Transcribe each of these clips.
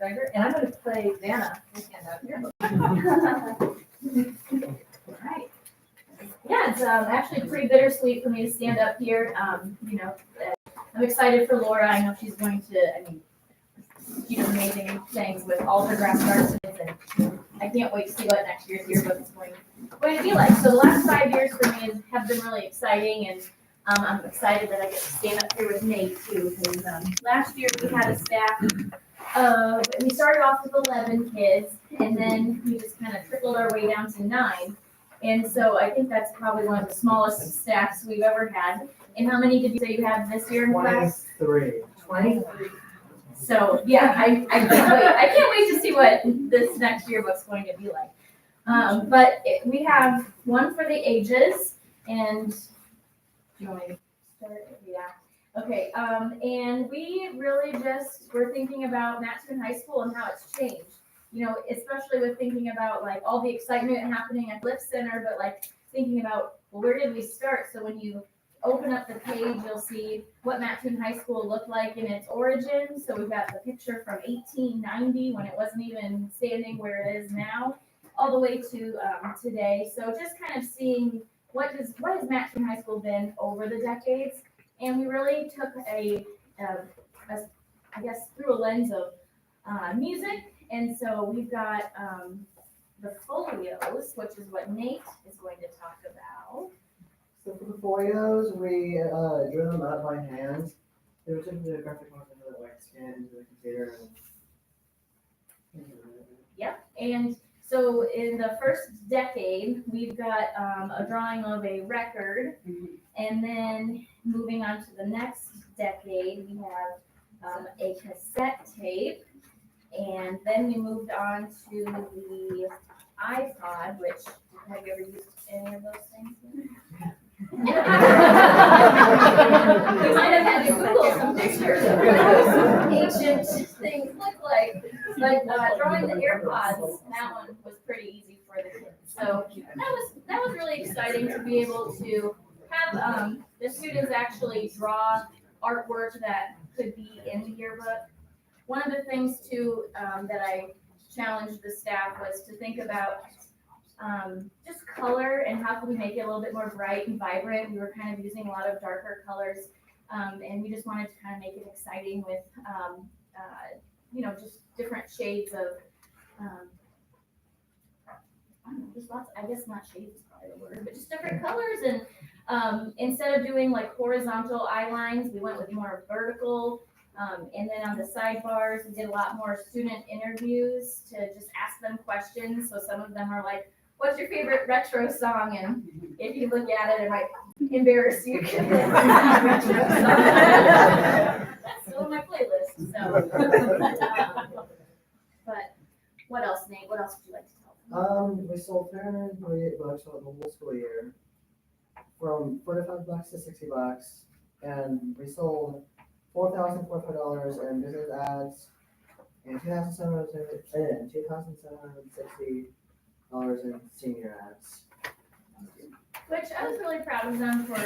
Geiger, and I'm going to play Vanna. Please stand up here. All right. Yeah, it's actually pretty bittersweet for me to stand up here. I'm excited for Laura. I know she's going to, she does amazing things with all her graphic arts, and I can't wait to see what next year's yearbook is going to be like. So the last 5 years for me have been really exciting, and I'm excited that I get to stand up here with Nate too, because last year we had a staff of, we started off with 11 kids, and then we just kind of trickled our way down to 9. And so I think that's probably one of the smallest staffs we've ever had. And how many did you say you have this year in class? 23. So yeah, I can't wait. I can't wait to see what this next yearbook's going to be like. We have one for the ages, and do you want me to start? Yeah. Okay. And we really just were thinking about Mattoon High School and how it's changed. You know, especially with thinking about like all the excitement happening at Lift Center, but like thinking about, well, where did we start? So when you open up the page, you'll see what Mattoon High School looked like in its origin. So we've got the picture from 1890 when it wasn't even standing where it is now, all the way to today. So just kind of seeing what has Mattoon High School been over the decades, and we really took I guess through a lens of music. And so we've got the folios, which is what Nate is going to talk about. So for the folios, we drew them out by hand. They were taken to the graphic marker that like scanned into the computer. Yep. And so in the first decade, we've got a drawing of a record, and then moving on to the next decade, we have a cassette tape. And then we moved on to the iPod, which, have you ever used any of those things? We might have had to Google some pictures of what those ancient things look like. But drawing the AirPods, that one was pretty easy for the kids. So that was really exciting to be able to have the students actually draw artwork that could be in the yearbook. One of the things too that I challenged the staff was to think about just color and how can we make it a little bit more bright and vibrant. We were kind of using a lot of darker colors, and we just wanted to kind of make it exciting with just different shades of I don't know, just lots. I guess not shades is probably the word, but just different colors. And instead of doing like horizontal eye lines, we went with more vertical. And then on the sidebars, we did a lot more student interviews to just ask them questions. So some of them are like, what's your favorite retro song? And if you look at it, it might embarrass you. That's still on my playlist. So, but what else, Nate? What else would you like to tell them? We sold 348 books for the whole school year, from $45 to $60, and we sold $4,045 in business ads, and $2,760 in senior ads. Which I was really proud of them for.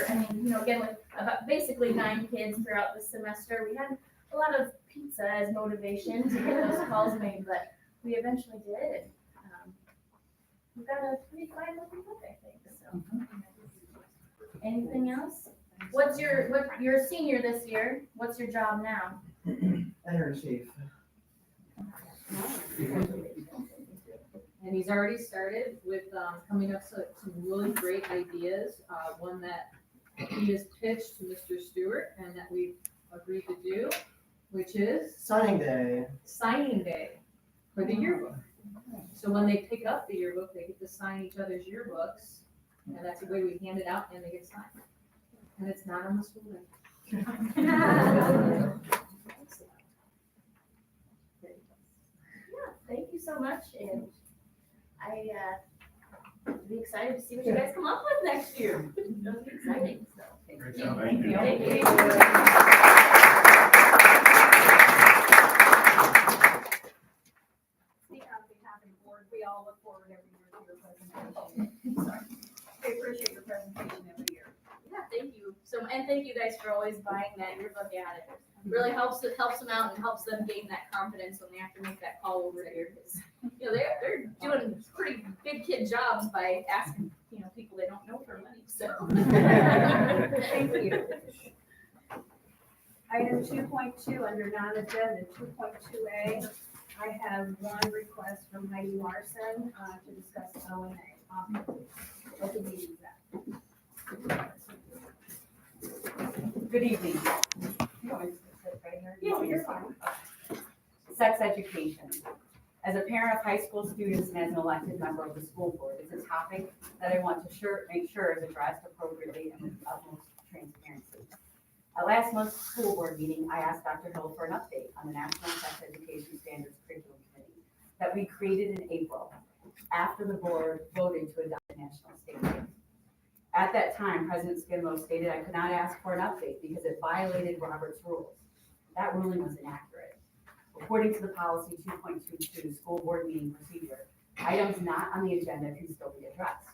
Again, with about basically 9 kids throughout the semester, we had a lot of pizza as motivation to get those calls made, but we eventually did. We've got a pretty fine looking book, I think. So, anything else? You're a senior this year. What's your job now? Editor-in-chief. And he's already started with coming up with some really great ideas. One that he has pitched to Mr. Stewart and that we've agreed to do, which is Signing day. signing day for the yearbook. So when they pick up the yearbook, they get to sign each other's yearbooks, and that's the way we hand it out and they get signed. And it's not on the school day. Thank you so much, and I'll be excited to see what you guys come up with next year. It'll be exciting. So, Great job. thank you. Thank you. Thank you. Speaking on behalf of the board, we all look forward every year to your presentation. We appreciate your presentation every year. Yeah, thank you. And thank you guys for always buying that yearbook ad. really helps them out and helps them gain that confidence when they have to make that call over here. Because, you know, they're doing pretty big kid jobs by asking, you know, people they don't know for money, so. Thank you. Item 2.2 under non-agenda, 2.2A, I have one request from Heidi Larson to discuss ONA. What the meeting's at. Good evening. You want me to sit right here? Yeah, you're fine. Sex education. As a parent of high school students and as an elected member of the school board, it's a topic that I want to make sure is addressed appropriately and with utmost transparency. At last month's school board meeting, I asked Dr. Hill for an update on the National Sex Education Standards Curriculum Committee that we created in April after the board voted to adopt the national standards. At that time, President Skinlow stated I could not ask for an update because it violated Robert's rules. That ruling was inaccurate. According to the policy 2.22 school board meeting procedure, items not on the agenda can still be addressed.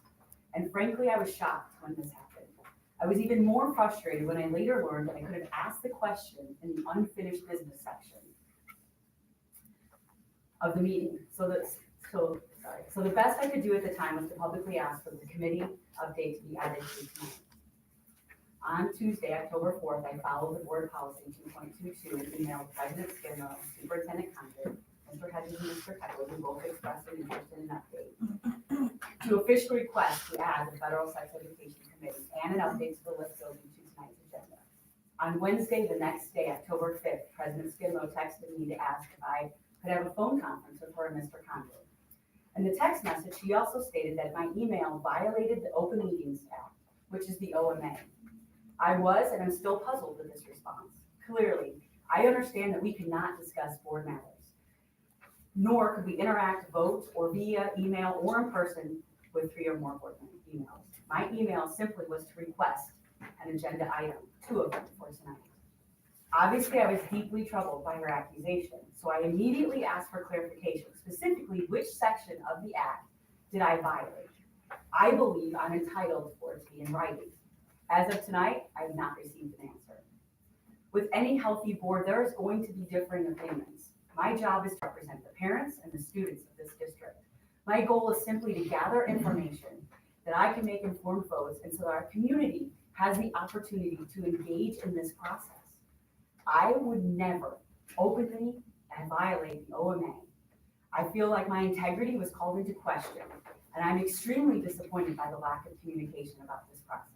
And frankly, I was shocked when this happened. I was even more frustrated when I later learned that I could have asked the question in the unfinished business section of the meeting. So the best I could do at the time was to publicly ask for the committee update to be added to tonight. On Tuesday, October 4th, I followed the board policy 2.22 and emailed President Skinlow, Superintendent Condon, Mr. Hedges and Mr. Kettler, who both expressed an interest in an update, to officially request to add the Federal Sex Education Committee and an update to the list building to tonight's agenda. On Wednesday, the next day, October 5th, President Skinlow texted me to ask if I could have a phone conference with her and Mr. Condon. In the text message, she also stated that my email violated the Open Meetings Act, which is the OMA. I was and am still puzzled with this response. Clearly, I understand that we cannot discuss board matters, nor could we interact, vote, or via email or in person with 3 or more board emails. My email simply was to request an agenda item, 2 of them for tonight. Obviously, I was deeply troubled by her accusation, so I immediately asked for clarification, specifically which section of the act did I violate. I believe I'm entitled for it to be in writing. As of tonight, I have not received an answer. With any healthy board, there is going to be differing opinions. My job is to represent the parents and the students of this district. My goal is simply to gather information that I can make informed votes and so that our community has the opportunity to engage in this process. I would never openly violate the OMA. I feel like my integrity was called into question, and I'm extremely disappointed by the lack of communication about this process.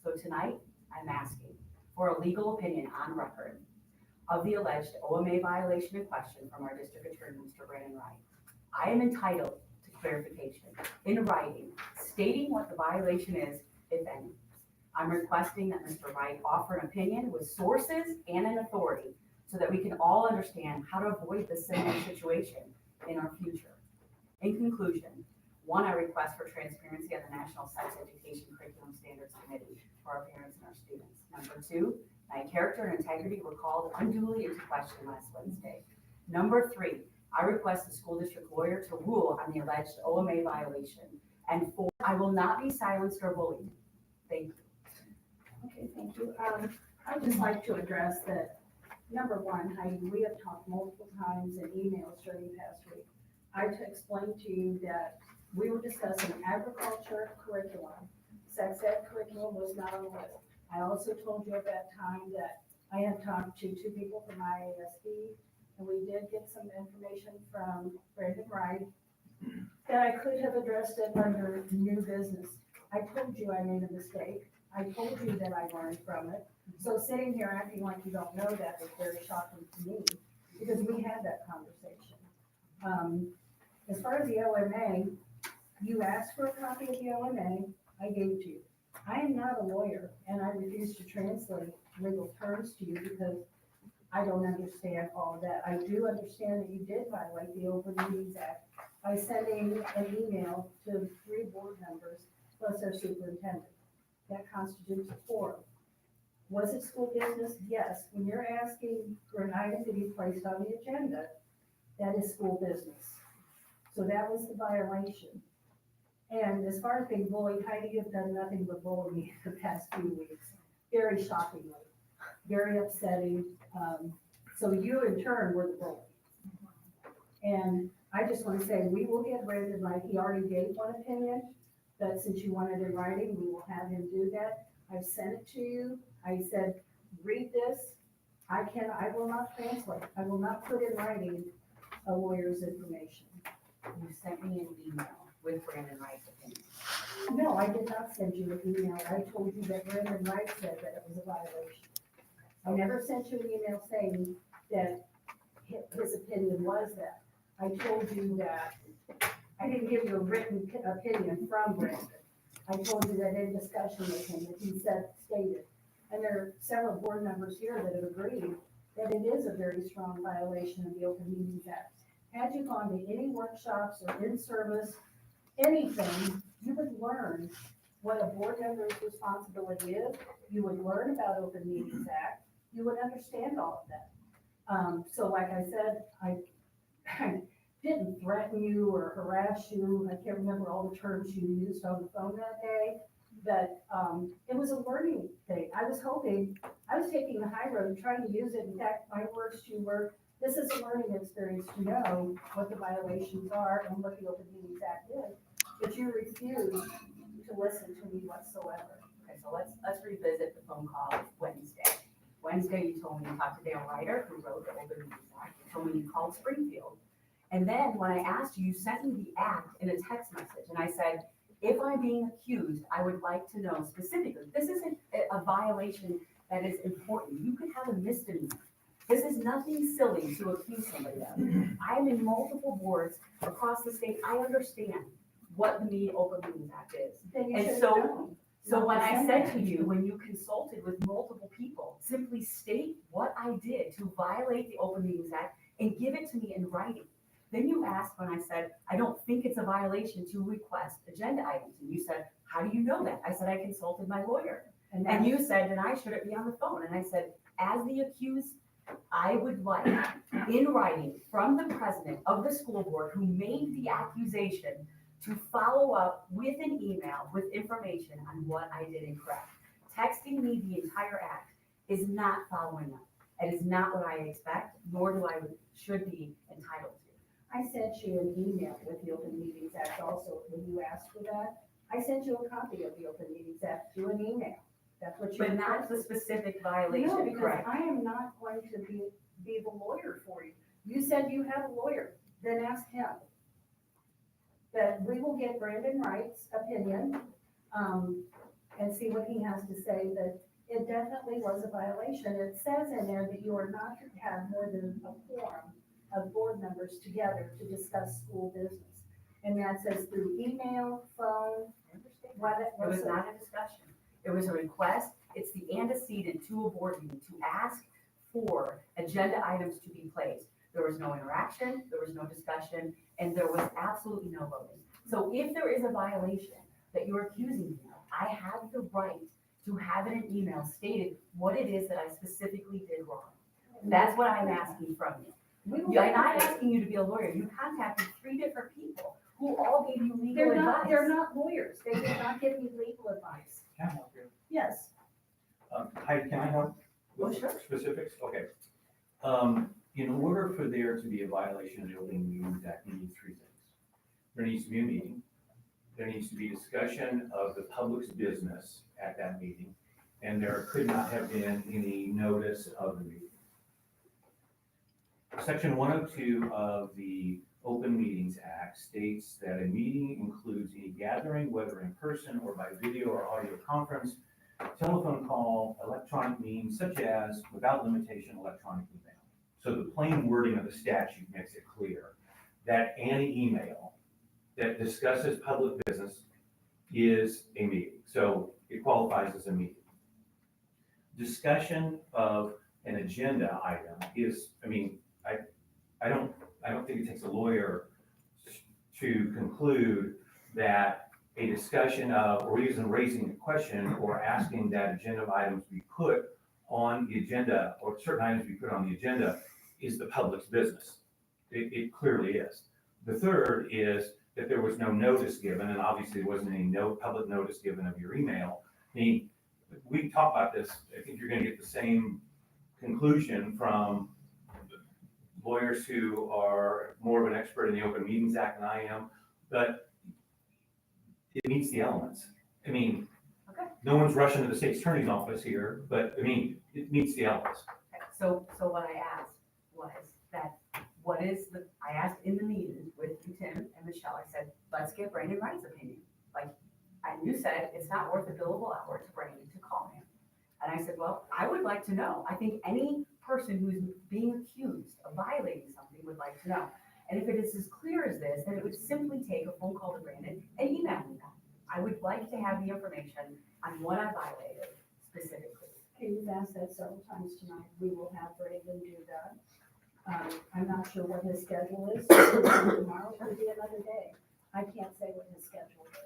So tonight, I'm asking for a legal opinion on record of the alleged OMA violation in question from our district attorney, Mr. Brandon Wright. I am entitled to clarification in writing, stating what the violation is, if any. I'm requesting that Mr. Wright offer an opinion with sources and an authority so that we can all understand how to avoid this similar situation in our future. In conclusion, 1, I request for transparency on the National Sex Education Curriculum Standards Committee for our parents and our students. Number 2, my character and integrity were called unduly into question last Wednesday. Number 3, I request the school district lawyer to rule on the alleged OMA violation. And 4, I will not be silenced or bullied. Thank you. Okay, thank you. I'd just like to address that, number one, Heidi, we have talked multiple times in emails during the past week. I explained to you that we were discussing agriculture curriculum. Sex ed curriculum was not on the list. I also told you at that time that I had talked to 2 people from IASB, and we did get some information from Brandon Wright that I could have addressed it under new business. I told you I made a mistake. I told you that I learned from it. So sitting here acting like you don't know that is very shocking to me, because we had that conversation. As far as the OMA, you asked for a copy of the OMA, I gave it to you. I am not a lawyer, and I refuse to translate legal terms to you because I don't understand all of that. I do understand that you did violate the Open Meetings Act by sending an email to 3 board members plus their superintendent. That constitutes a quorum. Was it school business? Yes. When you're asking for an item to be placed on the agenda, that is school business. So that was the violation. And as far as being bullied, Heidi, you've done nothing but bully me the past few weeks, very shockingly. very upsetting. So you in turn were the bully. And I just want to say, we will get Brandon right. He already gave one opinion, but since you want it in writing, we will have him do that. I've sent it to you. I said, read this. I will not translate. I will not put in writing a lawyer's information. You sent me an email with Brandon Wright's opinion. No, I did not send you an email. I told you that Brandon Wright said that it was a violation. I never sent you an email saying that his opinion was that. I told you that, I didn't give you a written opinion from Brandon. I told you that in discussion with him, that he stated, and there are several board members here that have agreed that it is a very strong violation of the Open Meetings Act. Had you gone to any workshops or in-service, anything, you would learn what a board member's responsibility is. You would learn about Open Meetings Act. You would understand all of that. So like I said, I didn't threaten you or harass you. I can't remember all the terms you used on the phone that day, but it was a learning thing. I was taking the high road, trying to use it. In fact, my words to you were, this is a learning experience to know what the violations are and what the Open Meetings Act is, but you refused to listen to me whatsoever. Okay, so let's revisit the phone call of Wednesday. Wednesday, you told me you talked to Dale Ryder, who wrote the Open Meetings Act. You told me you called Springfield. And then when I asked you, you sent me the act in a text message. And I said, if I'm being accused, I would like to know specifically. This isn't a violation that is important. You could have a misdemeanor. This is nothing silly to accuse somebody of. I am in multiple boards across the state. I understand what the Open Meetings Act is. Then you And should have so- known. So when I said to you, when you consulted with multiple people, simply state what I did to violate the Open Meetings Act and give it to me in writing. Then you asked when I said, I don't think it's a violation to request agenda items. And you said, how do you know that? I said, I consulted my lawyer. And that's- you said, then I should be on the phone. And I said, as the accused, I would like in writing from the president of the school board who made the accusation to follow up with an email with information on what I did incorrect. Texting me the entire act is not following up. It is not what I expect, nor do I should be entitled to. I sent you an email with the Open Meetings Act also, when you asked for that. I sent you a copy of the Open Meetings Act through an email. That's what you. But not the specific No, violation, because correct? I am not going to be the lawyer for you. You said you have a lawyer, then ask him. But we will get Brandon Wright's opinion, and see what he has to say, that it definitely was a violation. It says in there that you are not to have more than a quorum of board members together to discuss school business. And that says through email, phone, what it It was not a discussion. It was a request. It's the antecedent to a board meeting to ask for agenda items to be placed. There was no interaction, there was no discussion, and there was absolutely no voting. So if there is a violation that you're accusing me of, I have the right to have in an email stated what it is that I specifically did wrong. That's what I'm asking from you. We will Yeah, get I'm not that. asking you to be a lawyer. You contacted 3 different people who all gave you legal advice. They're not lawyers. They did not give me legal advice. Can I help you? Yes. Hi, can I help Oh, with sure. specifics? Okay. In order for there to be a violation of the Open Meetings Act, we need 3 things. There needs to be a meeting. There needs to be discussion of the public's business at that meeting, and there could not have been any notice of the meeting. Section 102 of the Open Meetings Act states that a meeting includes any gathering, whether in person or by video or audio conference, telephone call, electronic means such as, without limitation, electronic email. So the plain wording of the statute makes it clear that any email that discusses public business is a meeting. So it qualifies as a meeting. Discussion of an agenda item is, I don't think it takes a lawyer to conclude that a discussion of, or even raising a question or asking that agenda items be put on the agenda, or certain items be put on the agenda, is the public's business. It clearly is. The third is that there was no notice given, and obviously there wasn't any public notice given of your email. I mean, we talked about this, I think you're gonna get the same conclusion from lawyers who are more of an expert in the Open Meetings Act than I am, but it meets the elements. I mean, Okay. no one's rushing to the state's attorney's office here, but I mean, it meets the elements. So what I asked was that, I asked in the meeting with Tim and Michelle, I said, let's get Brandon Wright's opinion. And you said, it's not worth a billable hour to Brandon to call him. And I said, well, I would like to know. I think any person who's being accused of violating something would like to know. And if it is as clear as this, then it would simply take a phone call to Brandon and email me that. I would like to have the information on what I violated specifically. Okay, you've asked that several times tonight. We will have Brandon do that. I'm not sure what his schedule is. Tomorrow could be another day. I can't say what his schedule is.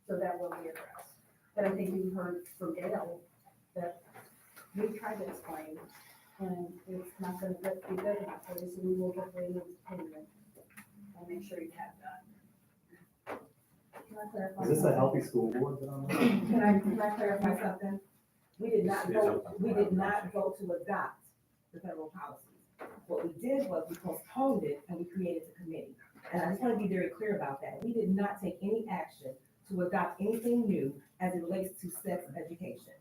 So that will be addressed. But I think you heard from Dale that we tried to explain, and it's not gonna be good enough for you, so we will get Brandon's opinion and make sure you have that. Can I clarify Is this a something? healthy school board that I'm on? Can I clarify something? We did not vote to adopt the federal policies. What we did was we postponed it and we created the committee. And I just want to be very clear about that. We did not take any action to adopt anything new as it relates to sex education.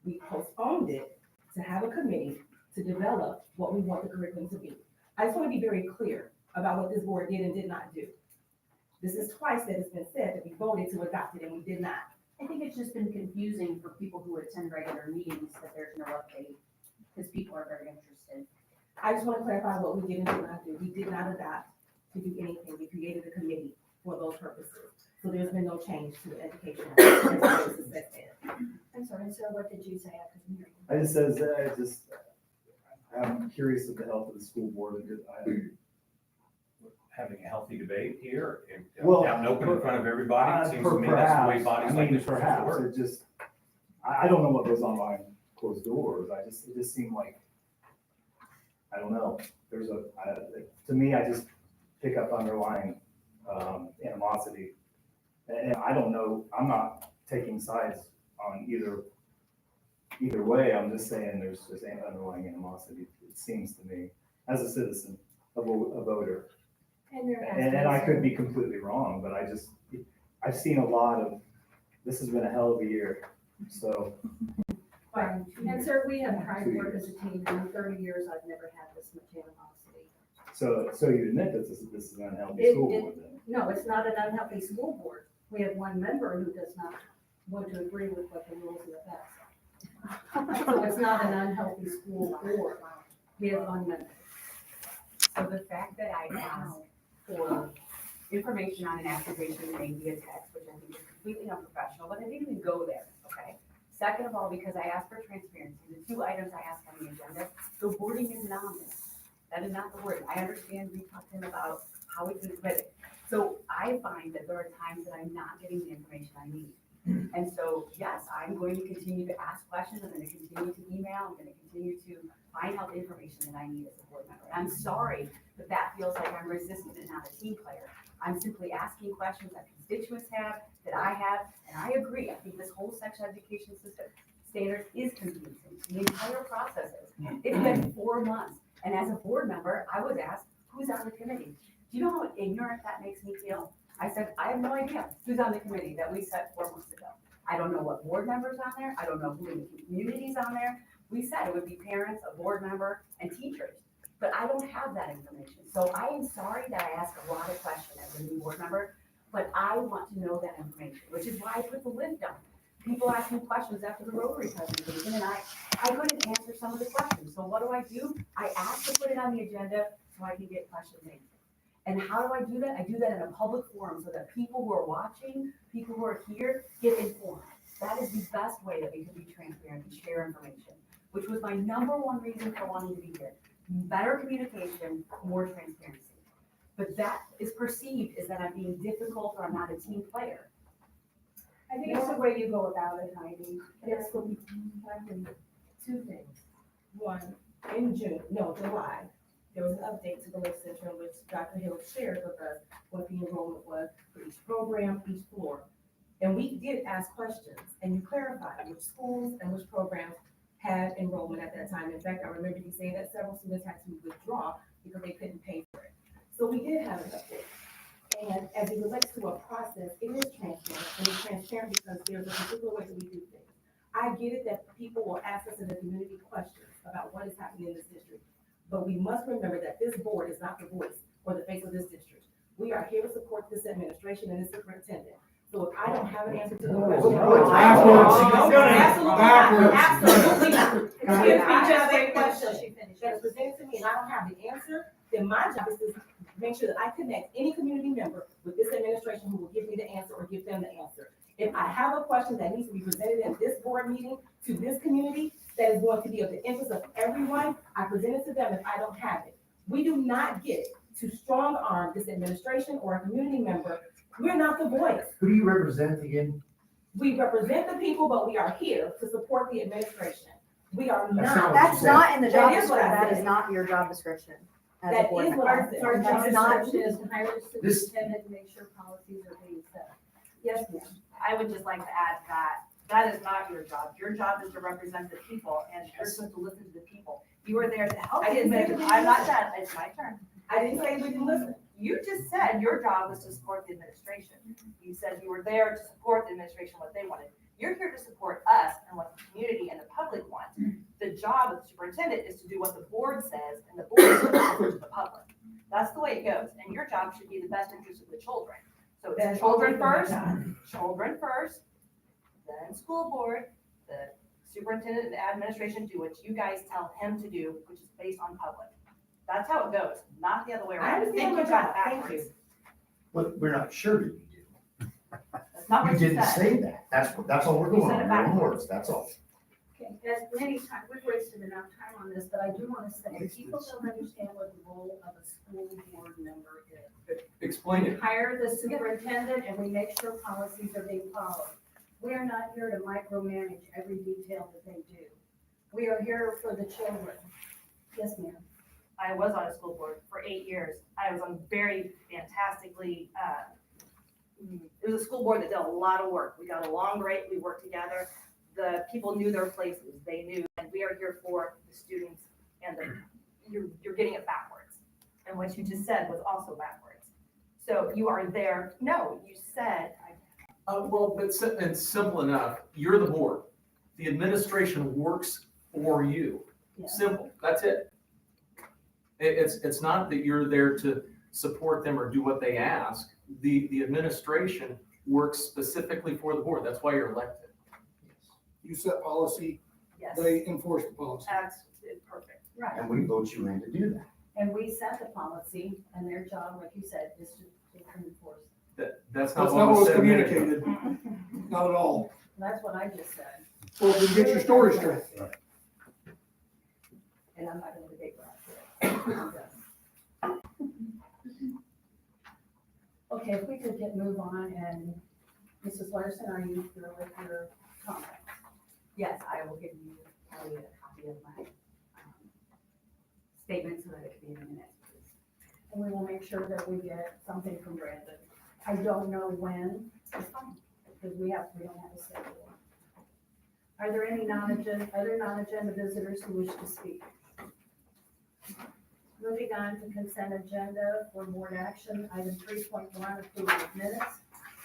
We postponed it to have a committee to develop what we want the curriculum to be. I just want to be very clear about what this board did and did not do. This is twice that it's been said that we voted to adopt it and we did not. I think it's just been confusing for people who attend regular meetings that there's no update, because people are very interested. I just want to clarify what we did and did not do. We did not adopt to do anything. We created a committee for those purposes. So there's been no change to the education. I'm sorry, sir, what did you say? I couldn't hear you. I just says, I'm curious of the health of the school board and Having a healthy debate here and Well, out and open in front of everybody, it seems to me that's the way perhaps, bodies I like mean, this are supposed to perhaps, work. it just, I don't know what goes on behind closed doors, it just seemed like, I don't know, to me, I just pick up underlying, animosity. And I don't know, I'm not taking sides on either way, I'm just saying there's an underlying animosity, it seems to me, as a citizen, a voter. And there has And been I could some- be completely wrong, but I've seen a lot of, this has been a hell of a year, so. Right. And sir, we have tried to work as a team, and in 30 years, I've never had this much animosity. So you admit that this is an unhealthy It- school it- board then? No, it's not an unhealthy school board. We have one member who does not want to agree with what the rules of the FAFSA. So it's not an unhealthy school board. We have one member. So the fact that I asked for information on an accusation made via text, which I think is completely unprofessional, but I didn't even go there, okay? Second of all, because I asked for transparency, the two items I asked on the agenda, the wording is not on this. That is not the wording. I understand we talked to him about how it's been submitted. So I find that there are times that I'm not getting the information I need. And so, yes, I'm going to continue to ask questions, I'm gonna continue to email, I'm gonna continue to find out the information that I need as a board member. And I'm sorry that that feels like I'm resistant and not a team player. I'm simply asking questions that constituents have, that I have, and I agree, I think this whole sex education system standard is confusing, the entire process is. It's been 4 months, and as a board member, I was asked, who's on the committee? Do you know how ignorant that makes me feel? I said, I have no idea who's on the committee that we set 4 months ago. I don't know what board members on there, I don't know who in the community's on there. We said it would be parents, a board member, and teachers, but I don't have that information. So I am sorry that I ask a lot of questions as a new board member, but I want to know that information, which is why I put the list on. People ask me questions after the Rotary presentation, and I couldn't answer some of the questions. So what do? I ask to put it on the agenda so I can get questions answered. And how do I do that? I do that in a public forum so that people who are watching, people who are here, get informed. That is the best way that we can be transparent and share information, which was my number one reason for wanting to be here. Better communication, more transparency. But that is perceived as that I'm being difficult or I'm not a team player. I think it's the way you go about it, Heidi. It's the, Two things. One, in July, there was an update to the Lake Central, which Dr. Hill shared with us what the enrollment was for each program, each floor. And we did ask questions, and you clarified which schools and which programs have enrollment at that time. In fact, I remember you saying that several students had to withdraw because they couldn't pay for it. So we did have an update. And as it relates to a process, it is transparent, and it's transparent because there's a particular way that we do things. I get it that people will ask us in the community questions about what is happening in this district, but we must remember that this board is not the voice or the face of this district. We are here to support this administration and this superintendent. So if I don't have an answer to the question. Absolutely not. If I have a question that is presented to me and I don't have the answer, then my job is to make sure that I connect any community member with this administration who will give me the answer or give them the answer. If I have a question that needs to be presented in this board meeting to this community that is going to be of the interest of everyone, I present it to them if I don't have it. We do not get to strong arm this administration or a community member. We're not the voice. Who do you represent again? We represent the people, but we are here to support the administration. We are not. That's not in the job That is what I description, that said. is not your job description. as a That board is member. what I said. Our That's job not- description is to hire the This- superintendent and make sure policies are being set. Yes, ma'am. I would just like to add that that is not your job. Your job is to represent the people, and you're supposed to listen to the people. You are there to help I the didn't say administration. we I'm not didn't done, it's my turn. I didn't say we didn't listen. You just said your job was to support the administration. You said you were there to support the administration, what they wanted. You're here to support us and what the community and the public want. The job of the superintendent is to do what the board says, and the board is to listen to the public. That's the way it goes, and your job should be the best interest of the children. So it's That's children always first, my children first, then school board, the superintendent and administration do what you guys tell him to do, which is based on public. That's how it goes, not the other way I around. understand think you my got it job. Thank backwards. But we're not sure that you do. That's not You what you didn't said. say that. That's all we're You going said it on, your own backwards. words, that's all. Okay, as many times, we've wasted enough time on this, but I do want to say, people don't understand what the role of a school board member is. Explain We it. hire the superintendent and we make sure policies are being followed. We are not here to micromanage every detail that they do. We are here for the children. Yes, ma'am. I was on a school board for 8 years. I was on very fantastically, it was a school board that did a lot of work. We got along great, we worked together. The people knew their places, they knew, and we are here for the students and you're getting it backwards. And what you just said was also backwards. So you are there, no, you said, Well, but it's simple enough. You're the board. The administration works for you. Yeah. Simple. That's it. It's not that you're there to support them or do what they ask. The administration works specifically for the board. That's why you're elected. You set policy, yes, they enforce the policy. that's perfect. Right. And we vote you in to do that. And we set the policy and their job, like you said, is to enforce. That's not That's not what what was was said a minute ago. communicated, not at all. That's what I just said. Well, then get your story straight. And I'm not gonna debate that. I'm done. Okay, if we could move on, and Mrs. Larson, are you through with your comments? Yes, I will give you Kelly a copy of my statement so that it can be in the minutes, please. And we will make sure that we get something from Brandon. I don't know when, It's fine. because we don't have a schedule. Are there any other non-agenda visitors who wish to speak? Moving on to consent agenda for board action, item 3.1, approval of minutes.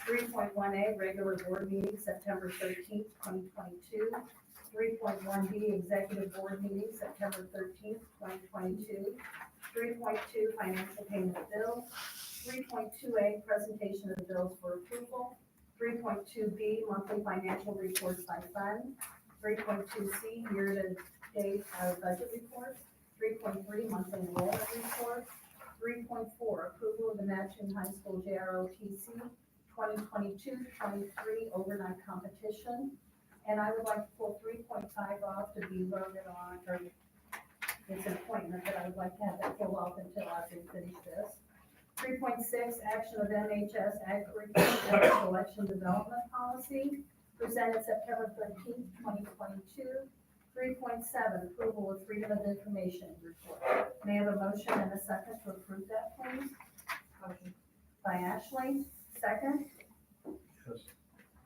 3.1A, regular board meeting, September 13th, 2022. 3.1B, executive board meeting, September 13th, 2022. 3.2, financial payment of bills. 3.2A, presentation of bills for approval. 3.2B, monthly financial reports by fund. 3.2C, year-to-date budget report. 3.3, monthly enrollment report. 3.4, approval of the Mattoon High School JROTC 2022-23 overnight competition. And I would like to pull 3.5 off to be voted on, or it's an appointment, but I would like to have that pulled off until after we finish this. 3.6, action of NHS Ag Curriculum Selection Development Policy, presented September 13th, 2022. 3.7, approval of Freedom of Information report. May I have a motion and a second to approve that, please? Motion. By Ashley, second? Yes.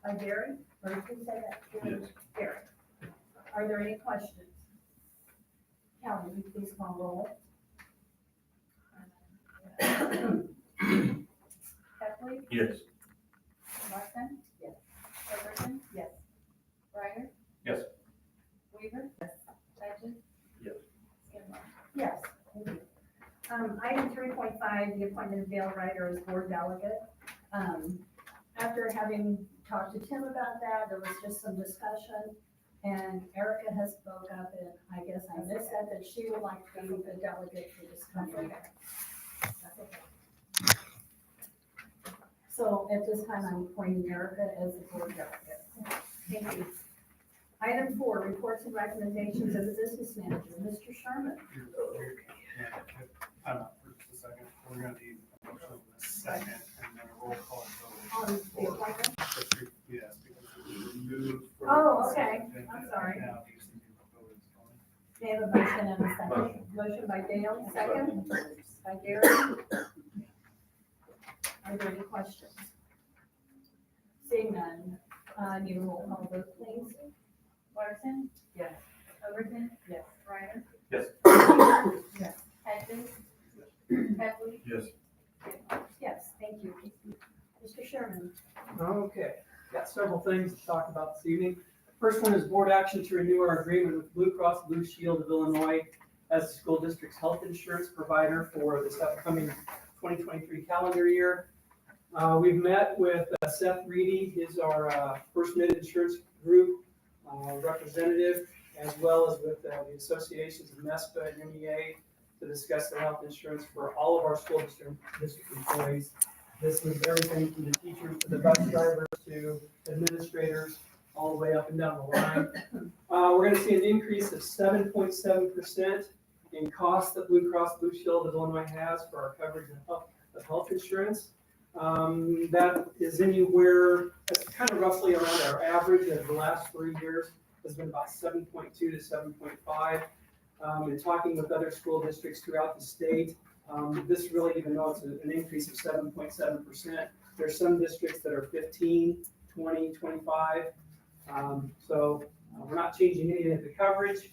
By Gary, or who said that? Yes. Gary. Are there any questions? Kelly, will you please call roll? Heffley, Yes. Larson? Yes. Overton? Yes. Ryder? Yes. Weaver? Yes. Hedges? Yes. Scanlon? Yes. Thank you. Item 3.5, the appointment of Dale Ryder as board delegate. After having talked to Tim about that, there was just some discussion, and Erica has spoke up, and I guess I missed that she would like to be the delegate for this coming year. That's okay. So at this time, I'm appointing Erica as the board delegate. Thank you. Item 4, reports and recommendations of the business manager, Mr. Sherman. Time out for just a second. We're gonna need a motion in a second and then a roll call vote. On the appointment? Yes, because it was removed from. Oh, the okay. agenda. I'm sorry. Now it needs to be voted on. They have a motion and a second. Motion by Dale, second by Gary. Are there any questions? Seeing none, need a roll call vote, please. Larson? Yes. Overton? Yes. Ryder? Yes. Yes. Hedges? Heffley? Yes. Yes, thank you. Mr. Sherman. Okay, got several things to talk about this evening. First one is board action to renew our agreement with Blue Cross Blue Shield of Illinois as the school district's health insurance provider for this upcoming 2023 calendar year. We've met with Seth Reedy, he's our First Mid Insurance Group representative, as well as with the associations of MESPA and MEA to discuss the health insurance for all of our school district employees. This is everything from the teachers to the bus drivers to administrators, all the way up and down the line. We're gonna see an increase of 7.7% in cost that Blue Cross Blue Shield of Illinois has for our coverage of health insurance. That is anywhere, that's kind of roughly around our average of the last 3 years, has been about 7.2 to 7.5. In talking with other school districts throughout the state, this really, even though it's an increase of 7.7%, there's some districts that are 15, 20, 25. So we're not changing any of the coverage,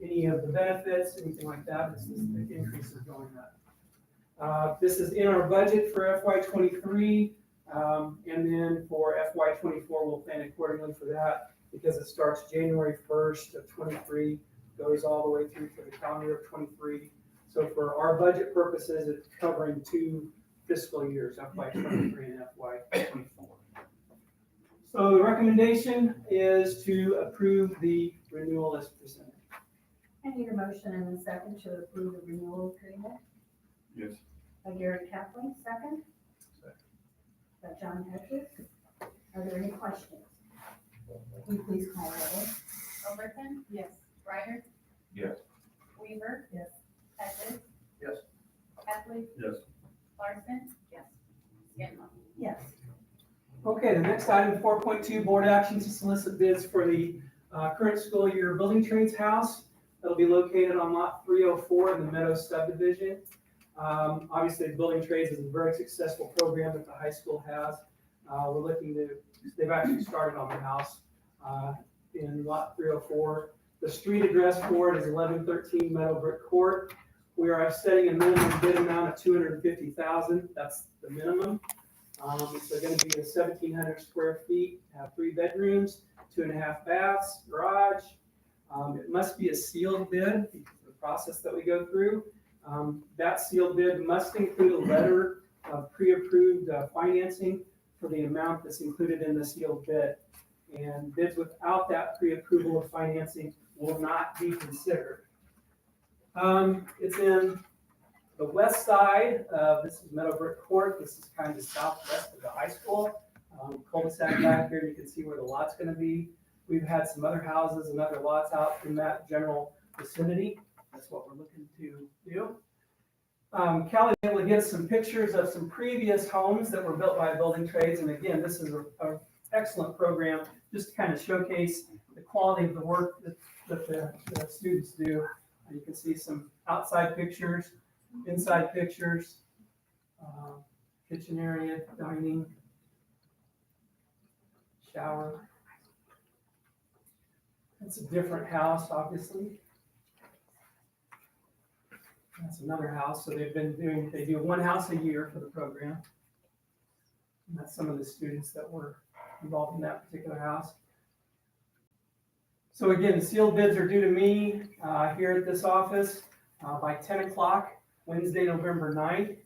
any of the benefits, anything like that. It's just the increase is going up. This is in our budget for FY23, and then for FY24, we'll plan accordingly for that because it starts January 1st of 23, goes all the way through for the calendar of 23. So for our budget purposes, it's covering 2 fiscal years, FY23 and FY24. So the recommendation is to approve the renewal as presented. I need a motion and a second to approve the renewal agreement. Yes. By Gary Kathleen, second. By John Hedges. Are there any questions? Will you please call roll? Overton? Yes. Ryder? Yes. Weaver? Yes. Hedges? Yes. Heffley? Yes. Larson? Yes. Scanlon? Yes. Okay, the next item, 4.2, board action to solicit bids for the current school year building trades house. That'll be located on lot 304 in the Meadows subdivision. Obviously, building trades is a very successful program that the high school has. We're looking to, they've actually started on the house in lot 304. The street address for it is 1113 Meadowbrook Court. We are setting a minimum bid amount of $250,000. That's the minimum. It's going to be 1,700 square feet, have 3 bedrooms, 2.5 baths, garage. It must be a sealed bid because of the process that we go through. That sealed bid must include a letter of pre-approved financing for the amount that's included in the sealed bid. And bids without that pre-approval of financing will not be considered. It's in the west side. This is Meadowbrook Court. This is kind of southwest of the high school. Cul-de-sac back here, you can see where the lot's going to be. We've had some other houses and other lots out in that general vicinity. That's what we're looking to do. Callie was able to get some pictures of some previous homes that were built by building trades. And again, this is an excellent program just to kind of showcase the quality of the work that the students do. You can see some outside pictures, inside pictures, kitchen area, dining, shower. It's a different house, obviously. That's another house, so they do one house a year for the program. And that's some of the students that were involved in that particular house. So again, sealed bids are due to me here at this office by 10 o'clock, Wednesday, November 9th.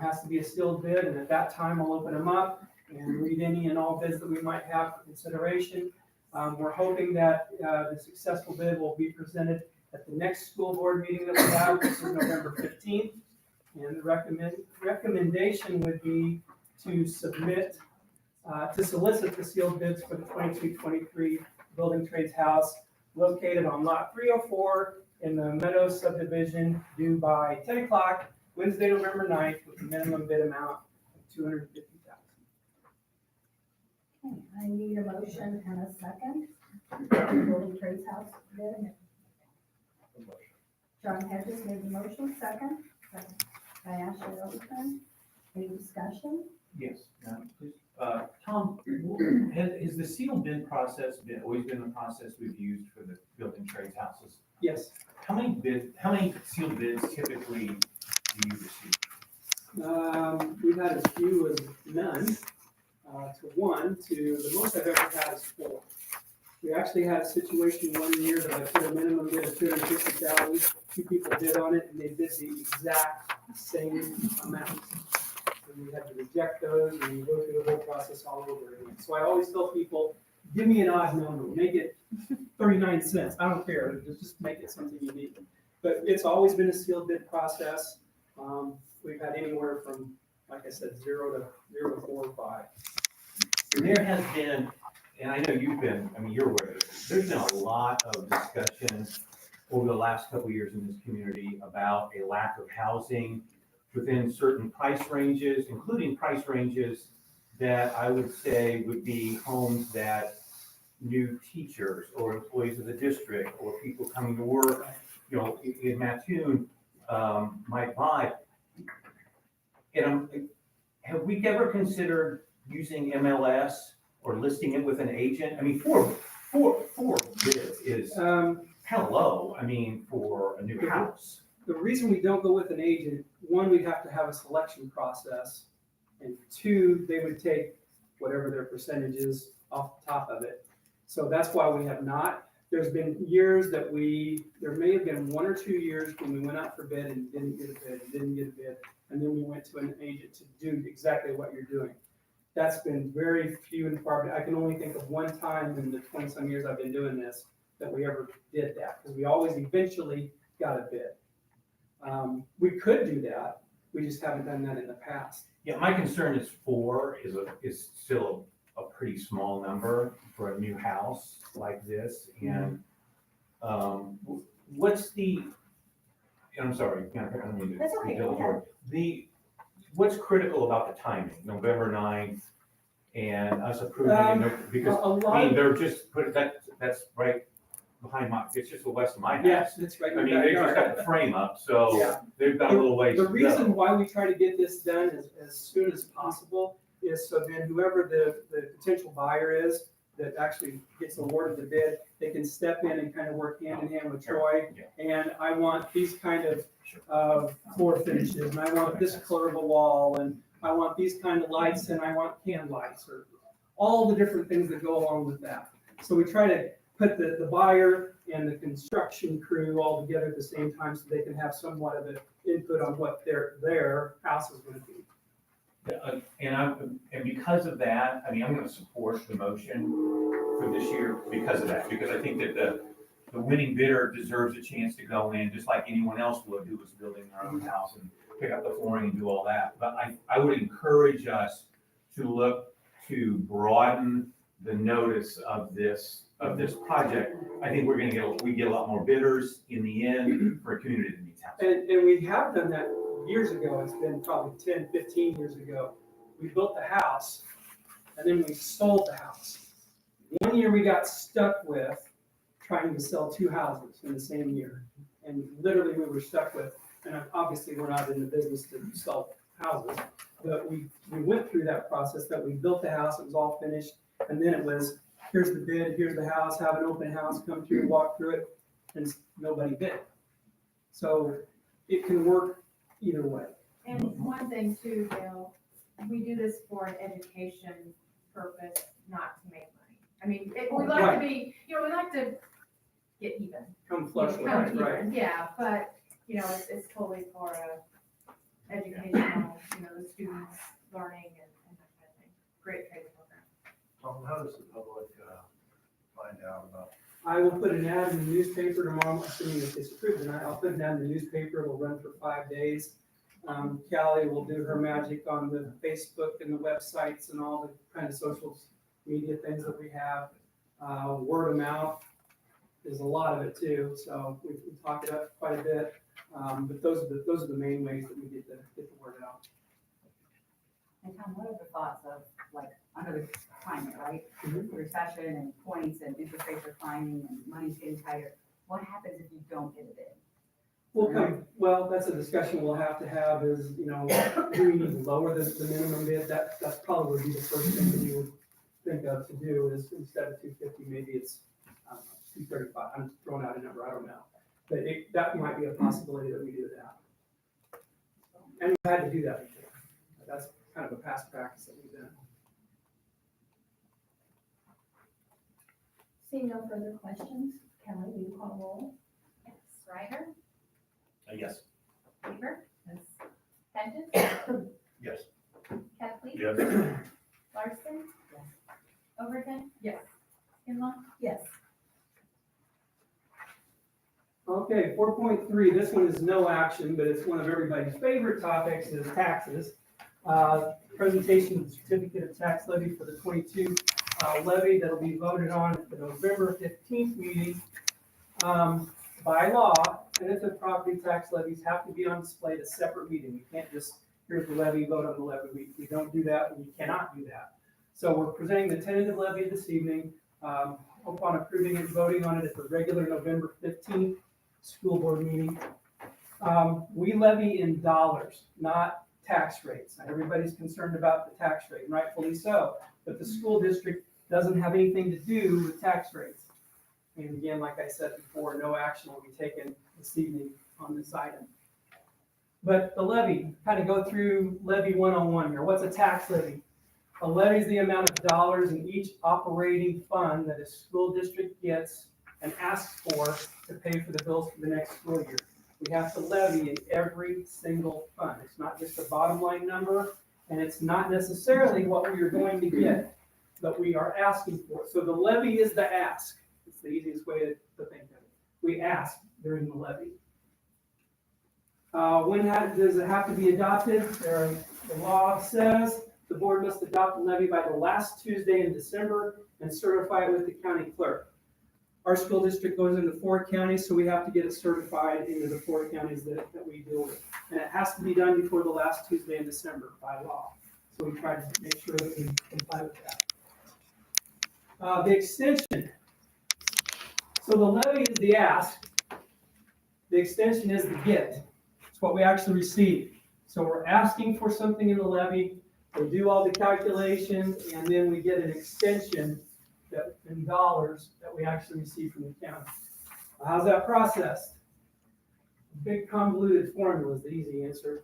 Has to be a sealed bid, and at that time, I'll open them up and read any and all bids that we might have for consideration. We're hoping that the successful bid will be presented at the next school board meeting that we have, which is November 15th. And the recommendation would be to submit, to solicit the sealed bids for the 22-23 building trades house located on lot 304 in the Meadows subdivision, due by 10 o'clock, Wednesday, November 9th, with a minimum bid amount of $250,000. Okay, I need a motion and a second. Building Trades House bid. John Hedges made the motion, second by Ashley Overton. Any discussion? Yes, please. Tom, has the sealed bid process always been the process we've used for the building trades houses? Yes. How many sealed bids typically do you receive? We've had as few as none, to one, to the most I've ever had is 4. We actually had a situation one year that I put a minimum bid of $250,000. 2 people bid on it, and they bid the exact same amount. And we had to reject those, and we go through the whole process all over again. So I always tell people, give me an odd number, make it 39 cents. I don't care, just make it something unique. But it's always been a sealed bid process. We've had anywhere from, like I said, 0 to 4 or 5. There has been, and I know you're aware of it, there's been a lot of discussion over the last couple of years in this community about a lack of housing within certain price ranges, including price ranges that I would say would be homes that new teachers or employees of the district or people coming to work, in Mattoon, might buy. And have we ever considered using MLS or listing it with an agent? I mean, four bids is kind of low, for a new house. The reason we don't go with an agent, 1, we'd have to have a selection process, and 2, they would take whatever their percentage is off the top of it. So that's why we have not. There's been years that there may have been 1 or 2 years when we went out for bid and didn't get a bid, and then we went to an agent to do exactly what you're doing. That's been very few and far between. I can only think of one time in the 20-some years I've been doing this that we ever did that, because we always eventually got a bid. We could do that, we just haven't done that in the past. Yeah, my concern is 4 is still a pretty small number for a new house like this. And what's the, and I'm sorry, I don't mean to. That's okay, go ahead. What's critical about the timing, November 9th, and us approving it? Because, they're just that's right behind it's just the west of my house. Yes, it's right. They just got the frame up, so Yeah. they've got a little ways to The go. reason why we try to get this done as soon as possible is so then whoever the potential buyer is that actually gets awarded the bid, they can step in and kind of work hand in hand with Troy. Yeah. And I want these kind of floor finishes, and I want this color of a wall, and I want these kind of lights, and I want can lights, or all the different things that go along with that. So we try to put the buyer and the construction crew all together at the same time so they can have somewhat of an input on what their house is going to be. And because of that, I'm going to support the motion for this year because of that, because I think that the winning bidder deserves a chance to go in, just like anyone else would who was building their own house and pick up the flooring and do all that. But I would encourage us to look to broaden the notice of this project. I think we get a lot more bidders in the end for a community that needs housing. And we have done that years ago. It's been probably 10, 15 years ago. We built the house and then we sold the house. One year we got stuck with trying to sell 2 houses in the same year. And literally we were stuck with, and obviously we're not in the business to sell houses, but we went through that process that we built the house, it was all finished, and then it was, here's the bid, here's the house, have an open house, come through, walk through it, and nobody bid. So it can work either way. And one thing too, Bill, we do this for an education purpose, not to make money. I mean, we like to be, we like to get even. Come flush with Come it, right? even, yeah, but, it's totally for educational, the students learning and that kind of thing. Great training program. Tom, how does the public, find out about? I will put an ad in the newspaper tomorrow, assuming if it's approved tonight. I'll put an ad in the newspaper. It'll run for 5 days. Callie will do her magic on the Facebook and the websites and all the kind of social media things that we have. Word of mouth is a lot of it too, so we talk it up quite a bit. But those are the main ways that we get the word out. And Tom, what are the thoughts of, like, under the climate, right? Mhm. Recession and points and interest rates are climbing and money's getting tighter. What happens if you don't get it in? Well, that's a discussion we'll have to have is, do we need to lower the minimum bid? That's probably would be the first thing that you would think of to do is instead of 250, maybe it's, 235. I'm throwing out a number, I don't know. But that might be a possibility that we do that. And we've had to do that before. That's kind of a past practice that we've done. Seeing no further questions, Kelly, will you call roll? Yes, Ryder, Yes. Weaver. Yes. Hedges, Yes. Kathleen. Yes. Larson. Yes. Overton. Yes. Kinlaw. Yes. Okay, 4.3, this one is no action, but it's one of everybody's favorite topics is taxes. Presentation of the certificate of tax levy for the 22 levy that'll be voted on at the November 15th meeting. By law, tentative property tax levies have to be on display at a separate meeting. We can't just, here's the levy, vote on the levy. We don't do that, and we cannot do that. So we're presenting the tentative levy this evening. Hope on approving and voting on it at the regular November 15th school board meeting. We levy in dollars, not tax rates. Now, everybody's concerned about the tax rate, and rightfully so, but the school district doesn't have anything to do with tax rates. And again, like I said before, no action will be taken this evening on this item. But the levy, kind of go through levy 101 here. What's a tax levy? A levy is the amount of dollars in each operating fund that a school district gets and asks for to pay for the bills for the next school year. We have to levy in every single fund. It's not just a bottom line number, and it's not necessarily what we are going to get, but we are asking for it. So the levy is the ask. It's the easiest way to think of it. We ask during the levy. When does it have to be adopted? The law says the board must adopt the levy by the last Tuesday in December and certify it with the county clerk. Our school district goes into 4 counties, so we have to get it certified into the 4 counties that we deal with. And it has to be done before the last Tuesday in December by law. So we try to make sure that we comply with that. The extension. So the levy is the ask. The extension is the get. It's what we actually receive. So we're asking for something in the levy. We do all the calculations, and then we get an extension that in dollars that we actually receive from the county. How's that processed? Big convoluted formula is the easy answer.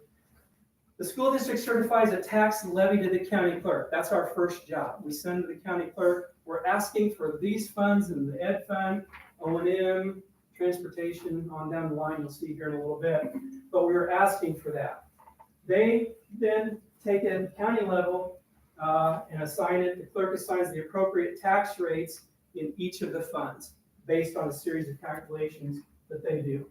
The school district certifies a tax levy to the county clerk. That's our first job. We send to the county clerk. We're asking for these funds in the ed fund, O&M, transportation, on down the line, you'll see here in a little bit. But we were asking for that. They then take it at the county level and assign it. The clerk assigns the appropriate tax rates in each of the funds based on a series of calculations that they do.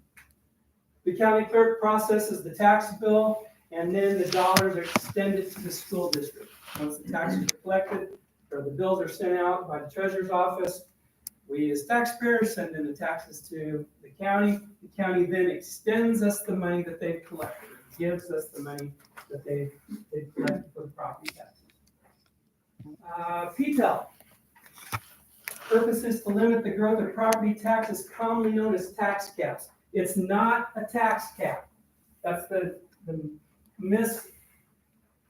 The county clerk processes the tax bill, and then the dollars are extended to the school district. Once the taxes are collected or the bills are sent out by the treasurer's office, we as taxpayers send in the taxes to the county. The county then extends us the money that they've collected, gives us the money that they've collected for the property taxes. PTEL. Purpose is to limit the growth of property taxes commonly known as tax caps. It's not a tax cap. That's the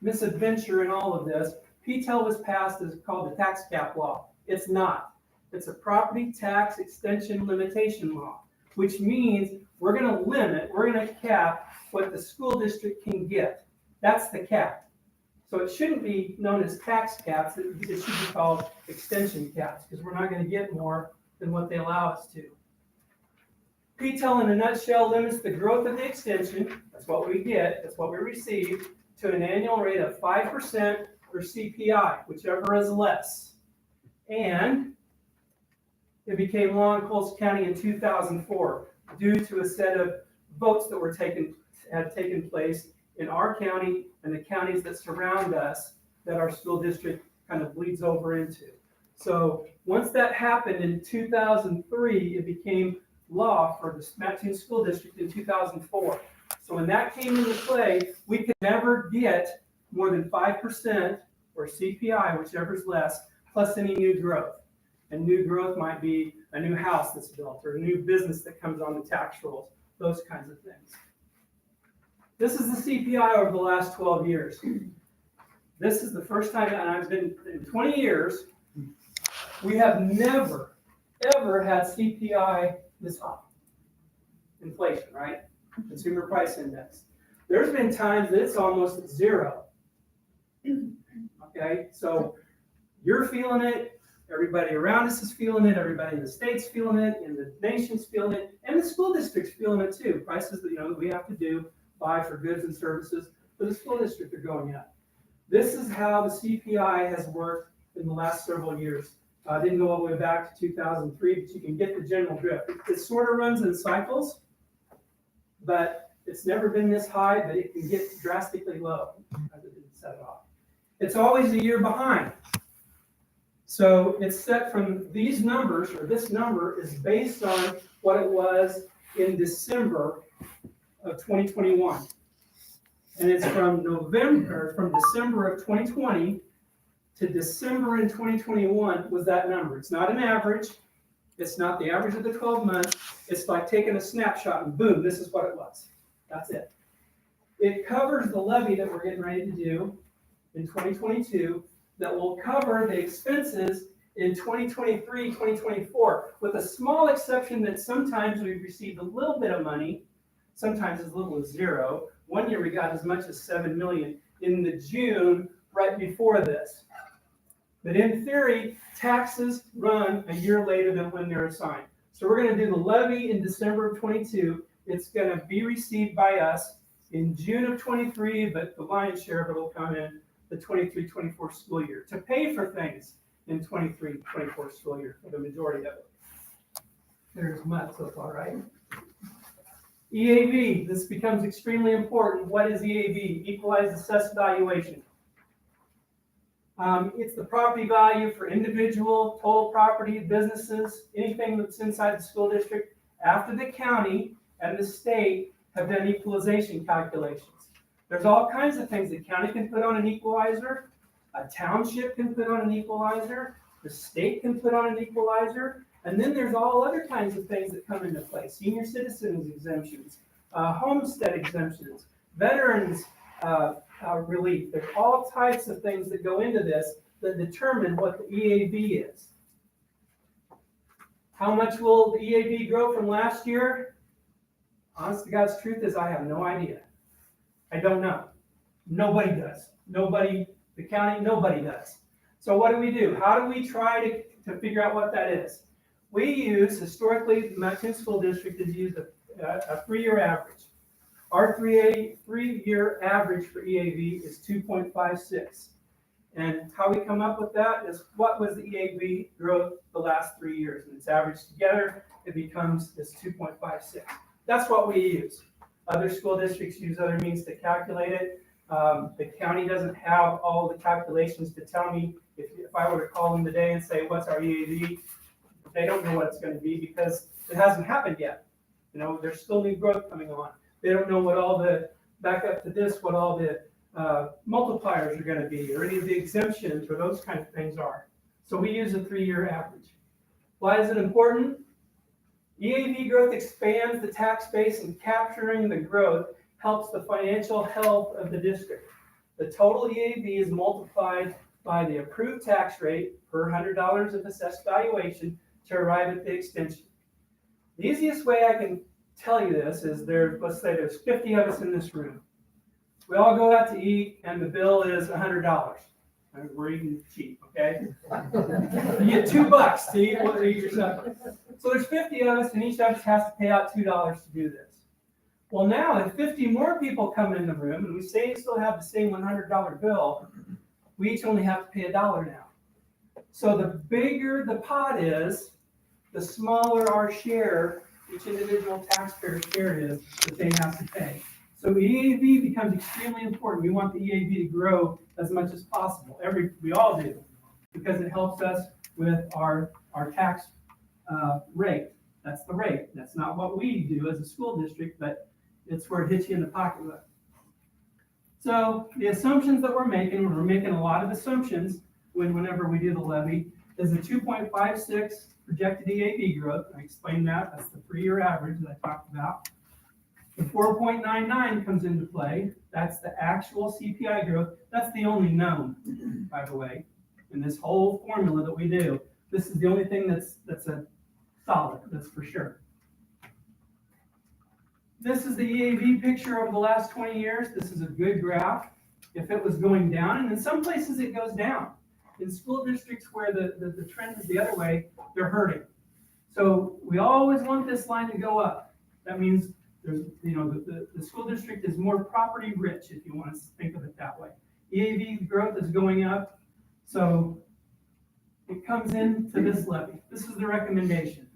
misadventure in all of this. PTEL was passed as called the tax cap law. It's not. It's a property tax extension limitation law, which means we're gonna cap what the school district can get. That's the cap. So it shouldn't be known as tax caps, it should be called extension caps, because we're not gonna get more than what they allow us to. PTEL in a nutshell limits the growth of the extension, that's what we get, that's what we receive, to an annual rate of 5% or CPI, whichever is less. And it became law in Coles County in 2004 due to a set of votes that had taken place in our county and the counties that surround us that our school district kind of bleeds over into. So once that happened in 2003, it became law for the Mattoon School District in 2004. So when that came into play, we could never get more than 5% or CPI, whichever's less, plus any new growth. And new growth might be a new house that's built or a new business that comes on the tax rolls, those kinds of things. This is the CPI over the last 12 years. This is the first time, and I've been in 20 years, we have never, ever had CPI this high. Inflation, right? Consumer Price Index. There's been times that it's almost at zero. Okay, so you're feeling it, everybody around us is feeling it, everybody in the state's feeling it, and the nation's feeling it, and the school district's feeling it too. Prices that that we have to buy for goods and services for the school district are going up. This is how the CPI has worked in the last several years. I didn't go all the way back to 2003, but you can get the general drift. It sort of runs in cycles, but it's never been this high, but it can get drastically low as it didn't set off. It's always a year behind. So it's set from these numbers, or this number is based on what it was in December of 2021. And it's from December of 2020 to December in 2021 was that number. It's not an average. It's not the average of the 12 months. It's like taking a snapshot and boom, this is what it was. That's it. It covers the levy that we're getting ready to do in 2022 that will cover the expenses in 2023, 2024, with a small exception that sometimes we've received a little bit of money, sometimes as little as zero. One year we got as much as $7 million in the June right before this. But in theory, taxes run a year later than when they're assigned. So we're going to do the levy in December of 22. It's going to be received by us in June of 23, but the lion's share of it will come in the 23-24 school year to pay for things in 23-24 school year for the majority of it. There's much so far, right? EAV, this becomes extremely important. What is EAV? Equalized Assessed Valuation. It's the property value for individual, total property, businesses, anything that's inside the school district after the county and the state have done equalization calculations. There's all kinds of things the county can put on an equalizer, a township can put on an equalizer, the state can put on an equalizer, and then there's all other kinds of things that come into play. Senior citizens exemptions, homestead exemptions, veterans relief. There's all types of things that go into this that determine what the EAV is. How much will the EAV grow from last year? Honest to God's truth is I have no idea. I don't know. Nobody does. Nobody, the county, nobody does. So what do? How do we try to figure out what that is? We use, historically, the Mattoon School District has used a 3-year average. Our three-year average for EAV is 2.56. And how we come up with that is what was the EAV growth the last 3 years? And it's averaged together, it becomes this 2.56. That's what we use. Other school districts use other means to calculate it. The county doesn't have all the calculations to tell me if I were to call them today and say, what's our EAV? They don't know what it's going to be because it hasn't happened yet. There's still new growth coming on. They don't know what all the, back up to this, what all the multipliers are going to be, or any of the exemptions, or those kind of things are. So we use a 3-year average. Why is it important? EAV growth expands the tax base, and capturing the growth helps the financial health of the district. The total EAV is multiplied by the approved tax rate per $100 of assessed valuation to arrive at the extension. The easiest way I can tell you this is let's say there's 50 of us in this room. We all go out to eat and the bill is $100. We're eating cheap, okay? You get $2 to eat your supper. So there's 50 of us and each of us has to pay out $2 to do this. Well, now if 50 more people come in the room and we still have the same $100 bill, we each only have to pay $1 now. So the bigger the pot is, the smaller our share, each individual taxpayer's share is that they have to pay. So EAV becomes extremely important. We want the EAV to grow as much as possible. We all do, because it helps us with our tax rate. That's the rate. That's not what we do as a school district, but it's where it hits you in the pocketbook. So the assumptions that we're making a lot of assumptions whenever we do the levy, is the 2.56 projected EAV growth. I explained that. That's the 3-year average that I talked about. The 4.99 comes into play. That's the actual CPI growth. That's the only known, by the way, in this whole formula that we do. This is the only thing that's a solid, that's for sure. This is the EAV picture over the last 20 years. This is a good graph. If it was going down, and in some places it goes down. In school districts where the trend is the other way, they're hurting. So we always want this line to go up. That means there's, the school district is more property rich, if you want to think of it that way. EAV growth is going up, so it comes into this levy. This is the recommendation.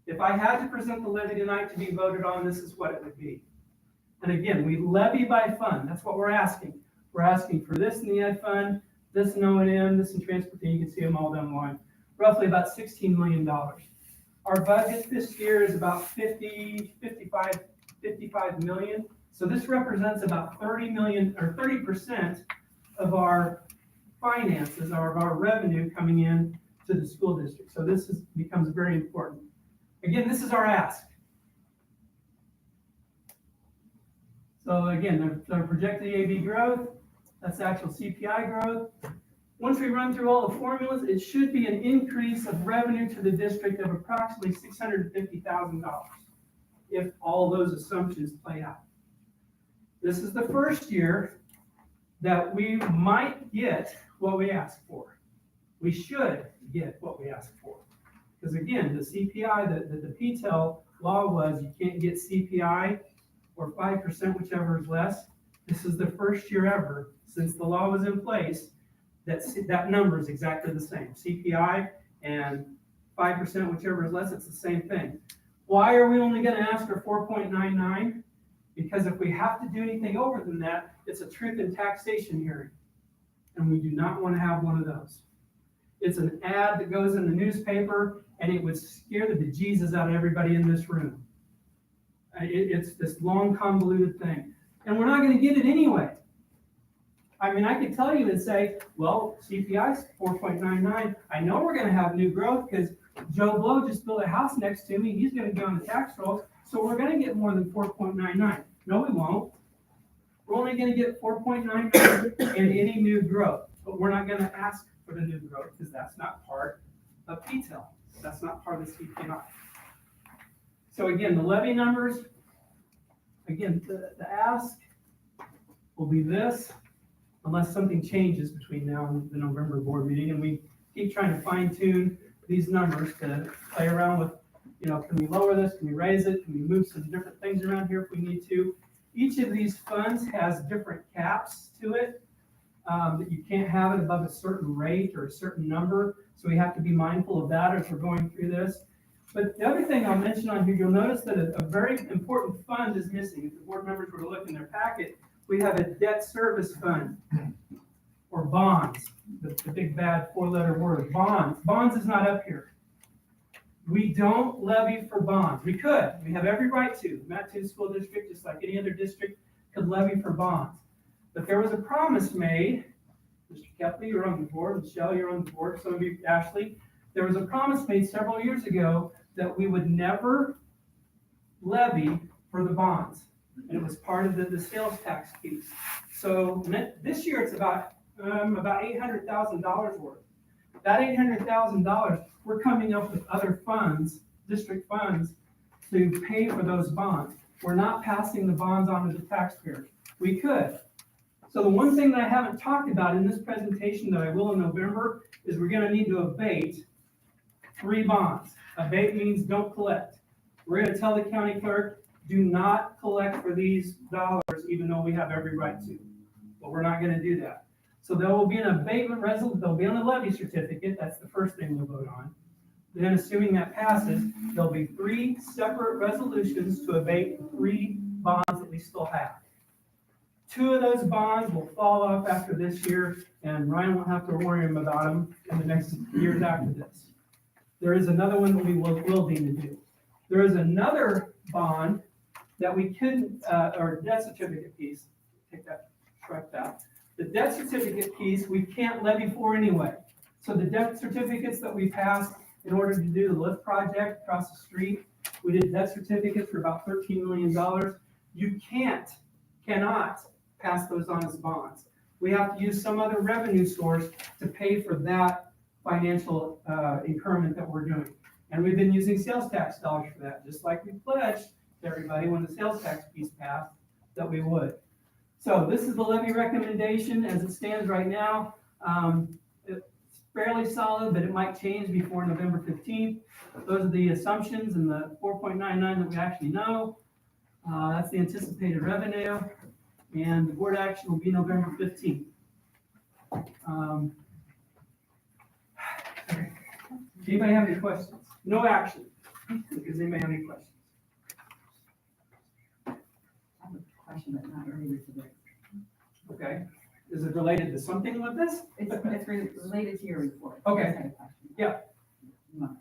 If I had to present the levy tonight to be voted on, this is what it would be. And again, we levy by fund. That's what we're asking. We're asking for this in the ed fund, this in O&M, this in transportation. You can see them all down the line. Roughly about $16 million. Our budget this year is about 55 million. So this represents about 30 million or 30% of our finances, or of our revenue coming in to the school district. So this becomes very important. Again, this is our ask. So again, the projected EAV growth, that's actual CPI growth. Once we run through all the formulas, it should be an increase of revenue to the district of approximately $650,000 if all those assumptions play out. This is the first year that we might get what we asked for. We should get what we asked for. Because again, the CPI, the PTEL law was you can't get CPI or 5%, whichever is less. This is the first year ever since the law was in place that number is exactly the same. CPI and 5%, whichever is less, it's the same thing. Why are we only going to ask for 4.99? Because if we have to do anything over than that, it's a truth in taxation hearing. And we do not want to have one of those. It's an ad that goes in the newspaper, and it would scare the bejesus out of everybody in this room. It's this long, convoluted thing. And we're not going to get it anyway. I mean, I could tell you and say, well, CPI is 4.99. I know we're going to have new growth because Joe Blow just built a house next to me. He's going to be on the tax rolls. So we're going to get more than 4.99. No, we won't. We're only going to get 4.99 and any new growth. But we're not going to ask for the new growth because that's not part of PTEL. That's not part of the CPI. So again, the levy numbers, again, the ask will be this, unless something changes between now and the November board meeting, and we keep trying to fine tune these numbers to play around with, can we lower this, can we raise it, can we move some different things around here if we need to. Each of these funds has different caps to it, that you can't have it above a certain rate or a certain number, so we have to be mindful of that as we're going through this. But the other thing I'll mention on here, you'll notice that a very important fund is missing. If the board members were to look in their packet, we have a debt service fund, or bonds, the big bad 4-letter word, bonds. Bonds is not up here. We don't levy for bonds. We could. We have every right to. Mattoon School District, just like any other district, could levy for bonds. But there was a promise made. Mr. Kepley, you're on the board. Michelle, you're on the board. Some of you, Ashley. There was a promise made several years ago that we would never levy for the bonds. And it was part of the sales tax piece. So this year it's about $800,000 worth. That $800,000, we're coming up with other funds, district funds, to pay for those bonds. We're not passing the bonds on to the taxpayers. We could. So the one thing that I haven't talked about in this presentation that I will in November is we're gonna need to abate 3 bonds. Abate means don't collect. We're gonna tell the county clerk, do not collect for these dollars, even though we have every right to. But we're not gonna do that. So there will be an abatement resolution, there'll be on the levy certificate, that's the first thing we'll vote on. Then assuming that passes, there'll be 3 separate resolutions to abate 3 bonds that we still have. 2 of those bonds will fall off after this year, and Ryan won't have to worry about them in the next years after this. There is another one that we will need to do. There is another bond that we couldn't, or debt certificate piece, take that, strike that. The debt certificate piece, we can't levy for anyway. So the debt certificates that we passed in order to do the lift project across the street, we did debt certificates for about $13 million. You cannot pass those on as bonds. We have to use some other revenue source to pay for that financial increment that we're doing. And we've been using sales tax dollars for that, just like we pledged to everybody when the sales tax piece passed that we would. So this is the levy recommendation as it stands right now. It's fairly solid, but it might change before November 15th. Those are the assumptions and the 4.99 that we actually know. That's the anticipated revenue. And the board action will be November 15th. Anybody have any questions? No action. Does anybody have any questions? I have a question, but not related to this. Okay. Is it related to something with this? It's related to your report. Okay. I just had a question. Yeah. Can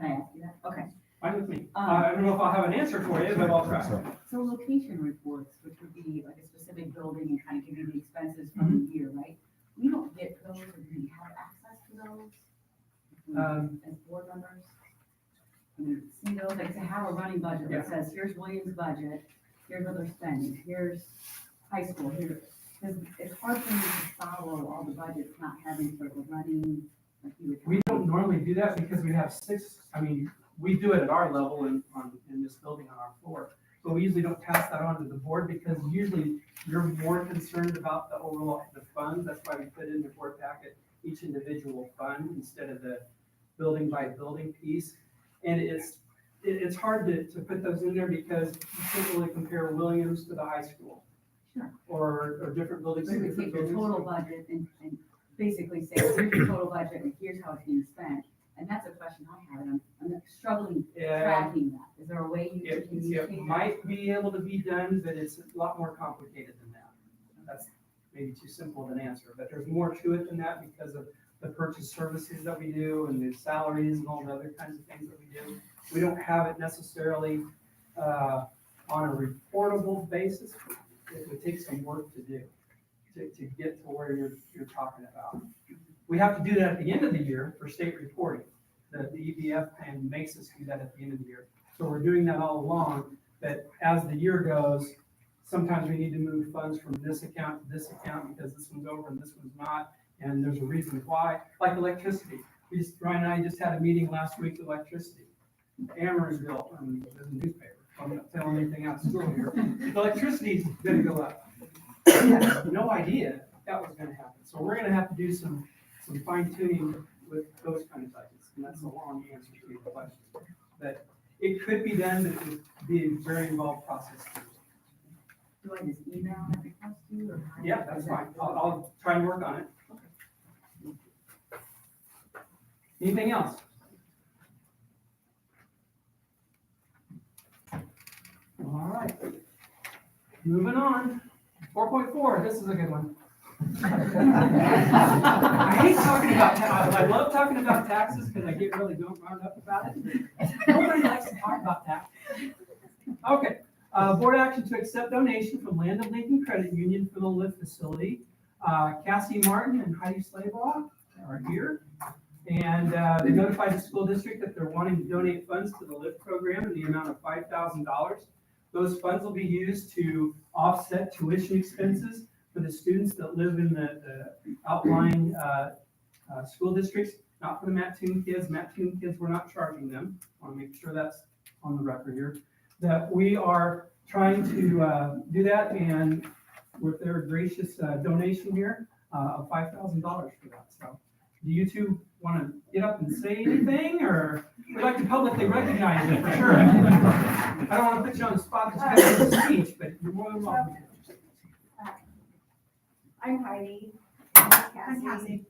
I ask you that? Okay. Fine with me. I don't know if I'll have an answer for you, but I'll try. So location reports, which would be like a specific building and kind of give you the expenses from the year, right? We don't get those, or do we have access to those? As board members? I mean, see those, like to have a running budget that says, here's Williams' budget, here's what they're spending, here's high school, here. Because it's hard for me to follow all the budgets, not having sort of a running, like you would. We don't normally do that because we have 6, we do it at our level in this building on our floor. But we usually don't pass that on to the board because usually you're more concerned about the overall, the funds. That's why we put in the board packet each individual fund instead of the building by building piece. And it's hard to put those in there because you can't really compare Williams to the high school. Sure. Or different buildings. So we take your total budget and basically say, here's your total budget and here's how it's being spent. And that's a question I have, and I'm struggling tracking that. Is there a way you can communicate? It might be able to be done, but it's a lot more complicated than that. That's maybe too simple of an answer, but there's more to it than that because of the purchase services that we do and the salaries and all the other kinds of things that we do. We don't have it necessarily on a reportable basis. It would take some work to do to get to where you're talking about. We have to do that at the end of the year for state reporting. The EBF plan makes us do that at the end of the year. So we're doing that all along, but as the year goes, sometimes we need to move funds from this account to this account because this one's over and this one's not, and there's a reason why. Like electricity. Ryan and I just had a meeting last week with electricity. Amersville, there's a newspaper, I'm not telling anything out of school here. The electricity's gonna go up. We had no idea that was gonna happen. So we're gonna have to do some fine tuning with those kind of budgets, and that's a long answer to your question. But it could be done, but it would be a very involved process. Do I just email that request to you, or? how Yeah, that's fine. I'll try and work on it. Anything else? All right. Moving on. 4.4, this is a good one. I hate talking about taxes. I love talking about taxes because I get really wound up about it. Nobody likes to talk about taxes. Okay, board action to accept donation from Land of Lincoln Credit Union for the lift facility. Cassie Martin and Heidi Slaybaugh are here. And they notified the school district that they're wanting to donate funds to the lift program in the amount of $5,000. Those funds will be used to offset tuition expenses for the students that live in the outlying school districts, not for the Mattoon kids. Mattoon kids, we're not charging them. I want to make sure that's on the record here. That we are trying to do that, and with their gracious donation here of $5,000 for that. So, do you two want to get up and say anything, or we'd like to publicly recognize it for sure? I don't want to put you on the spot to have a speech, but you're more than welcome. I'm Heidi. I'm Cassie.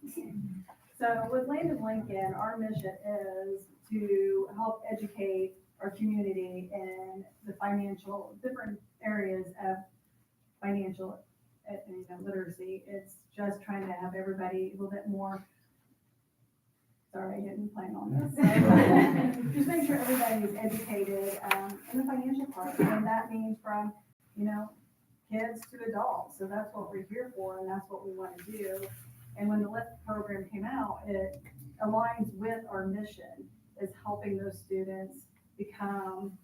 So with Land of Lincoln, our mission is to help educate our community in the different areas of financial literacy. It's just trying to have everybody a little bit more, sorry, I didn't plan on this. Just make sure everybody is educated in the financial part, and that means from, kids to adults. So that's what we're here for, and that's what we want to do. And when the LIFT program came out, it aligns with our mission, is helping those students become,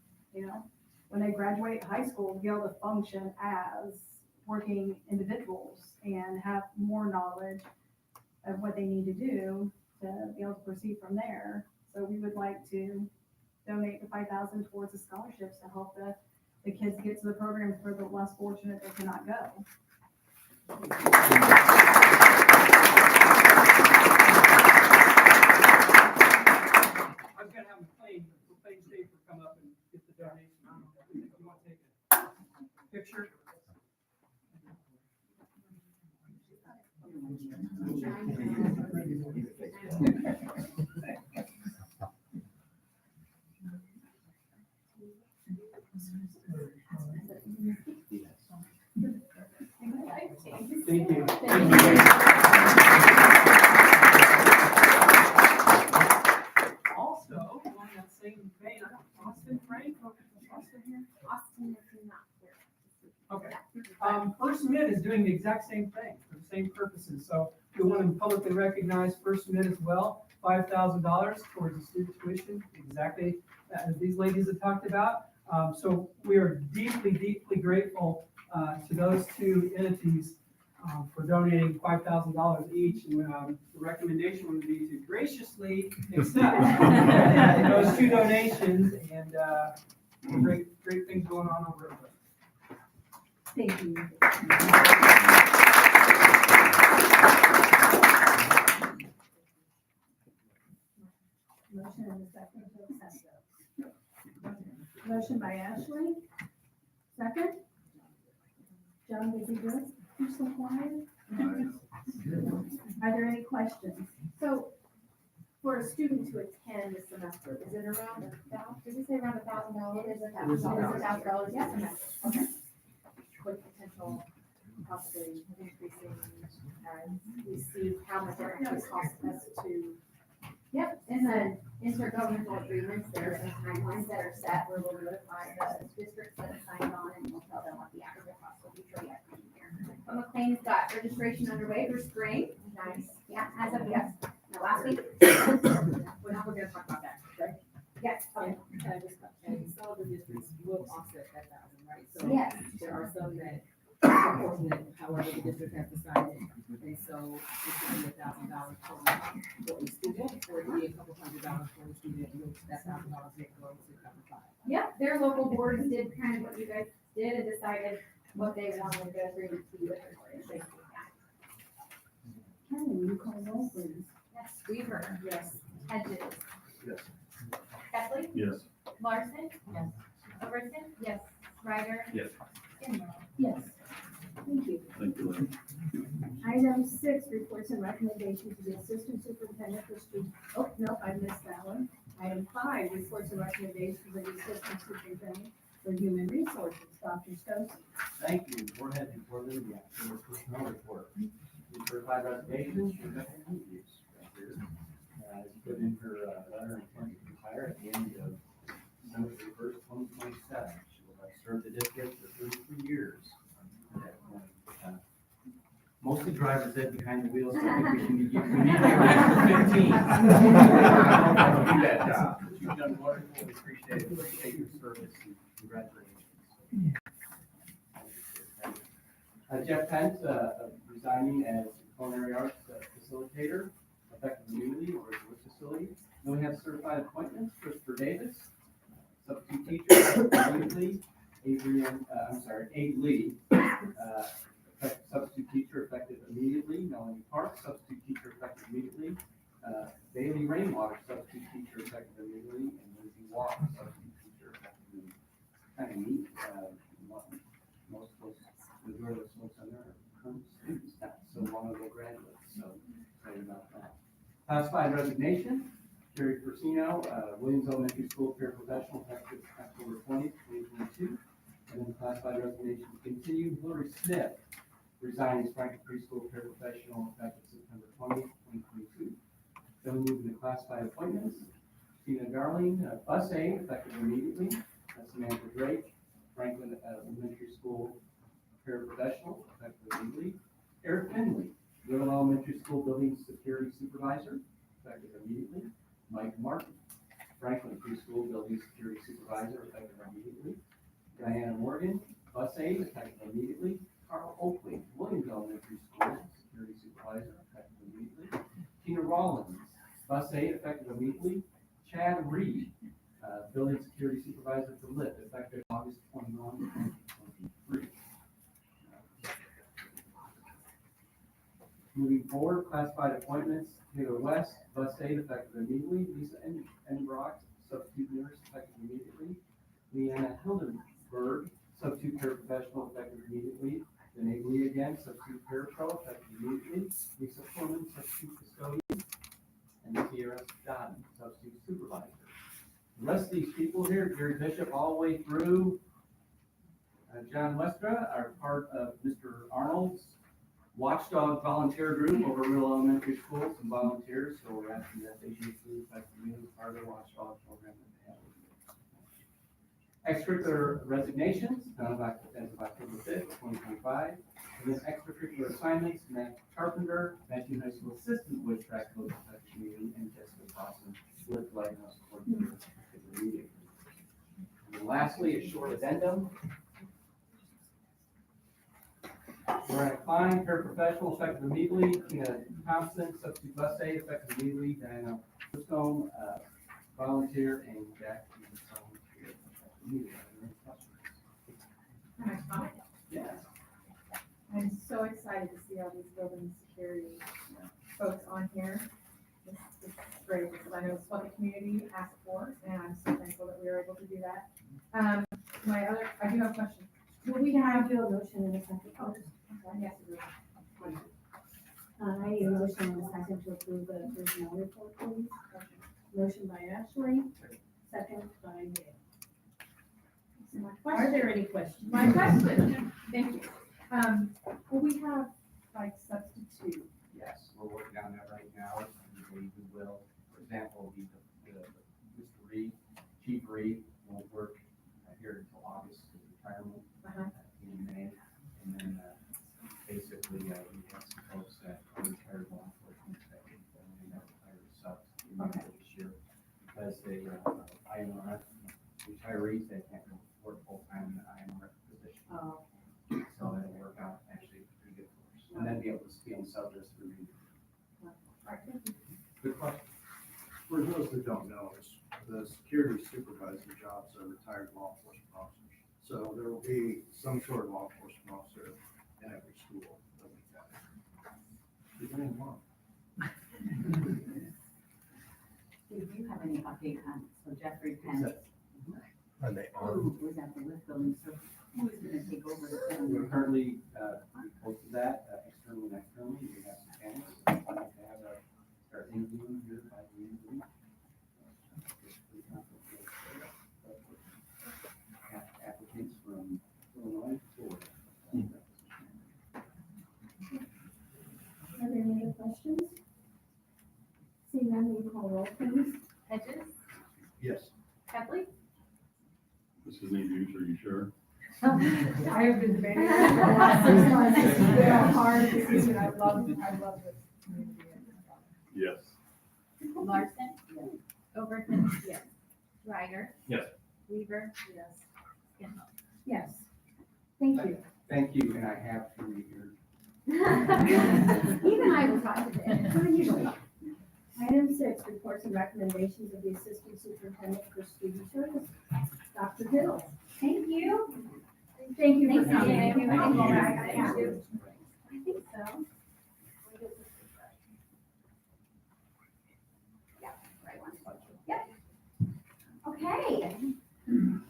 when they graduate high school, be able to function as working individuals and have more knowledge of what they need to do to be able to proceed from there. So we would like to donate the $5,000 towards the scholarships to help the kids get to the programs for the less fortunate that cannot go. I'm gonna have McLean Schaefer come up and get the donation. You want to take a picture? Thank you. Also, on that same vein, Austin Frank, Austin here? Austin is not here. Okay. First Mid is doing the exact same thing for the same purposes. So we want to publicly recognize First Mid as well, $5,000 towards the student tuition, exactly as these ladies have talked about. So we are deeply, deeply grateful to those two entities for donating $5,000 each. And the recommendation would be to graciously accept those two donations, and great things going on over there. Thank you. Motion and a second to accept those. Motion by Ashley. Second. John, did you do it? You're so quiet. Are there any questions? So, for a student to attend this semester, is it around did we say around $1,000? It is $1,000. Yes, okay. With potential possibility of increasing as we see how much it actually costs us to. Yep, in the intergovernmental agreements, there are some timelines that are set where we'll notify the districts that are signed on, and we'll tell them what the aggregate cost will be for the academic year. But McLean's got registration underway for spring. Nice. Yeah, as of last week. We're gonna talk about that, right? Yes. Okay. And some of the districts will offset that $1,000, right? So Yes. there are some that are fortunate, however, the district has decided, and so it could be $1,000 for a student, or it could be a couple $100 for a student, and that $1,000 may go to cover five. Yep, their local boards did kind of what you guys did and decided what they wanted to go through to do with it. Kelly, will you call roll, please? Yes, Weaver. Yes. Hedges. Yes. Kathleen? Yes. Larson? Yes. Overton? Yes. Ryder? Yes. Skinner? Yes. Thank you. Thank you, Lynn. Item 6, reports and recommendations to the assistant superintendent for student, oh, no, I missed that one. Item 5, reports and recommendations to the assistant superintendent for human resources, Dr. Stokes. Thank you. Board Head Report of the Academic Personnel Report. We certified resignations, conducted interviews. As you put in her letter of intent to hire at the end of December 1st, 2027. She will have served the district for 33 years. Mostly driver's ed behind the wheel, so I think we need to for 15. I don't do that job. But you've done wonderful. We appreciate your service. Congratulations. Jeff Pence resigning as culinary arts facilitator effective immediately, or at the facility. Then we have certified appointments, Christopher Davis, substitute teacher, effective immediately. Abe Lee, substitute teacher, effective immediately. Melanie Park, substitute teacher, effective immediately. Bailey Rainwater, substitute teacher, effective immediately. And Lindsay Walker, substitute teacher, effective immediately. Kind of neat. Most of those, the majority of those folks on there are current students, not so long ago graduates, so excited about that. Classified resignation, Jerry Persino, Williams Elementary School paraprofessional, effective October 20th, 2022. And then classified resignation continue, Hillary Smith resigns Franklin Preschool paraprofessional, effective September 20th, 2022. Then we move into classified appointments. Tina Darling, bus aide, effective immediately. Samantha Drake, Franklin Elementary School paraprofessional, effective immediately. Eric Finley, Little Elementary School building security supervisor, effective immediately. Mike Martin, Franklin Preschool building security supervisor, effective immediately. Diana Morgan, bus aide, effective immediately. Carl Oakley, Williams Elementary School security supervisor, effective immediately. Tina Rollins, bus aide, effective immediately. Chad Reed, building security supervisor for LIT, effective August 21, 2023. Moving forward, classified appointments, Taylor West, bus aide, effective immediately. Lisa Enbrock, substitute nurse, effective immediately. Leanna Hildenberg, substitute paraprofessional, effective immediately. Renee Lee again, substitute parapro, effective immediately. Lisa Pullman, substitute custodian. And Sierra Stodden, substitute supervisor. The rest of these people here, Gary Bishop all the way through. John Westra are part of Mr. Arnold's watchdog volunteer group over at Real Elementary School, some volunteers, so we're asking that they use these as part of their watchdog program that they have. Extracurricular resignations, as of October 5th, 2025. And then extracurricular assignments, Matt Carpenter, Matthew High School assistant with track coach community, and Jessica Dawson with Lighthouse coordinator. And then lastly, a short addendum. Loretta Klein, paraprofessional, effective immediately. Tina Thompson, substitute bus aide, effective immediately. Diana Stone, volunteer, and Jack volunteer, effective immediately. Yes. I'm so excited to see all these building security folks on here. It's great, because I know it's what the community asked for, and I'm so thankful that we were able to do that. I do have a question. Do we have to do a motion in a second? Yes, I need a motion in a second to approve the personnel report, please. Motion by Ashley, second by Gail. Are there any questions? My question, thank you. Will we have like substitute? Yes, we're working on that right now, and we will. For example, Mr. Reed, Chief Reed, won't work here until August, his retirement in May. And then basically, we have some folks that are retired law enforcement that we have retired subs this year because they IMRF retirees that can't work full time in the IMRF position. So that'll work out actually pretty good for us. And then be able to be on sub just for me. Good question. For those that don't know, the security supervisor jobs are retired law enforcement officers. So there will be some sort of law enforcement officer in every school. You're doing well. Do you have any update on, so Jeffrey Penn? Are they Who was at the lift building, so who is gonna take over the building? We're currently, we posted that externally and externally. We have some candidates. We'd like to have start interviewing here by the end of the week. Applicants from Illinois, Florida. Are there any other questions? Seeing none, we call roll, please. Hedges, Yes. Headley, This is any use, are you sure? I have been debating for the last 6 months. It's been a hard decision. I love this community. Yes. Larson. Yes. Overton. Yes. Ryder. Yes. Weaver. Yes. Scanlon. Yes. Thank you. Thank you, and I have to read your Even I was not today. Usually. 6, reports and recommendations of the Assistant Superintendent for Student Service. Dr. Hill. Thank you. Thank you for Thank you. coming. Thank you. Thank you. I think so. Yeah, right one. Yep. Okay.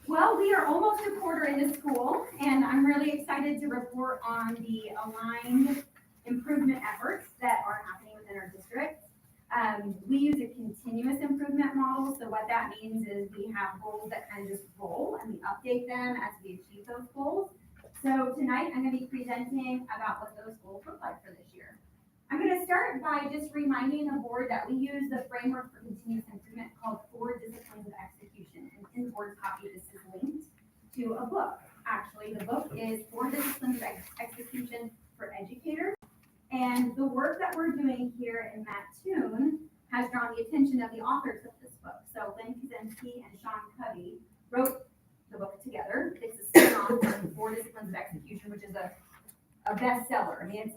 Well, we are almost a quarter into school, and I'm really excited to report on the aligned improvement efforts that are happening within our district. We use a continuous improvement model, so what that means is we have goals that kind of just roll, and we update them as we achieve those goals. So tonight, I'm gonna be presenting about what those goals look like for this year. I'm gonna start by just reminding the board that we use the framework for continuous improvement called 4 Disciplines of Execution. And in the board copy, this is linked to a book. Actually, the book is 4 Disciplines of Execution for Educators. And the work that we're doing here in Mattoon has drawn the attention of the authors of this book. So Lynn Kaczynski and Sean Covey wrote the book together. It's a spin-off from 4 Disciplines of Execution, which is a bestseller. I mean, it's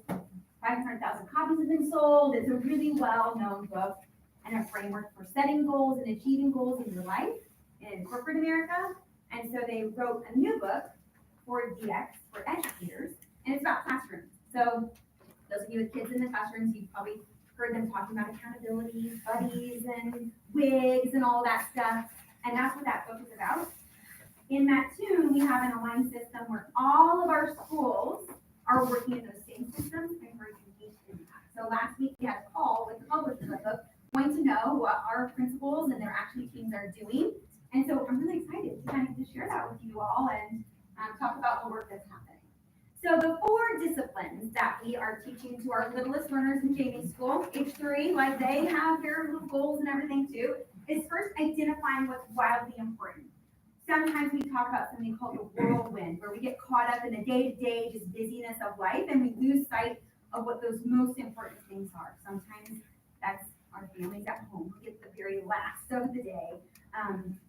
500,000 copies have been sold. It's a really well-known book and a framework for setting goals and achieving goals in your life in corporate America. And so they wrote a new book, 4DX, for educators, and it's about classrooms. So those of you with kids in the classrooms, you've probably heard them talking about accountability, buddies, and wigs, and all that stuff. And that's what that book is about. In Mattoon, we have an aligned system where all of our schools are working in those same systems and we're engaged in that. So last week we had a call with the publishers of the book, wanting to know what our principals and their action teams are doing. And so I'm really excited to kind of just share that with you all and talk about the work that's happening. So the 4 disciplines that we are teaching to our littlest learners in Jamie's school, age 3, like they have their little goals and everything too, is first identifying what's wildly important. Sometimes we talk about something called the whirlwind, where we get caught up in the day-to-day just busyness of life and we lose sight of what those most important things are. Sometimes that's our families at home who get the very last of the day.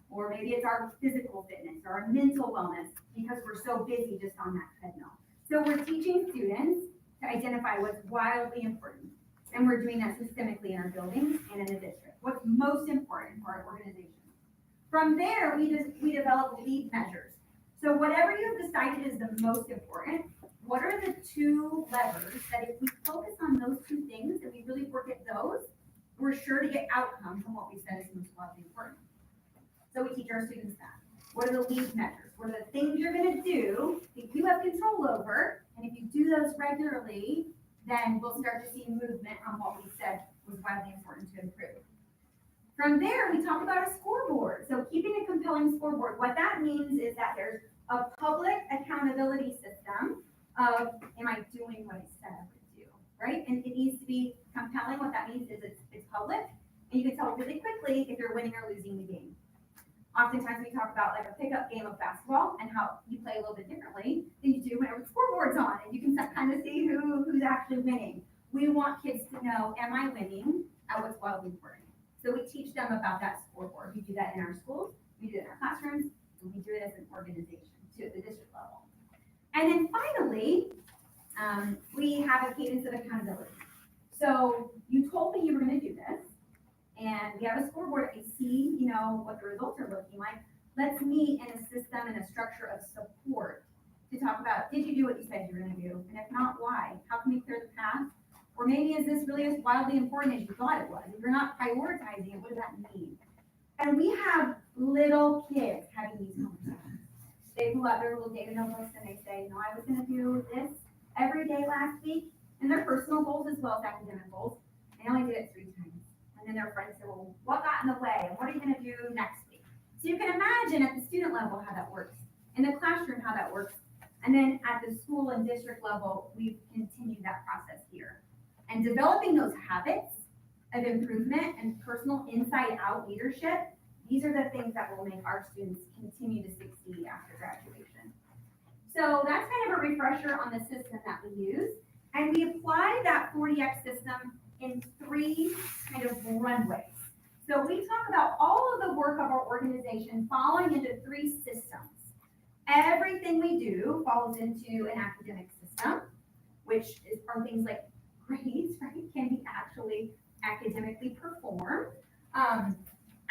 Or maybe it's our physical fitness or our mental wellness because we're so busy just on that treadmill. So we're teaching students to identify what's wildly important. And we're doing that systemically in our buildings and in the district. What's most important for our organization. From there, we develop lead measures. So whatever you've decided is the most important, what are the 2 levers that if we focus on those 2 things and we really work at those, we're sure to get outcome from what we said is most wildly important. So we teach our students that. What are the lead measures? What are the things you're gonna do that you have control over? And if you do those regularly, then we'll start to see movement on what we said was wildly important to improve. From there, we talk about a scoreboard. So keeping a compelling scoreboard, what that means is that there's a public accountability system of, am I doing what I said I would do, right? And it needs to be compelling. What that means is it's public, and you can tell really quickly if you're winning or losing the game. Oftentimes we talk about like a pickup game of basketball and how you play a little bit differently than you do whenever the scoreboard's on, and you can kind of see who's actually winning. We want kids to know, am I winning at what's wildly important? So we teach them about that scoreboard. We do that in our schools, we do it in our classrooms, and we do it as an organization too at the district level. And then finally, we have a cadence of accountability. So you told me you were gonna do this, and we have a scoreboard, I see, what the results are looking like. Let's meet in a system and a structure of support to talk about, did you do what you said you were gonna do? And if not, why? How can we clear the path? Or maybe is this really as wildly important as you thought it was? If you're not prioritizing it, what does that mean? And we have little kids having these conversations. They pull out their little data notebooks and they say, I was gonna do this every day last week, and their personal goals as well as academic goals. I only did it 3 times. And then their friends say, well, what got in the way? And what are you gonna do next week? So you can imagine at the student level how that works, in the classroom how that works, and then at the school and district level, we've continued that process here. And developing those habits of improvement and personal inside-out leadership, these are the things that will make our students continue to succeed after graduation. So that's kind of a refresher on the system that we use. And we apply that 4DX system in 3 kind of runways. So we talk about all of the work of our organization falling into 3 systems. Everything we do falls into an academic system, which are things like grades, right, can be actually academically performed.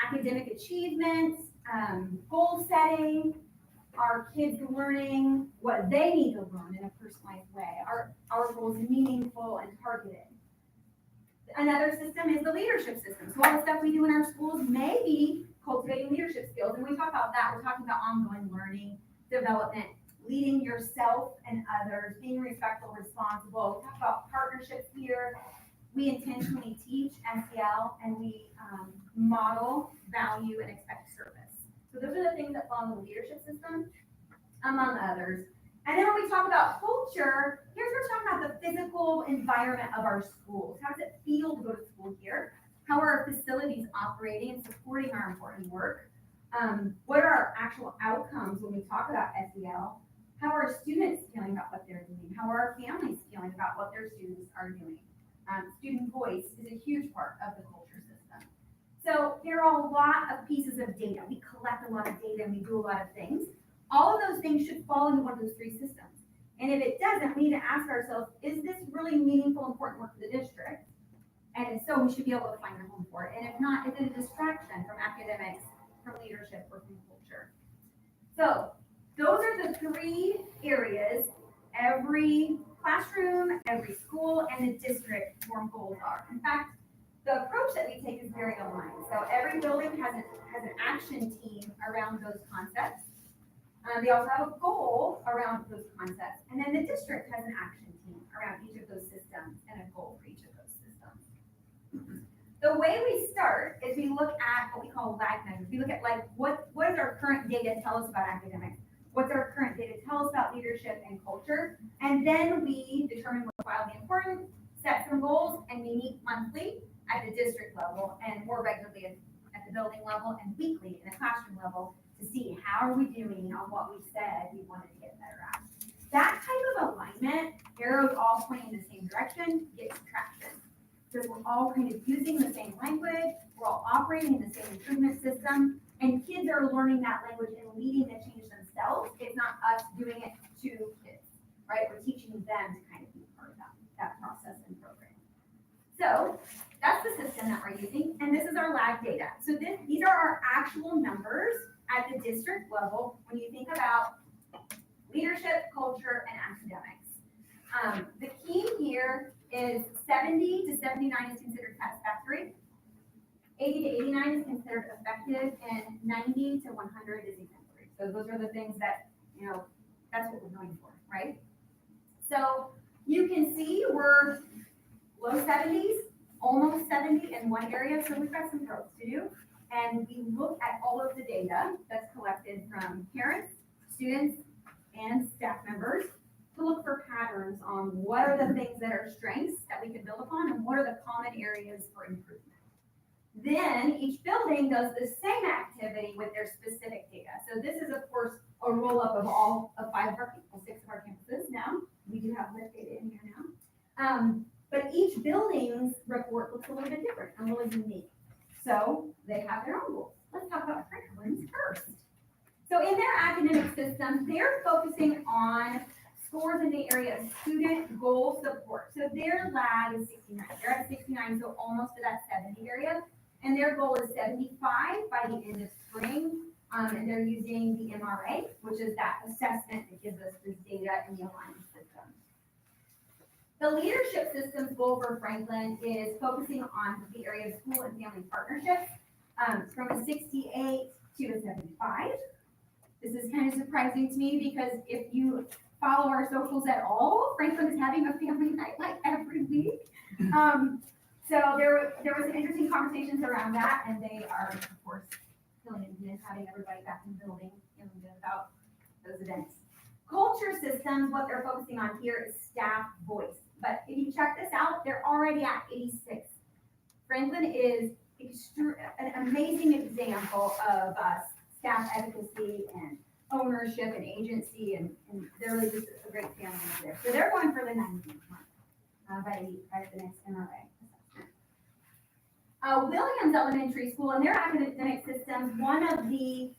academic achievements, goal setting, our kids learning what they need to learn in a personalized way. Our goals meaningful and targeted. Another system is the leadership system. So all the stuff we do in our schools may be cultivating leadership skills. And we talk about that. We're talking about ongoing learning, development, leading yourself and others, being respectful, responsible. We talk about partnerships here. We intentionally teach SEL and we model, value, and expect service. So those are the things that fall in the leadership system, among others. And then when we talk about culture, here's where we're talking about the physical environment of our schools. How does it feel to go to school here? How are our facilities operating and supporting our important work? What are our actual outcomes when we talk about SEL? How are students feeling about what they're doing? How are our families feeling about what their students are doing? Student voice is a huge part of the culture system. So there are a lot of pieces of data. We collect a lot of data and we do a lot of things. All of those things should fall into one of those three systems. And if it doesn't, we need to ask ourselves, is this really meaningful, important work for the district? And if so, we should be able to find a home for it. And if not, is it a distraction from academics, from leadership, or from culture? So those are the three areas every classroom, every school, and the district form goals are. In fact, the approach that we take is very aligned. So every building has an action team around those concepts. They also have a goal around those concepts. And then the district has an action team around each of those systems and a goal for each of those systems. The way we start is we look at what we call lag measures. We look at like, what does our current data tell us about academics? What's our current data tell us about leadership and culture? And then we determine what's wildly important, set some goals, and we meet monthly at the district level and more regularly at the building level and weekly in the classroom level to see how are we doing on what we said we wanted to get better at. That type of alignment, arrows all pointing in the same direction, gets traction. Because we're all kind of using the same language, we're all operating in the same improvement system, and kids are learning that language and leading the change themselves. It's not us doing it to kids, right? We're teaching them to kind of be part of that process and program. So that's the system that we're using, and this is our lag data. So these are our actual numbers at the district level when you think about leadership, culture, and academics. The key here is 70 to 79 is considered satisfactory, 80 to 89 is considered effective, and 90 to 100 is exemplary. So those are the things that, that's what we're going for, right? So you can see we're low 70s, almost 70 in one area, so we've got some growth to do. And we look at all of the data that's collected from parents, students, and staff members to look for patterns on what are the things that are strengths that we can build upon and what are the common areas for improvement. Then each building does the same activity with their specific data. So this is, of course, a roll-up of all of 5 of our, 6 of our campuses now. We do have lift data in here now. But each building's report looks a little bit different and really unique. So they have their own goals. Let's talk about Franklin's first. So in their academic system, they're focusing on scores in the area of student goal support. So their lag is 69. They're at 69, so almost to that 70 area. And their goal is 75 by the end of spring. And they're using the MRA, which is that assessment that gives us this data in the alignment system. The leadership systems goal for Franklin is focusing on the area of school and family partnerships from a 68 to a 75. This is kind of surprising to me because if you follow our socials at all, Franklin is having a family night like every week. So there was some interesting conversations around that, and they are, of course, filling in having everybody back in the building, feeling good about those events. Culture systems, what they're focusing on here is staff voice. But if you check this out, they're already at 86. Franklin is an amazing example of staff advocacy and ownership and agency, and they're really just a great family over there. So they're going for the 90 mark by the next MRA assessment. Williams Elementary School, in their academic system, one of the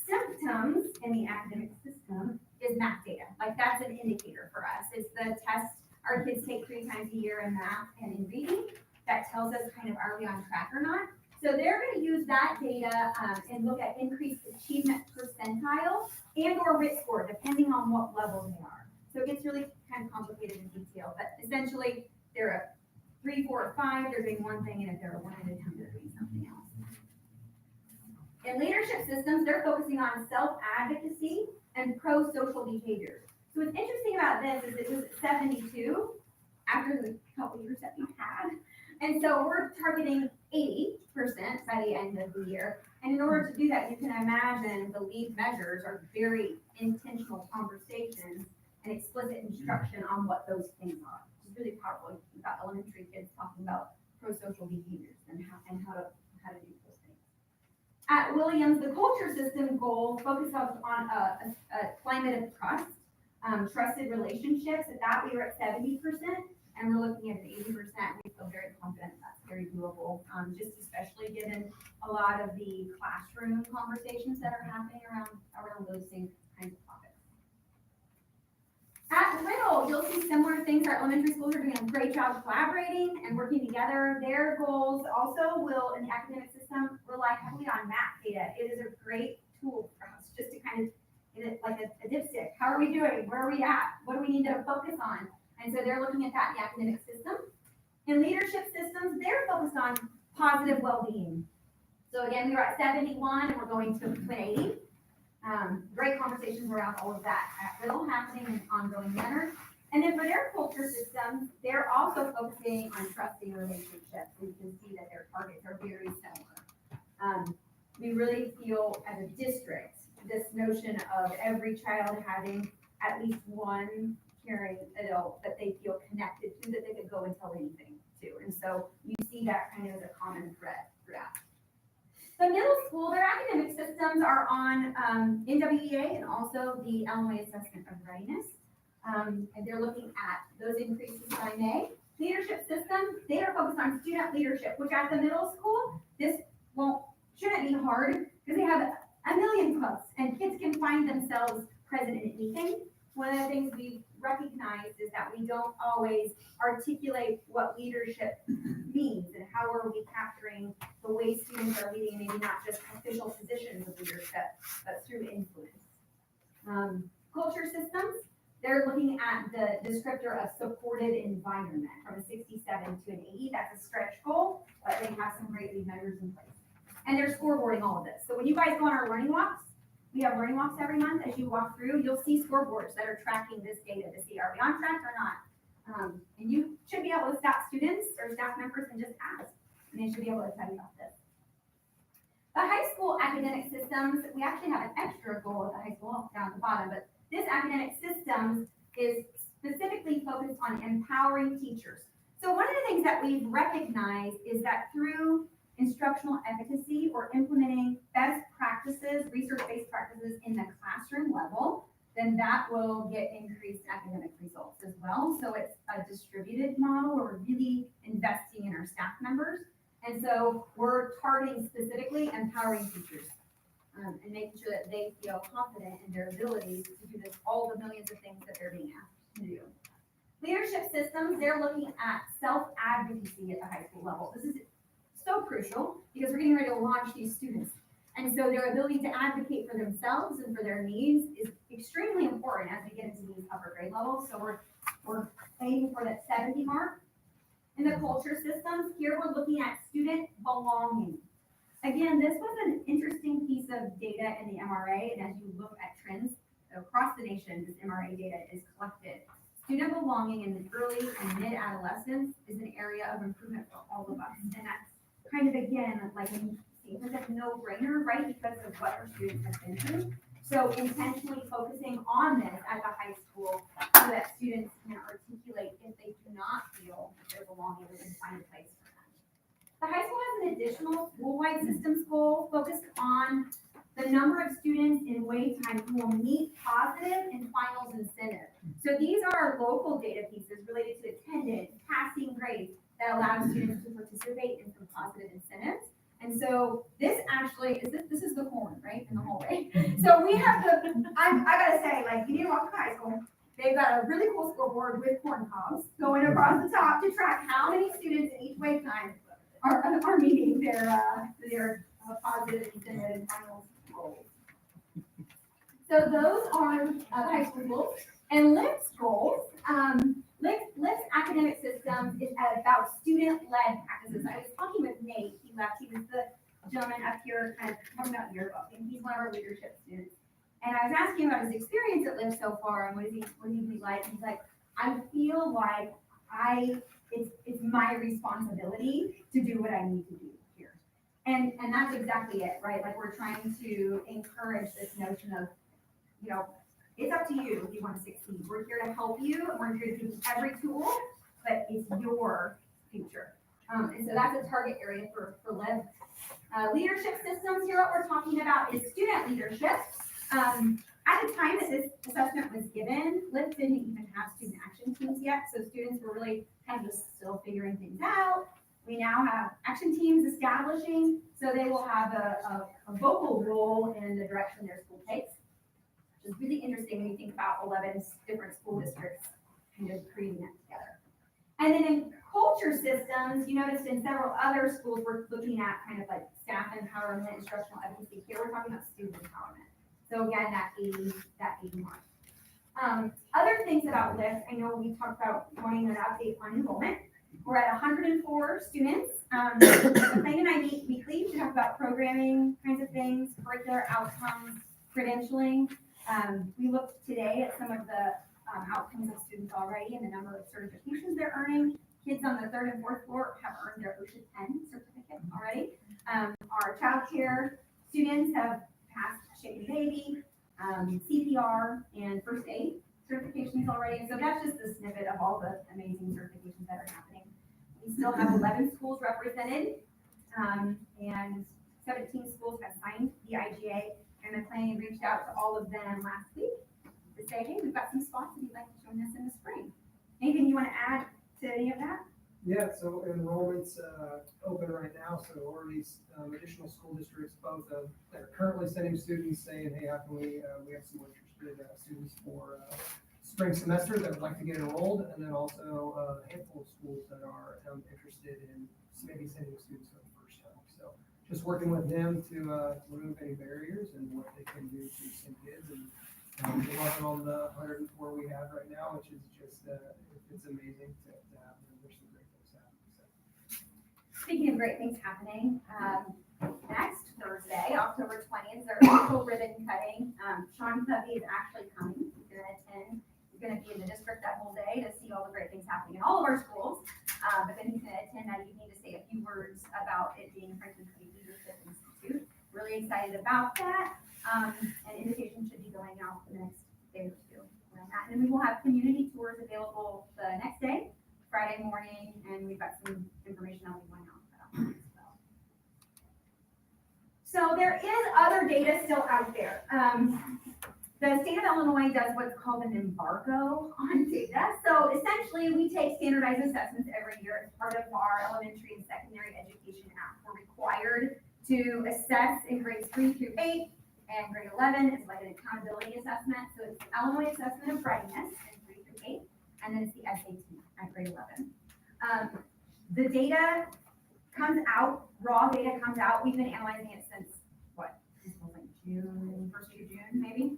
symptoms in the academic system is math data. Like that's an indicator for us. It's the test our kids take 3 times a year in math and in reading that tells us kind of are we on track or not. So they're gonna use that data, and look at increased achievement percentile and or RIT score, depending on what level they are. So it gets really kind of complicated in detail, but essentially, they're a 3, 4, or 5, they're doing one thing, and if they're a 1 and a 2, they're doing something else. In leadership systems, they're focusing on self-advocacy and pro-social behavior. So what's interesting about this is it was at 72 after the couple years that we've had. And so we're targeting 80% by the end of the year. And in order to do that, you can imagine the lead measures are very intentional conversations and explicit instruction on what those things are. It's really powerful. You've got elementary kids talking about pro-social behaviors and how to do those things. At Williams, the culture system goal focuses on a climate of trust, trusted relationships. At that, we were at 70%, and we're looking at an 80%. We feel very confident that's very doable, just especially given a lot of the classroom conversations that are happening around those same kinds of topics. At Riddle, you'll see similar things. Our elementary schools are doing a great job collaborating and working together. Their goals also will, in the academic system, rely heavily on math data. It is a great tool for us just to kind of get it like a dipstick. How are we doing? Where are we at? What do we need to focus on? And so they're looking at that in the academic system. In leadership systems, they're focused on positive well-being. So again, we were at 71 and we're going to 80. Great conversations around all of that at Riddle happening in an ongoing manner. And then for their culture systems, they're also focusing on trusting relationships. We can see that their targets are very similar. We really feel as a district, this notion of every child having at least one caring adult that they feel connected to, that they could go and tell anything to. And so you see that kind of as a common thread throughout. The middle school, their academic systems are on NWEA and also the Illinois Assessment of Readiness. And they're looking at those increases by May. Leadership system, they are focused on student leadership, which at the middle school, this shouldn't be hard because they have 1 million clubs and kids can find themselves present in anything. One of the things we've recognized is that we don't always articulate what leadership means and how are we capturing the way students are leading, maybe not just official positions of leadership, but through influence. Culture systems, they're looking at the descriptor of supported environment from a 67 to an 80. That's a stretch goal, but they have some great lead measures in place. And they're scoreboarding all of this. So when you guys go on our learning walks, we have learning walks every month. As you walk through, you'll see scoreboards that are tracking this data to see, are we on track or not? And you should be able to stop students or staff members and just ask, and they should be able to tell you about this. The high school academic systems, we actually have an extra goal at the high school down at the bottom, but this academic systems is specifically focused on empowering teachers. So one of the things that we've recognized is that through instructional efficacy or implementing best practices, research-based practices in the classroom level, then that will get increased academic results as well. So it's a distributed model where we're really investing in our staff members. And so we're targeting specifically empowering teachers and making sure that they feel confident in their abilities to do this, all the millions of things that they're being asked to do. Leadership systems, they're looking at self-advocacy at the high school level. This is so crucial because we're getting ready to launch these students. And so their ability to advocate for themselves and for their needs is extremely important as we get into these upper grade levels. So we're aiming for that 70 mark. In the culture systems, here we're looking at student belonging. Again, this was an interesting piece of data in the MRA, and as you look at trends across the nation, this MRA data is collected. Student belonging in the early and mid-adolescence is an area of improvement for all of us, and that's kind of, again, like seems like a no-brainer, right, because of what our students have been through. So intentionally focusing on this at the high school so that students can articulate if they do not feel that they're belonging, they can find a place for them. The high school has an additional school-wide systems goal focused on the number of students in wait time who will meet positive and finals incentive. So these are our local data pieces related to attendance, passing grades that allow students to participate in some positive incentives. And so this actually is this is the corn, right, in the hallway. So we have I gotta say, like, you need to walk to high school. They've got a really cool scoreboard with corn cobs going across the top to track how many students in each wait time are meeting their positive and final goals. So those are the high school goals. And LIFT's goals, LIFT's academic systems is about student-led practices. I was talking with Nate, he left, he was the gentleman up here kind of talking about yearbook, and he's one of our leadership students. And I was asking him about his experience at LIFT so far and what he's like. He's like, I feel like it's my responsibility to do what I need to do here. And that's exactly it, right? Like we're trying to encourage this notion of, you know, it's up to you if you want to succeed. We're here to help you, and we're here to give you every tool, but it's your future. And so that's a target area for LIFT. Leadership systems, here what we're talking about is student leadership. At the time that this assessment was given, LIFT didn't even have student action teams yet, so students were really kind of just still figuring things out. We now have action teams establishing, so they will have a vocal role in the direction their school takes. Which is really interesting when you think about 11 different school districts kind of creating that together. And then in culture systems, you noticed in several other schools, we're looking at kind of like staff empowerment, instructional efficacy. Here we're talking about student empowerment. So again, that 80 mark. Other things about LIFT, I know we talked about wanting an update on enrollment. We're at 104 students. Clayton and I meet weekly to talk about programming kinds of things, curricular outcomes, credentialing. We looked today at some of the outcomes of students already and the number of certifications they're earning. Kids on the 3rd and 4th floor have earned their OSHA 10 certificate already. Our child care students have passed Shaky Baby, CPR, and first aid certifications already. And so that's just a snippet of all the amazing certifications that are happening. We still have 11 schools represented, and 17 schools have signed the IGA. And McLean reached out to all of them last week to say, hey, we've got some spots if you'd like to join us in the spring. Anything you want to add to any of that? Yeah, so enrollment's open right now, so already additional school districts, both that are currently sending students saying, hey, how can we have some interested students for spring semester that would like to get enrolled, and then also a handful of schools that are interested in maybe sending students for the first time. So just working with them to remove any barriers and what they can do to send kids. And we're working on the 104 we have right now, which is just, it's amazing to have them. There's some great things happening. So. Speaking of great things happening, next Thursday, October 20th, is our official ribbon cutting. Sean Covey is actually coming. He's going to attend. He's going to be in the district that whole day to see all the great things happening in all of our schools. But then he's going to attend that evening to say a few words about it being Franklin Covey Leadership Institute. Really excited about that. And invitations should be going out for the next day or two around that. And then we will have community tours available the next day, Friday morning, and we've got some information on going out for that as well. So there is other data still out there. The state of Illinois does what's called an embargo on data. So essentially, we take standardized assessments every year as part of our Elementary and Secondary Education Act. We're required to assess in grades 3 through 8, and grade 11 is like an accountability assessment. So it's the Illinois Assessment of Readiness in 3 through 8, and then it's the SAT at grade 11. The data comes out, raw data comes out. We've been analyzing it since, what, this was like June, first week of June, maybe?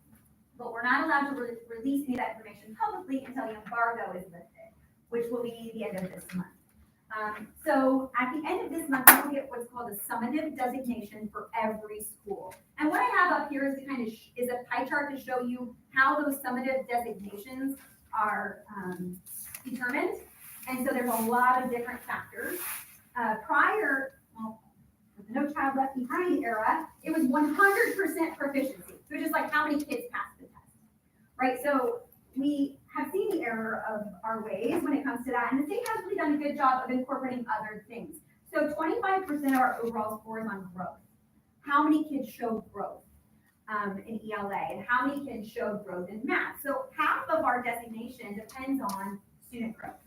But we're not allowed to release any of that information publicly until the embargo is lifted, which will be the end of this month. So at the end of this month, we'll get what's called a summative designation for every school. And what I have up here is kind of is a pie chart to show you how those summative designations are determined. And so there's a lot of different factors. With the No Child Left Behind era, it was 100% proficiency. So just like how many kids passed the test, right? So we have seen the error of our ways when it comes to that, and the state has really done a good job of incorporating other things. So 25% of our overall score is on growth. How many kids showed growth in ELA, and how many kids showed growth in math? So half of our designation depends on student growth.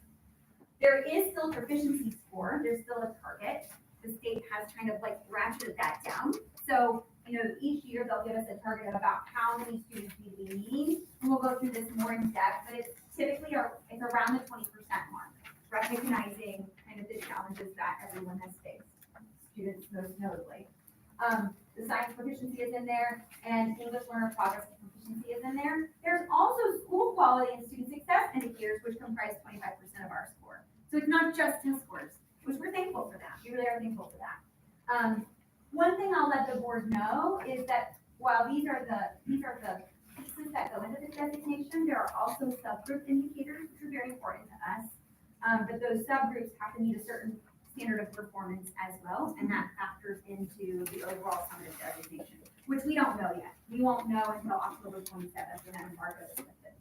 There is still proficiency score. There's still a target. The state has kind of like ratcheted that down. So, you know, each year they'll give us a target of about how many students we need. And we'll go through this more in depth, but it's typically it's around the 20% mark, recognizing kind of the challenges that everyone has faced. most notably. The science proficiency is in there, and English learner progress and proficiency is in there. There's also school quality and student success indicators, which comprise 25% of our score. So it's not just test scores, which we're thankful for that. We really are thankful for that. One thing I'll let the board know is that while these are the pieces that go into this designation, there are also subgroup indicators, which are very important to us. But those subgroups have to meet a certain standard of performance as well, and that factors into the overall summative designation, which we don't know yet. We won't know until October 27th when that embargo is lifted.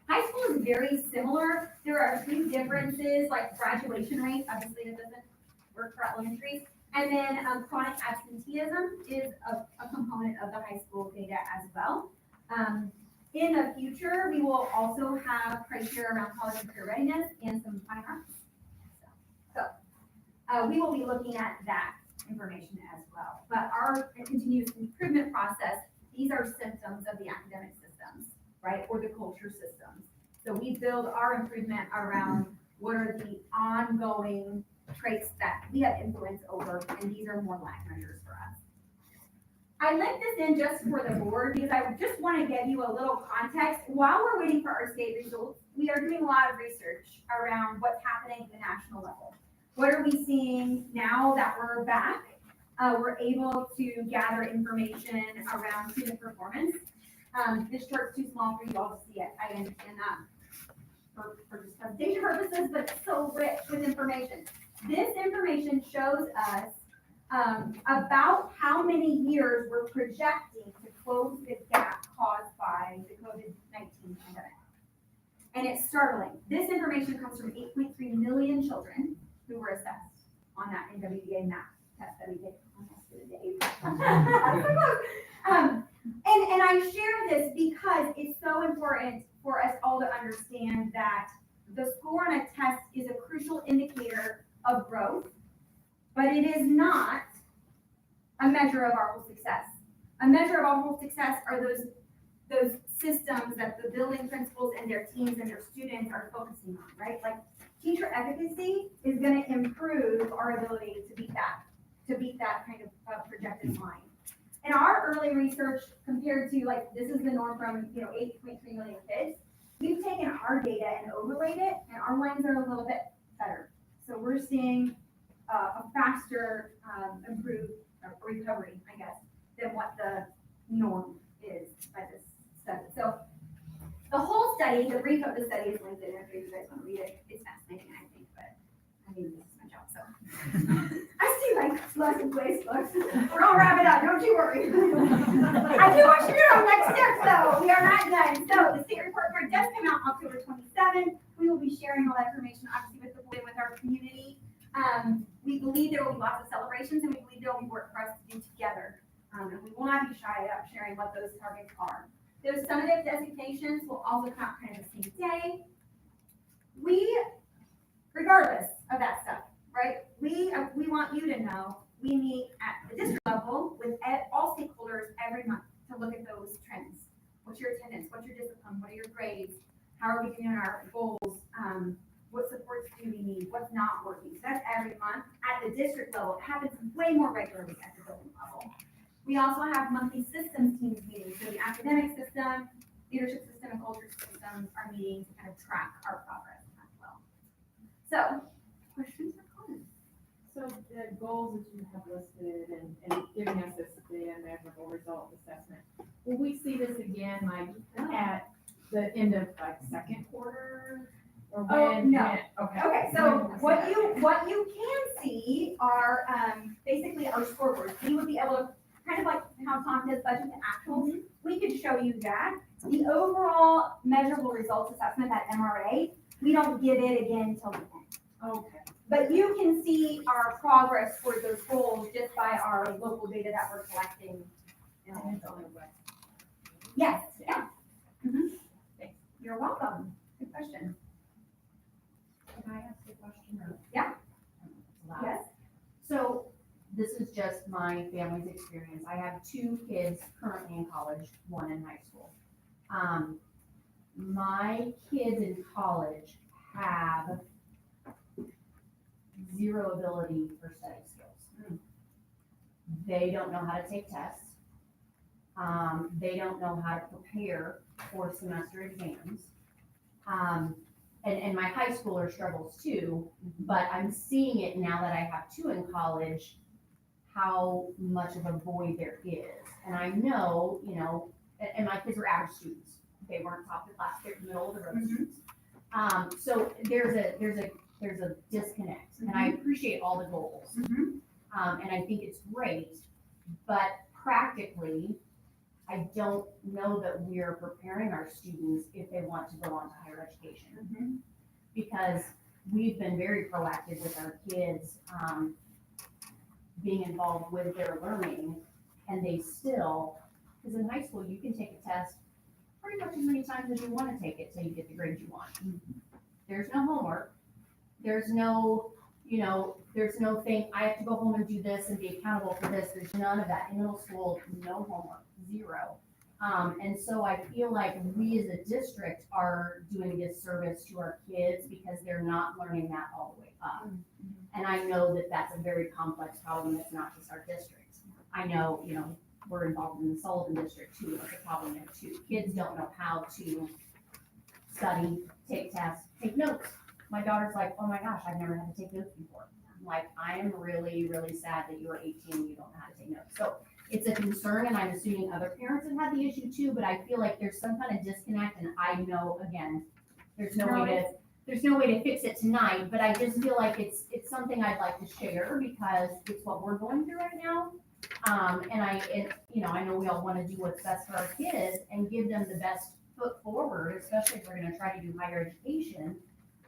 High school is very similar. There are a few differences, like graduation rate, obviously that doesn't work for elementary. And then chronic absenteeism is a component of the high school data as well. In the future, we will also have criteria around college and career readiness and some fine arts. So we will be looking at that information as well. But our continuous improvement process, these are symptoms of the academic systems, right, or the culture systems. So we build our improvement around what are the ongoing traits that we have influence over, and these are more lag measures for us. I linked this in just for the board because I just want to give you a little context. While we're waiting for our state results, we are doing a lot of research around what's happening at the national level. What are we seeing now that we're back? We're able to gather information around student performance. This chart's too small for you all to see it. I understand that for just presentation purposes, but it's so rich with information. This information shows us about how many years we're projecting to close the gap caused by the COVID-19 pandemic. And it's startling. This information comes from 8.3 million children who were assessed on that NWEA math test that we did on yesterday. And I share this because it's so important for us all to understand that the score on a test is a crucial indicator of growth, but it is not a measure of our whole success. A measure of our whole success are those systems that the building principals and their teams and their students are focusing on, right? Like teacher efficacy is going to improve our ability to beat that kind of projected line. In our early research compared to this is the norm from 8.3 million kids, we've taken our data and overlaid it, and our lines are a little bit better. So we're seeing a faster improved recovery, I guess, than what the norm is by this study. So the whole study, the brief of the study is linked in there if you guys want to read it. It's fascinating, I think, but I mean, this is my job, so. I see lots of place books. We're all wrap it up, don't you worry. I do want you to know next steps though. We are not done. So the state report card does come out October 27th. We will be sharing all that information obviously with the board and with our community. We believe there will be lots of celebrations, and we believe there will be work for us to do together. And we will not be shy about sharing what those targets are. Those summative designations will also come out kind of the same day. Regardless of that stuff, right? We want you to know we meet at the district level with all stakeholders every month to look at those trends. What's your attendance? What's your discipline? What are your grades? How are we doing our goals? What supports do we need? What's not working? So that's every month. At the district level, it happens way more regularly at the building level. We also have monthly systems teams meetings. So the academic system, leadership system, and culture system are meeting to kind of track our progress as well. So, questions or comments? So the goals that you have listed and giving us this data measurable result assessment, will we see this again at the end of second quarter? Or when? Oh, no. Okay. So what you can see are basically our scoreboards. We would be able to kind of like how Tom does budget to actuals. We could show you that. The overall measurable results assessment, that MRA, we don't give it again until the end. Okay. But you can see our progress toward those goals just by our local data that we're collecting. Yes, yeah. Thanks. You're welcome. Good question. Can I ask a question? Yeah. Yes. So this is just my family's experience. I have 2 kids currently in college, 1 in high school. My kids in college have 0 ability for study skills. they don't know how to take tests. They don't know how to prepare for semester exams. And my high schooler struggles too, but I'm seeing it now that I have two in college, how much of a void there is. And I know, you know, and my kids were average students. They weren't top of the class, they're middle of the road students. So there's a disconnect, and I appreciate all the goals. And I think it's great, but practically, I don't know that we're preparing our students if they want to go on to higher education. Because we've been very proactive with our kids, being involved with their learning, and they still, because in high school, you can take a test pretty much as many times as you want to take it till you get the grade you want. There's no homework. There's no, you know, there's no thing, I have to go home and do this and be accountable for this. There's none of that. In middle school, no homework, zero. And so I feel like we as a district are doing a disservice to our kids because they're not learning that all the way up. And I know that that's a very complex problem. It's not just our district. I know, you know, we're involved in the Sullivan district too. It's a problem there too. Kids don't know how to study, take tests, take notes. My daughter's like, oh my gosh, I've never had to take notes before. I'm like, I am really, really sad that you're 18 and you don't know how to take notes. So it's a concern, and I'm assuming other parents have had the issue too, but I feel like there's some kind of disconnect, and I know, again, there's no way to fix it tonight, but I just feel like it's something I'd like to share because it's what we're going through right now. And you know, I know we all want to do what's best for our kids and give them the best foot forward, especially if we're going to try to do higher education.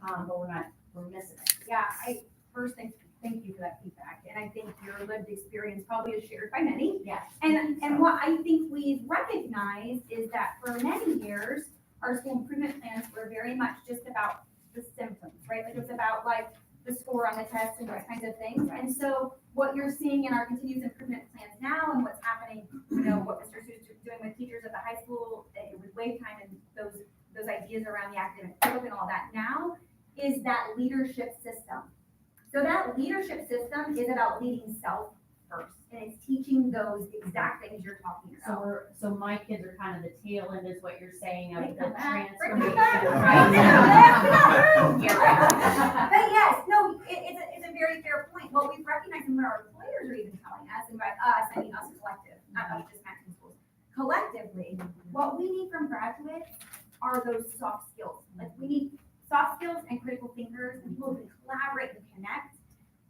But we're missing it. Yeah, thank you for that feedback, and I think your lived experience probably is shared by many. Yes. And what I think we've recognized is that for many years, our school improvement plans were very much just about the symptoms, right? Like it was about like the score on the test and those kinds of things. And so what you're seeing in our continuous improvement plans now and what's happening, you know, what Mr. Seuss is doing with teachers at the high school with wave time and those ideas around the academic curve and all that now is that leadership system. So that leadership system is about leading self first, and it's teaching those exact things you're talking about. So my kids are kind of the tail end, is what you're saying, of the Bring them transformation. back. Right? Yeah. But yes, no, it's a very fair point. What we've recognized and what our employers are even telling us, and by us, I mean us collective, not us just Maxton Schools. Collectively, what we need from graduates are those soft skills. Like we need soft skills and critical thinkers and people who can collaborate and connect.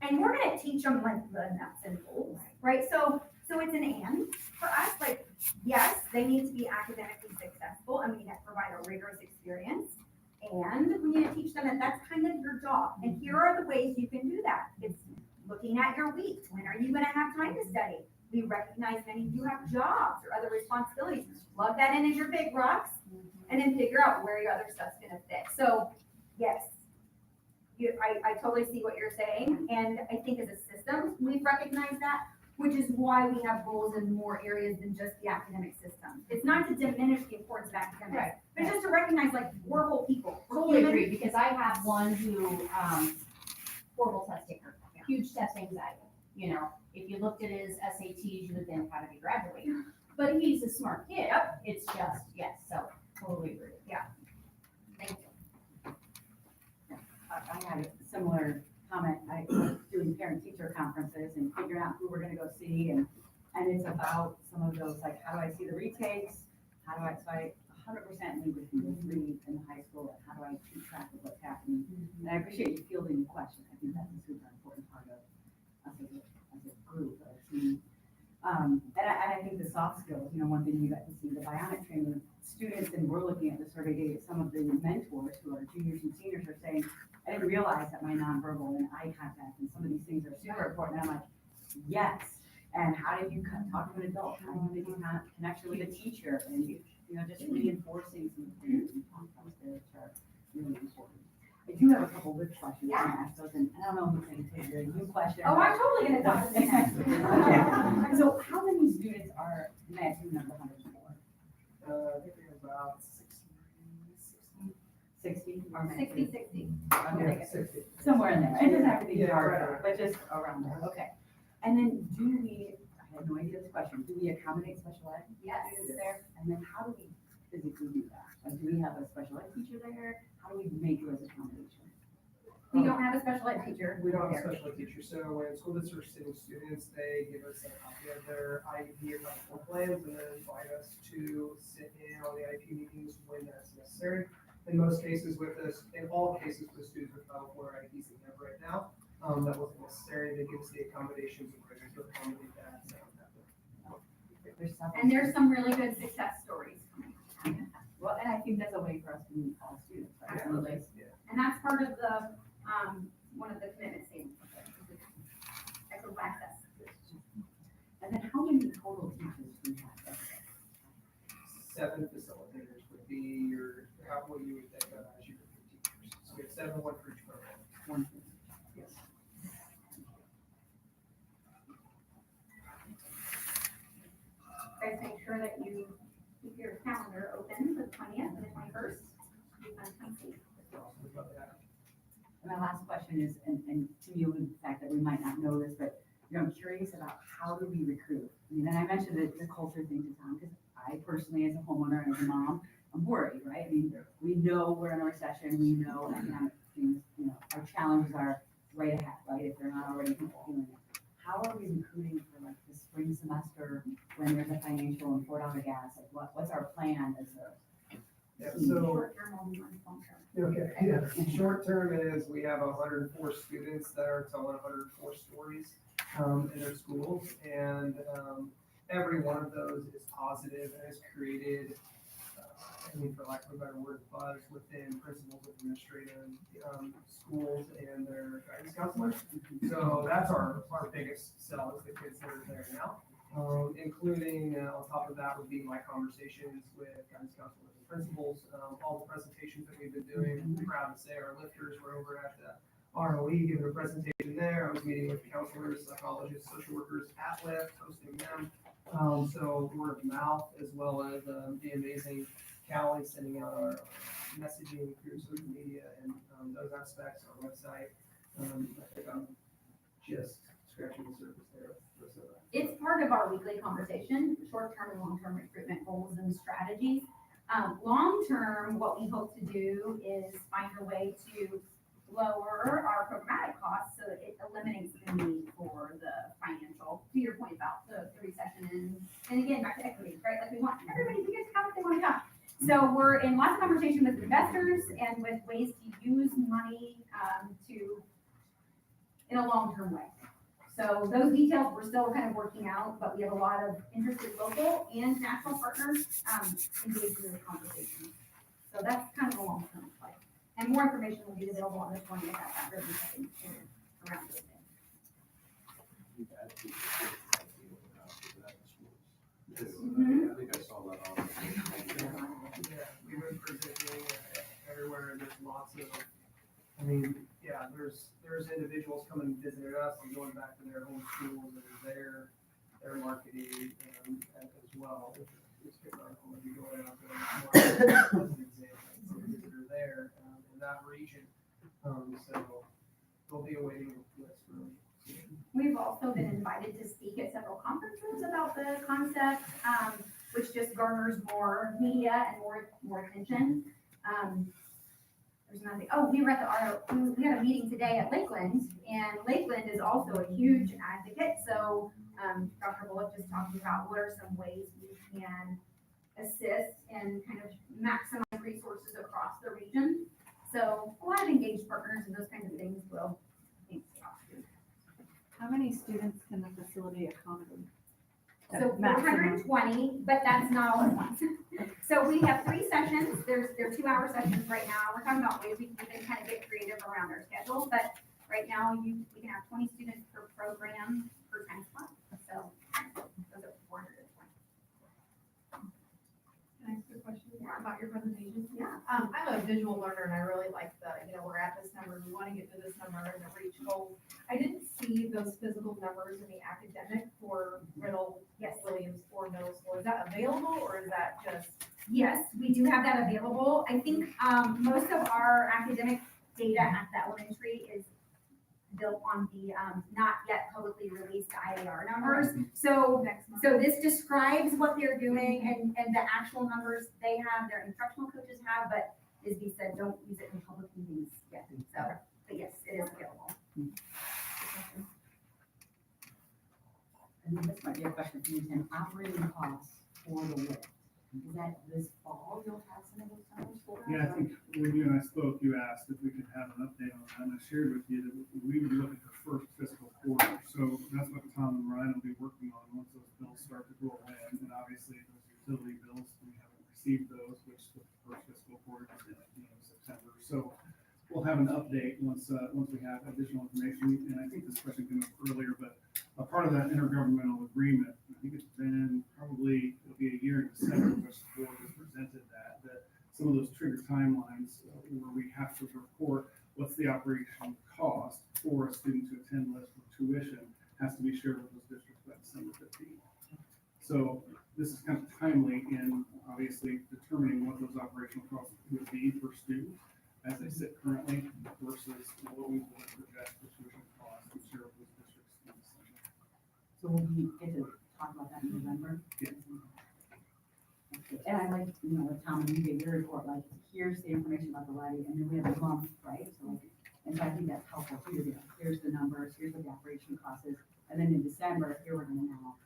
And we're gonna teach them like the nuts and bolts, right? So it's an and for us, like, yes, they need to be academically successful and we need to provide a rigorous experience. And we need to teach them that that's kind of your job. And here are the ways you can do that. It's looking at your week. When are you gonna have time to study? We recognize many of you have jobs or other responsibilities. Plug that in as your big rocks and then figure out where your other stuff's gonna fit. So yes, I totally see what you're saying. And I think as a system, we've recognized that, which is why we have goals in more areas than just the academic system. It's not to diminish the importance of academics, but just to recognize like we're whole people. We're Totally human. agree, because I have one who, horrible test taker, huge test anxiety. You know, if you looked at his SATs, you would think, how did he graduate? But he's a smart kid. It's just, yes, so totally agree. Yeah. Thank you. I had a similar comment. I was doing parent-teacher conferences and figuring out who we're gonna go see, and it's about some of those, like, how do I see the retakes? So I 100% lead with you, read in high school, and how do I keep track of what's happening? And I appreciate you fielding the question. I think that's a super important part of us as a group, as a team. And I think the soft skills, you know, one thing you got to see, the bionic training students, and we're looking at the survey data, some of the mentors who are juniors and seniors are saying, I didn't realize that my nonverbal and eye contact and some of these things are super important. And I'm like, yes. And how did you talk to an adult? How do you make a connection with a teacher? And you know, just reinforcing some things and concepts which are really important. I do have a couple of questions. Yeah. I ask those, and I don't know who's going to take the new question. Oh, I'm totally gonna talk to them next. Okay. So how many students are matching number 104? I think we have about 60 or 60. Okay. 60. Somewhere in there. It doesn't have to be Yeah, hard, right. but just around there. Okay. And then do we, I had no idea this question. Do we accommodate special ed Yes. students there? And then how do we physically do that? Like, do we have a special ed teacher there? How do we make those accommodations? We don't have a special ed teacher. We don't have a there. special ed teacher, so when school districts sending students, they give us a copy of their IEP or medical plans and then invite us to sit in on the IEP meetings when that's necessary. In most cases with this, in all cases with students with Title IV IEPs that we have right now, that wasn't necessary. They give us the accommodations and ways to accommodate that. And there's some really good success stories coming. Well, and I think that's a way for us to meet all students, right? Absolutely. And that's part of the, one of the commitment statements. Equitable access. And then how many total teachers do we have? 7 facilitators would be your, how, what you would think of as your teachers. So we have 7, 1 for each program. One. Yes. Guys, make sure that you keep your calendar open for the 20th and the 21st. And my last question is, and to you, the fact that we might not know this, but you know, I'm curious about how do we recruit? I mean, and I mentioned the culture thing to Tom, because I personally, as a homeowner and as a mom, I'm worried, right? I mean, we know we're in a recession, we know economic things, you know, our challenges are right ahead, right? If they're not already feeling it. How are we recruiting for like the spring semester when there's a financial and $4 gas? Like what's our plan as a Yeah, so, Short-term, long-term. okay, yeah, short term is we have 104 students that are telling 104 stories in their schools, and every one of those is positive and has created, I mean, for lack of a better word, buzz within principals, administrative, schools and their guidance counselors. So that's our biggest sell is the kids that are there now. Including, on top of that would be my conversations with guidance counselors and principals, all the presentations that we've been doing. I'm proud to say our lifters were over at the ROE giving a presentation there. I was meeting with counselors, psychologists, social workers at Lyft, hosting them. So word of mouth, as well as the amazing Callie sending out our messaging through social media and those aspects, our website. I think I'm just scratching the surface there. It's part of our weekly conversation, short-term and long-term recruitment goals and strategies. Long-term, what we hope to do is find a way to lower our programmatic costs so that it eliminates the need for the financial, to your point about the recession and again, back to equity, right? Like we want everybody to get to come if they want to come. So we're in lots of conversation with investors and with ways to use money in a long-term way. So those details we're still kind of working out, but we have a lot of interested local and national partners engaged in the conversation. So that's kind of a long-term play. And more information will be available on the 20th at that ribbon cutting around this day. I think I saw that on. Yeah, we've been presenting everywhere, and there's lots of, I mean, yeah, there's individuals coming and visiting us and going back to their home schools and their marketing as well. It's good article if you go out there, as an example, that are there in that region. So there'll be a waiting list really. We've also been invited to speak at several conferences about the concept, which just garners more media and more attention. There's nothing. Oh, we were at we had a meeting today at Lakeland, and Lakeland is also a huge advocate. So Dr. Bullock just talked about what are some ways we can assist and kind of maximize resources across the region. So a lot of engaged partners and those kinds of things will, I think, talk to. How many students can the facility accommodate? So 420, but that's not all at once. So we have 3 sessions. They're 2-hour sessions right now. We're talking about ways we can even kind of get creative around our schedule, but right now we can have 20 students per program per time slot. So those are 420. Can I ask you a question about your presentation? Yeah. I'm a visual learner and I really like we're at this number, we want to get to this number and the reach goals. I didn't see those physical numbers in the academic for Riddle, Williams, or middle school. Is that available or is that just? Yes, we do have that available. I think most of our academic data at the elementary is built on the, not yet publicly released IAR numbers. So, so this describes what they're doing and the actual numbers they have, their instructional coaches have, but as we said, don't use it in public meetings yet. So, but yes, it is available. And this might be a question for you, Tim, operating costs for the lift. Is that this fall you'll have some of those numbers for us? Yeah, I think when you and I spoke, you asked if we could have an update on that, and I shared with you that we would look at the first fiscal quarter. So that's what Tom and Ryan will be working on once those bills start to roll in. And obviously, those utility bills, we haven't received those, which the first fiscal quarter is in September. So we'll have an update once we have additional information. And I think this question came up earlier, but a part of that intergovernmental agreement, I think it's been probably, it'll be a year in December, which the board has presented that some of those trigger timelines where we have to report what's the operation cost for a student to attend list with tuition has to be shared with those districts by December 15th. So this is kind of timely in obviously determining what those operational costs would be per student as they sit currently versus what we would project the tuition costs and share with those districts in December. So will we get to talk about that in November? Yeah. Okay. And I like, what Tom, when you gave your report, like, here's the information about the levy, and then we have a month, right? So like, and so I think that's helpful too, here's the numbers, here's what the operation cost is, and then in December, here we're gonna now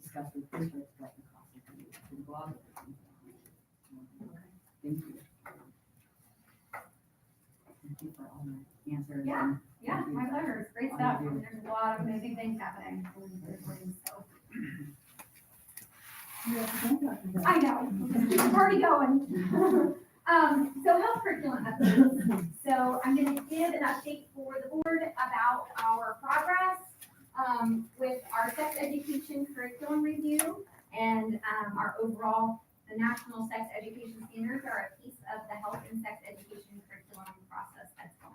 discuss with districts what the cost is gonna be, so we go out with this information. Thank you. Thank you for all the answers. Yeah, and yeah, thank you my for pleasure. It's great all stuff. you do. There's a lot of amazing things happening. So. I know, it's already going. So health curriculum updates. So I'm gonna give an update for the board about our progress, with our sex education curriculum review and, our overall, the national sex education standards are a piece of the health and sex education curriculum process that's going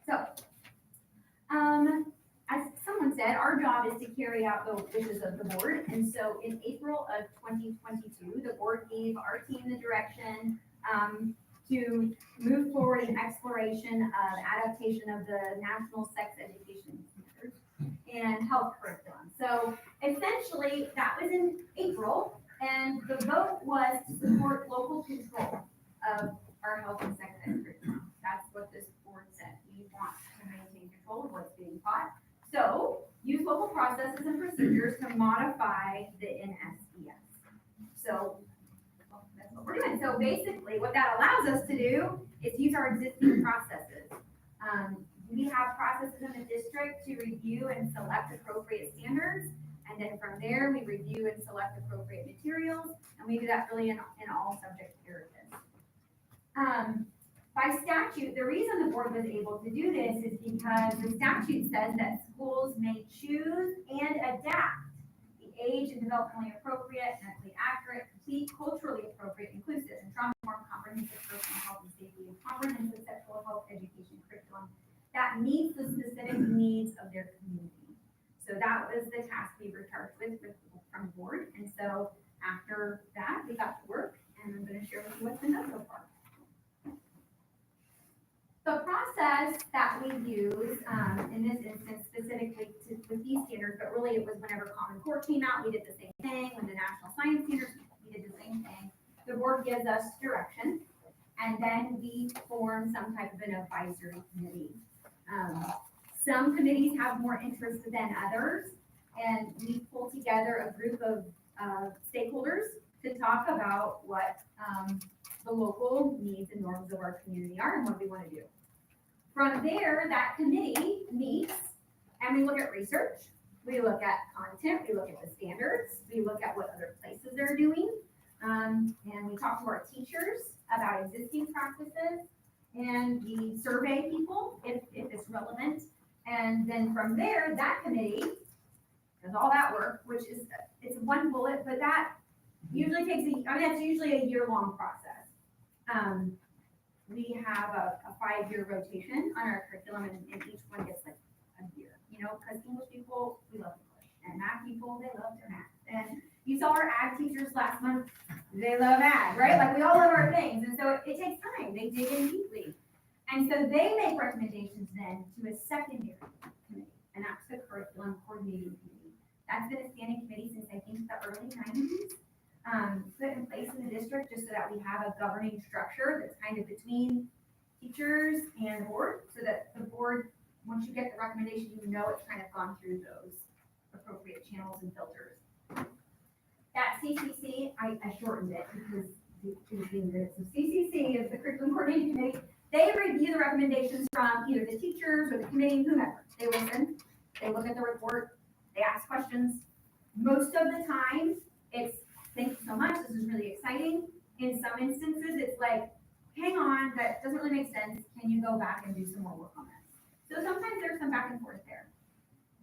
on now. So, as someone said, our job is to carry out the wishes of the board. And so in April of 2022, the board gave our team the direction to move forward in exploration of adaptation of the national sex education standards and health curriculum. So essentially, that was in April, and the vote was to support local control of our health and sex ed curriculum. That's what this board said. We want to maintain control of what's being taught. So use local processes and procedures to modify the NSES. So that's what we're doing. So basically what that allows us to do is use our existing processes. We have processes in the district to review and select appropriate standards. And then from there, we review and select appropriate materials. And we do that really in all subject areas. By statute, the reason the board was able to do this is because the statute says that schools may choose and adapt the age and developmentally appropriate, medically accurate, complete, culturally appropriate, inclusive, and trauma-informed comprehensive personal health and safety and comprehensive sexual health education curriculum that meets the specific needs of their community. So that was the task we were charged with from the board. And so after that, we got to work, and I'm going to share with you what's been done so far. The process that we use in this instance specifically with these standards, but really it was whenever Common Core came out, we did the same thing. When the National Science Standards, we did the same thing. The board gives us direction, and then we form some type of an advisory committee. Some committees have more interest than others, and we pull together a group of stakeholders to talk about what the local needs and norms of our community are and what we want to do. From there, that committee meets and we look at research, we look at content, we look at the standards, we look at what other places are doing, and we talk to our teachers about existing practices, and we survey people if it's relevant. And then from there, that committee does all that work, which is, it's one bullet, but that usually takes, that's usually a year-long process. We have a 5-year rotation on our curriculum, and each one gets like a year, because English people, we love English, and math people, they love their math. And you saw our ag teachers last month, they love ag, right? Like, we all love our things, and so it takes time, they dig in deeply. And so they make recommendations then to a secondary committee, and that's the curriculum coordinating committee. That's been a standing committee since I think the early nineties. Put in place in the district just so that we have a governing structure that's kind of between teachers and the board, so that the board, once you get the recommendation, you know it's kind of gone through those appropriate channels and filters. That CCC, I shortened it because it was being good. So CCC is the curriculum coordinating committee. They review the recommendations from either the teachers or the committee, whomever. They listen, they look at the report, they ask questions. Most of the time, it's, thank you so much, this is really exciting. In some instances, it's like, hang on, that doesn't really make sense. Can you go back and do some more work on this? So sometimes there's some back and forth there.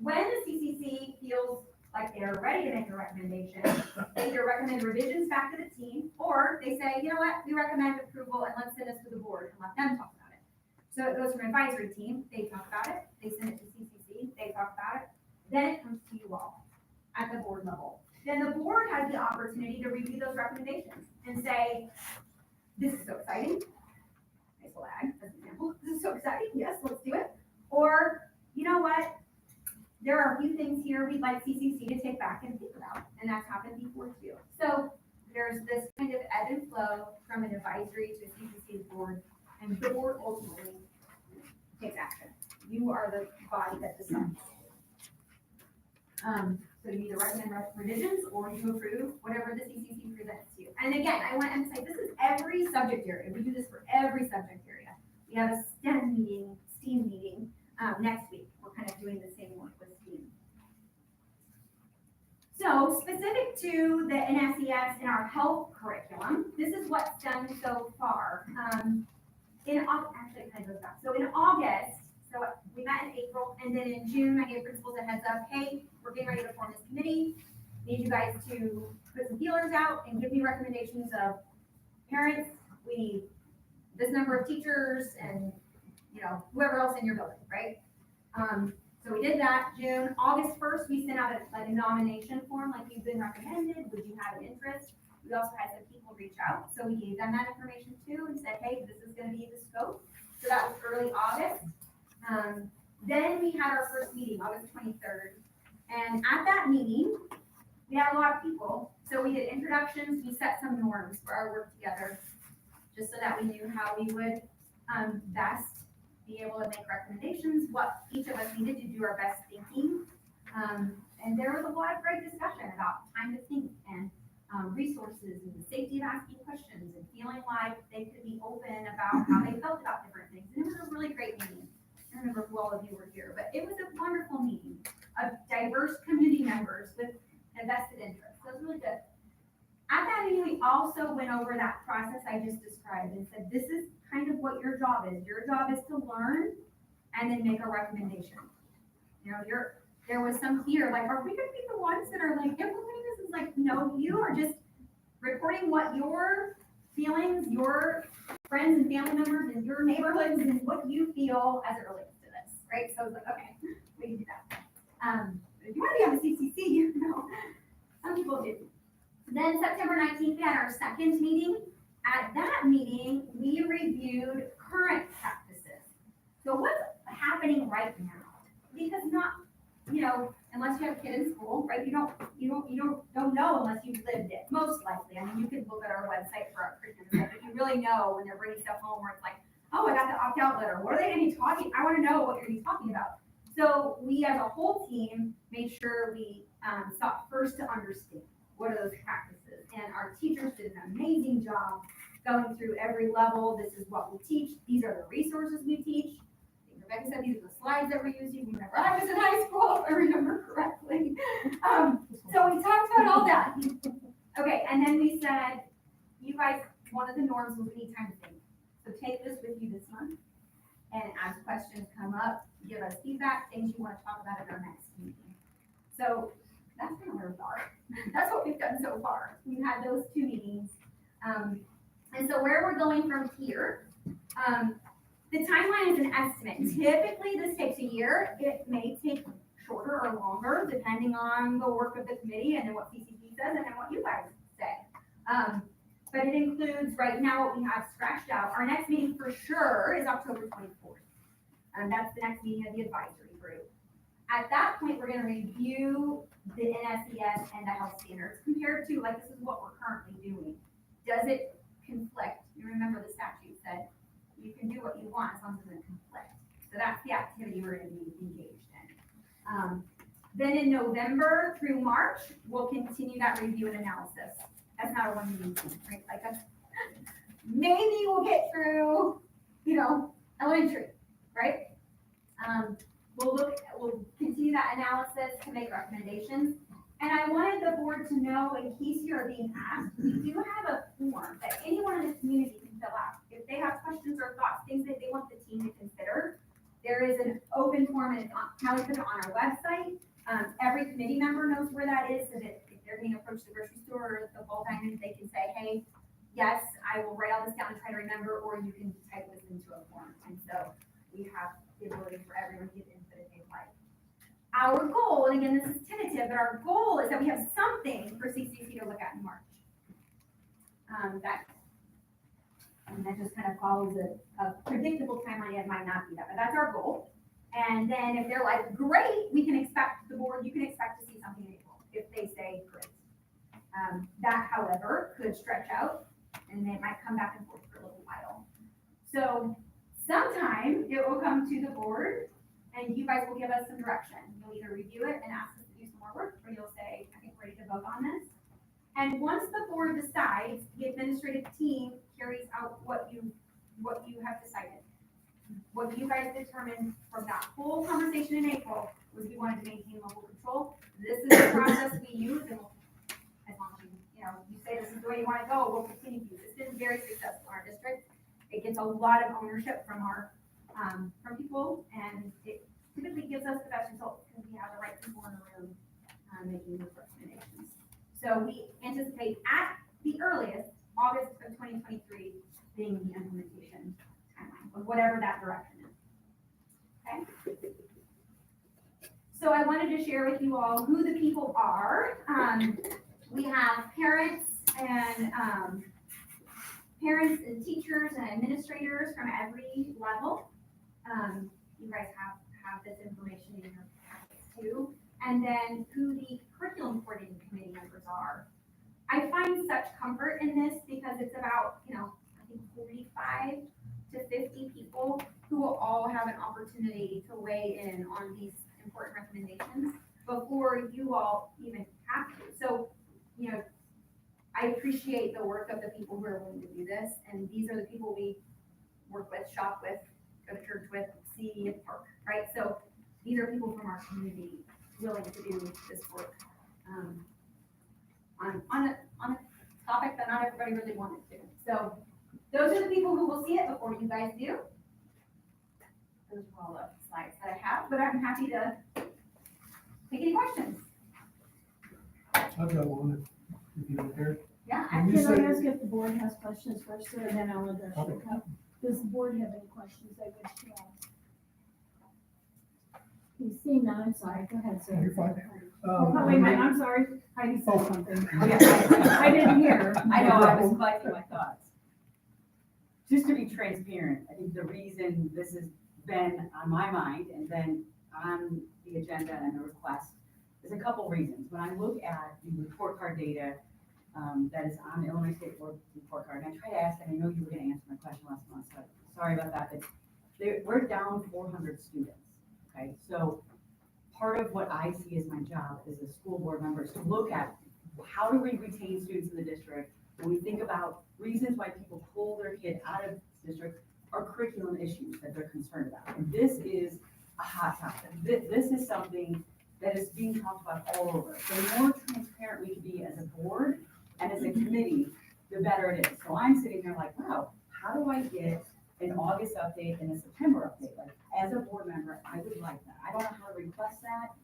When the CCC feels like they're ready to make a recommendation, they either recommend revisions back to the team, or they say, you know what, we recommend approval and let's send this to the board and let them talk about it. So it goes from advisory team, they talk about it, they send it to CCC, they talk about it, then it comes to you all at the board level. Then the board has the opportunity to review those recommendations and say, this is so exciting. Nice little ag, as an example. This is so exciting. Yes, let's do it. Or, you know what? There are a few things here we'd like CCC to take back and think about. And that's happened before too. So there's this kind of ebb and flow from an advisory to a CCC board, and the board ultimately takes action. You are the body that decides. So you either recommend revisions or you approve whatever the CCC presents to you. And again, I want to emphasize, this is every subject area. We do this for every subject area. We have a STEM meeting, STEAM meeting next week. We're kind of doing the same work with STEAM. So specific to the NSES in our health curriculum, this is what's done so far. Actually, it kind of goes back. So in August, so we met in April, and then in June, I gave principals a heads up, hey, we're getting ready to form this committee. Need you guys to put some feelers out and give me recommendations of parents, we need this number of teachers, and whoever else in your building, right? So we did that June. August 1st, we sent out a nomination form, like you've been recommended, would you have an interest? We also had some people reach out, so we gave them that information too and said, hey, this is gonna be the scope. So that was early August. Then we had our first meeting, August 23rd. And at that meeting, we had a lot of people. So we did introductions, we set some norms for our work together, just so that we knew how we would best be able to make recommendations, what each of us needed to do our best thinking. And there was a lot of great discussion about time to think and resources and the safety of asking questions and feeling like they could be open about how they felt about different things. And it was a really great meeting. I don't remember who all of you were here, but it was a wonderful meeting of diverse community members with a vested interest. So it was really good. At that meeting, we also went over that process I just described and said, this is kind of what your job is. Your job is to learn and then make a recommendation. There was some fear, like, are we gonna be the ones that are like implementing this? It's like, no, you are just reporting what your feelings, your friends and family members and your neighborhoods and what you feel as it relates to this, right? So it's like, okay, we can do that. If you want to be on the CCC, some people do. Then September 19th, we had our second meeting. At that meeting, we reviewed current practices. So what's happening right now? Because unless you have a kid in school, right? You don't know unless you've lived it. Most likely. I mean, you can look at our website for our curriculum, but you really know when they're bringing stuff home where it's like, oh, I got the opt-out letter. What are they going to be talking? I want to know what you're going to be talking about. So we, as a whole team, made sure we sought first to understand what are those practices. And our teachers did an amazing job going through every level. This is what we teach. These are the resources we teach. Rebecca said these are the slides that we're using whenever I was in high school, if I remember correctly. So we talked about all that. Okay, and then we said, you guys, one of the norms was we need time to think. So take this with you this month, and as questions come up, give us feedback, things you want to talk about at our next meeting. So that's kind of where we are. That's what we've done so far. We've had those 2 meetings. And so where we're going from here, the timeline is an estimate. Typically, this takes a year. It may take shorter or longer, depending on the work of the committee and then what CCC says and then what you guys say. But it includes right now what we have scratched out. Our next meeting for sure is October 24th. That's the next meeting of the advisory group. At that point, we're gonna review the NSES and the health standards compared to, like, this is what we're currently doing. Does it conflict? You remember the statute said you can do what you want as long as it doesn't conflict. So that's the activity we're gonna be engaged in. Then in November through March, we'll continue that review and analysis. That's not a one meeting thing, right? Like, maybe we'll get through, elementary, right? We'll continue that analysis to make recommendations. And I wanted the board to know, in case you are being asked, we do have a form that anyone in the community can fill out. If they have questions or thoughts, things that they want the team to consider, there is an open form, and now we put it on our website. Every committee member knows where that is, so that if they're going to approach the grocery store or the Bowl Diamond, they can say, hey, yes, I will write all this down and try to remember, or you can type this into a form. And so we have the ability for everyone to give input if they'd like. Our goal, and again, this is tentative, but our goal is that we have something for CCC to look at in March. That just kind of follows a predictable timeline. It might not be that, but that's our goal. And then if they're like, great, you can expect to see something in April, if they say great. That, however, could stretch out, and it might come back and forth for a little while. So sometime it will come to the board, and you guys will give us some direction. You'll either review it and ask us to do some more work, or you'll say, I think we're ready to vote on this. And once the board decides, the administrative team carries out what you have decided. What you guys determined from that whole conversation in April was we wanted to maintain local control. This is the process we use, and as long as you say this is the way you want to go, we'll continue to use it. It's been very successful in our district. It gets a lot of ownership from from people, and it typically gives us the best results because we have the right people in the room making those recommendations. So we anticipate at the earliest, August of 2023 being the implementation timeline of whatever that direction is. Okay. So I wanted to share with you all who the people are. We have parents and teachers and administrators from every level. You guys have this information in your packets too. And then who the curriculum coordinating committee members are. I find such comfort in this because it's about, I think 45 to 50 people who will all have an opportunity to weigh in on these important recommendations before you all even have to. So, I appreciate the work of the people who are willing to do this, and these are the people we work with, shop with, go to church with, see at the park, right? So these are people from our community willing to do this work on a topic that not everybody really wanted to. So those are the people who will see it before you guys do. Those are all the slides that I have, but I'm happy to take any questions. I've got one, if you don't care. Yeah. When you Can I say- ask if the board has questions first, sir, and then I'll address your Okay. comment? Does the board have any questions they wish to ask? You see none, I'm sorry, go ahead, sir. You're fine. Oh, wait a minute, I'm sorry, Heidi said something. Oh, yeah. I didn't hear. I know, I was collecting my thoughts. Just to be transparent, I think the reason this has been on my mind and then on the agenda and the request is a couple reasons. When I look at the report card data that is on the Illinois State Board report card, and I try to ask, and I know you were gonna answer my question last month, so sorry about that, but we're down 400 students, okay? So part of what I see as my job as a school board member is to look at how do we retain students in the district. When we think about reasons why people pull their kid out of district or curriculum issues that they're concerned about. And this is a hot topic. This is something that is being talked about all over. The more transparent we can be as a board and as a committee, the better it is. So I'm sitting there like, wow, how do I get an August update and a September update? Like, as a board member, I would like that. I don't know how to request that.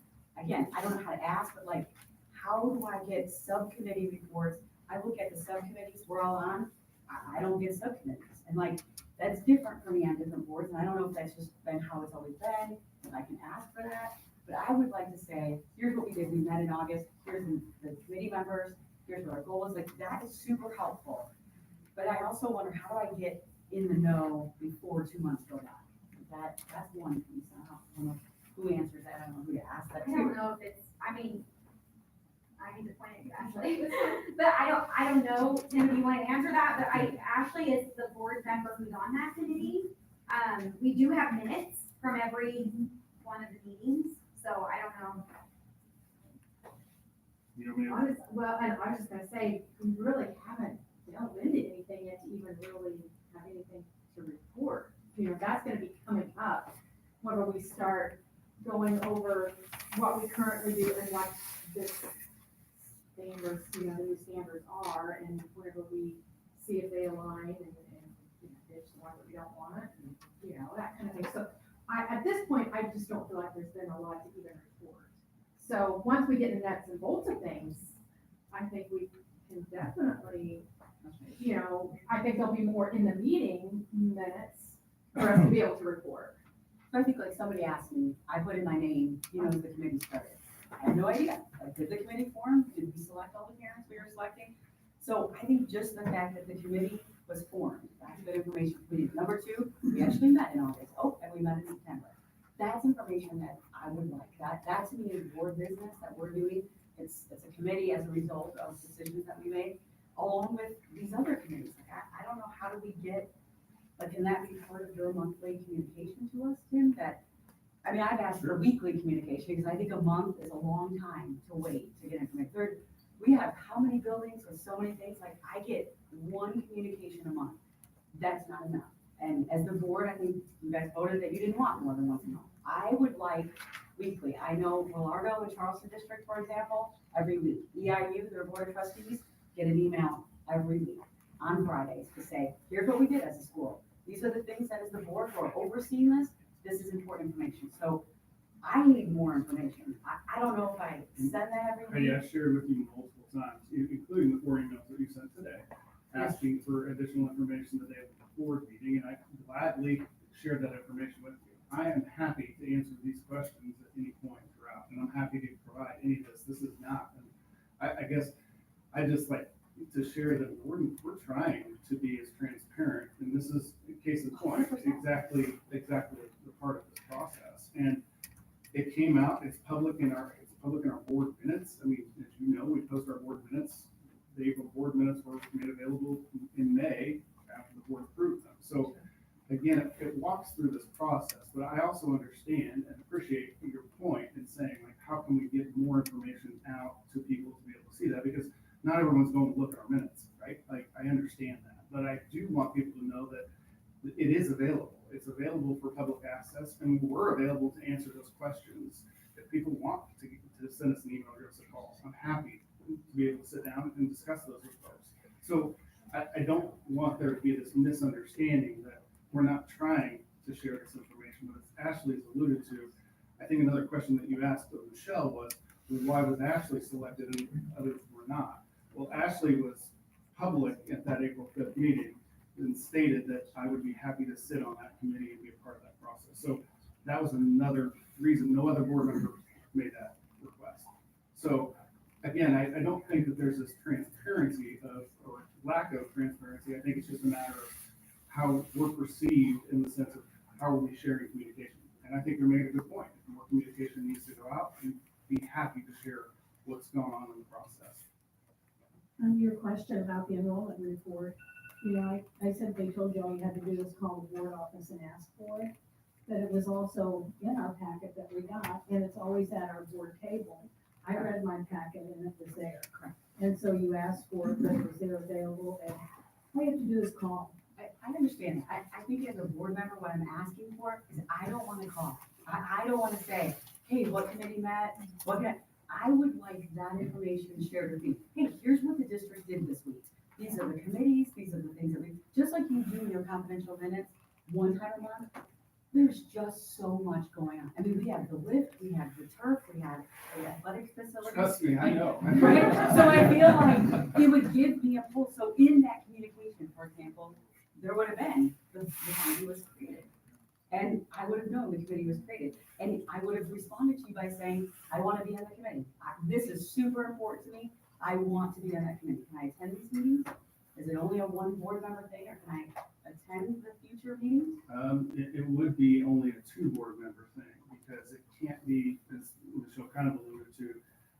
Again, I don't know how to ask, but like, how do I get subcommittee reports? I look at the subcommittees we're all on. I don't get subcommittees. And like, that's different for me on different boards. And I don't know if that's just been how it's always been, if I can ask for that. But I would like to say, here's what we did. We met in August. Here's the committee members. Here's what our goal is. Like, that is super helpful. But I also wonder, how do I get in the know before 2 months go by? that's one piece. I don't know who answers that, I don't know who to ask that I don't to. know if it's, I mean, I need to point at you, Ashley, but I don't know, Tim, if you want to answer that, but Ashley is the board member who's on that committee. We do have minutes from every one of the meetings, so I don't know. You know what I mean? Well, and I was just gonna say, we really haven't delved into anything yet to even really have anything to report. You know, that's gonna be coming up whenever we start going over what we currently do and what this standards, you know, the new standards are, and whenever we see if they align and you know, ditch the one that we don't want, and, you know, that kind of thing. So at this point, I just don't feel like there's been a lot to even report. So once we get the nuts and bolts of things, I think we can definitely, you know, I think there'll be more in the meeting minutes for us to be able to report. So I think like somebody asked me, I put in my name, you know, the committee started. I have no idea. Like, did the committee form? Did we select all the parents we were selecting? So I think just the fact that the committee was formed, that's good information for you. Number two, we actually met in August. Oh, and we met in September. That's information that I would like. That to me is board business that we're doing. It's a committee as a result of decisions that we made, along with these other committees. Like, I don't know, how do we get, like, can that be part of your monthly communication to us, Tim? That, I mean, I've asked for weekly communication because I think a month is a long time to wait to get information. Third, we have how many buildings with so many things? Like, I get one communication a month. That's not enough. And as the board, I think you guys voted that you didn't want more than once a month. I would like weekly. I know Largo and Charleston District, for example, every week. EIU, their board of trustees, get an email every week on Fridays to say, here's what we did as a school. These are the things that as the board, we're overseeing this. This is important information. So I need more information. I don't know if I send that every week. I shared with you multiple times, including the 4 emails that you sent today, asking for additional information the day of the board meeting, and I gladly shared that information with you. I am happy to answer these questions at any point throughout, and I'm happy to provide any of this. This is not, and I guess I just like to share that we're trying to be as transparent, and this is a case in point, exactly the part of this process. And it came out, it's public in our board minutes. I mean, as you know, we post our board minutes. The April board minutes were made available in May after the board approved them. So again, it walks through this process, but I also understand and appreciate your point in saying, like, how can we get more information out to people to be able to see that? Because not everyone's going to look at our minutes, right? Like, I understand that, but I do want people to know that it is available. It's available for public access, and we're available to answer those questions. If people want to send us an email or give us a call, I'm happy to be able to sit down and discuss those with folks. So I don't want there to be this misunderstanding that we're not trying to share this information, but as Ashley's alluded to, I think another question that you asked of Michelle was why was Ashley selected and others were not? Well, Ashley was public at that April 5th meeting and stated that I would be happy to sit on that committee and be a part of that process. So that was another reason no other board member made that request. So again, I don't think that there's this transparency or lack of transparency. I think it's just a matter of how we're perceived in the sense of how are we sharing communication. And I think you made a good point. If more communication needs to go out, we'd be happy to share what's going on in the process. Your question about the enrollment report, you know, I simply told you all you had to do was call the board office and ask for it. But it was also in our packet that we got, and it's always at our board table. I read my packet and it was there. And so you asked for it, but it was there available, and all you have to do is call. I understand. I think as a board member, what I'm asking for is I don't want to call. I don't want to say, hey, what committee met? I would like that information shared with me. Hey, here's what the district did this week. These are the committees, these are the things that we, just like you do in your confidential minutes, one time a month, there's just so much going on. I mean, we have the lift, we have the turf, we have the athletics facilities. Trust me, I know. Right? So I feel like it would give me a pull. So in that communication, for example, there would have been the committee was created. And I would have known the committee was created. And I would have responded to you by saying, I want to be on the committee. This is super important to me. I want to be on that committee. Can I attend these meetings? Is it only a one board member thing, or can I attend the future meetings? It would be only a two board member thing, because it can't be, as Michelle kind of alluded to,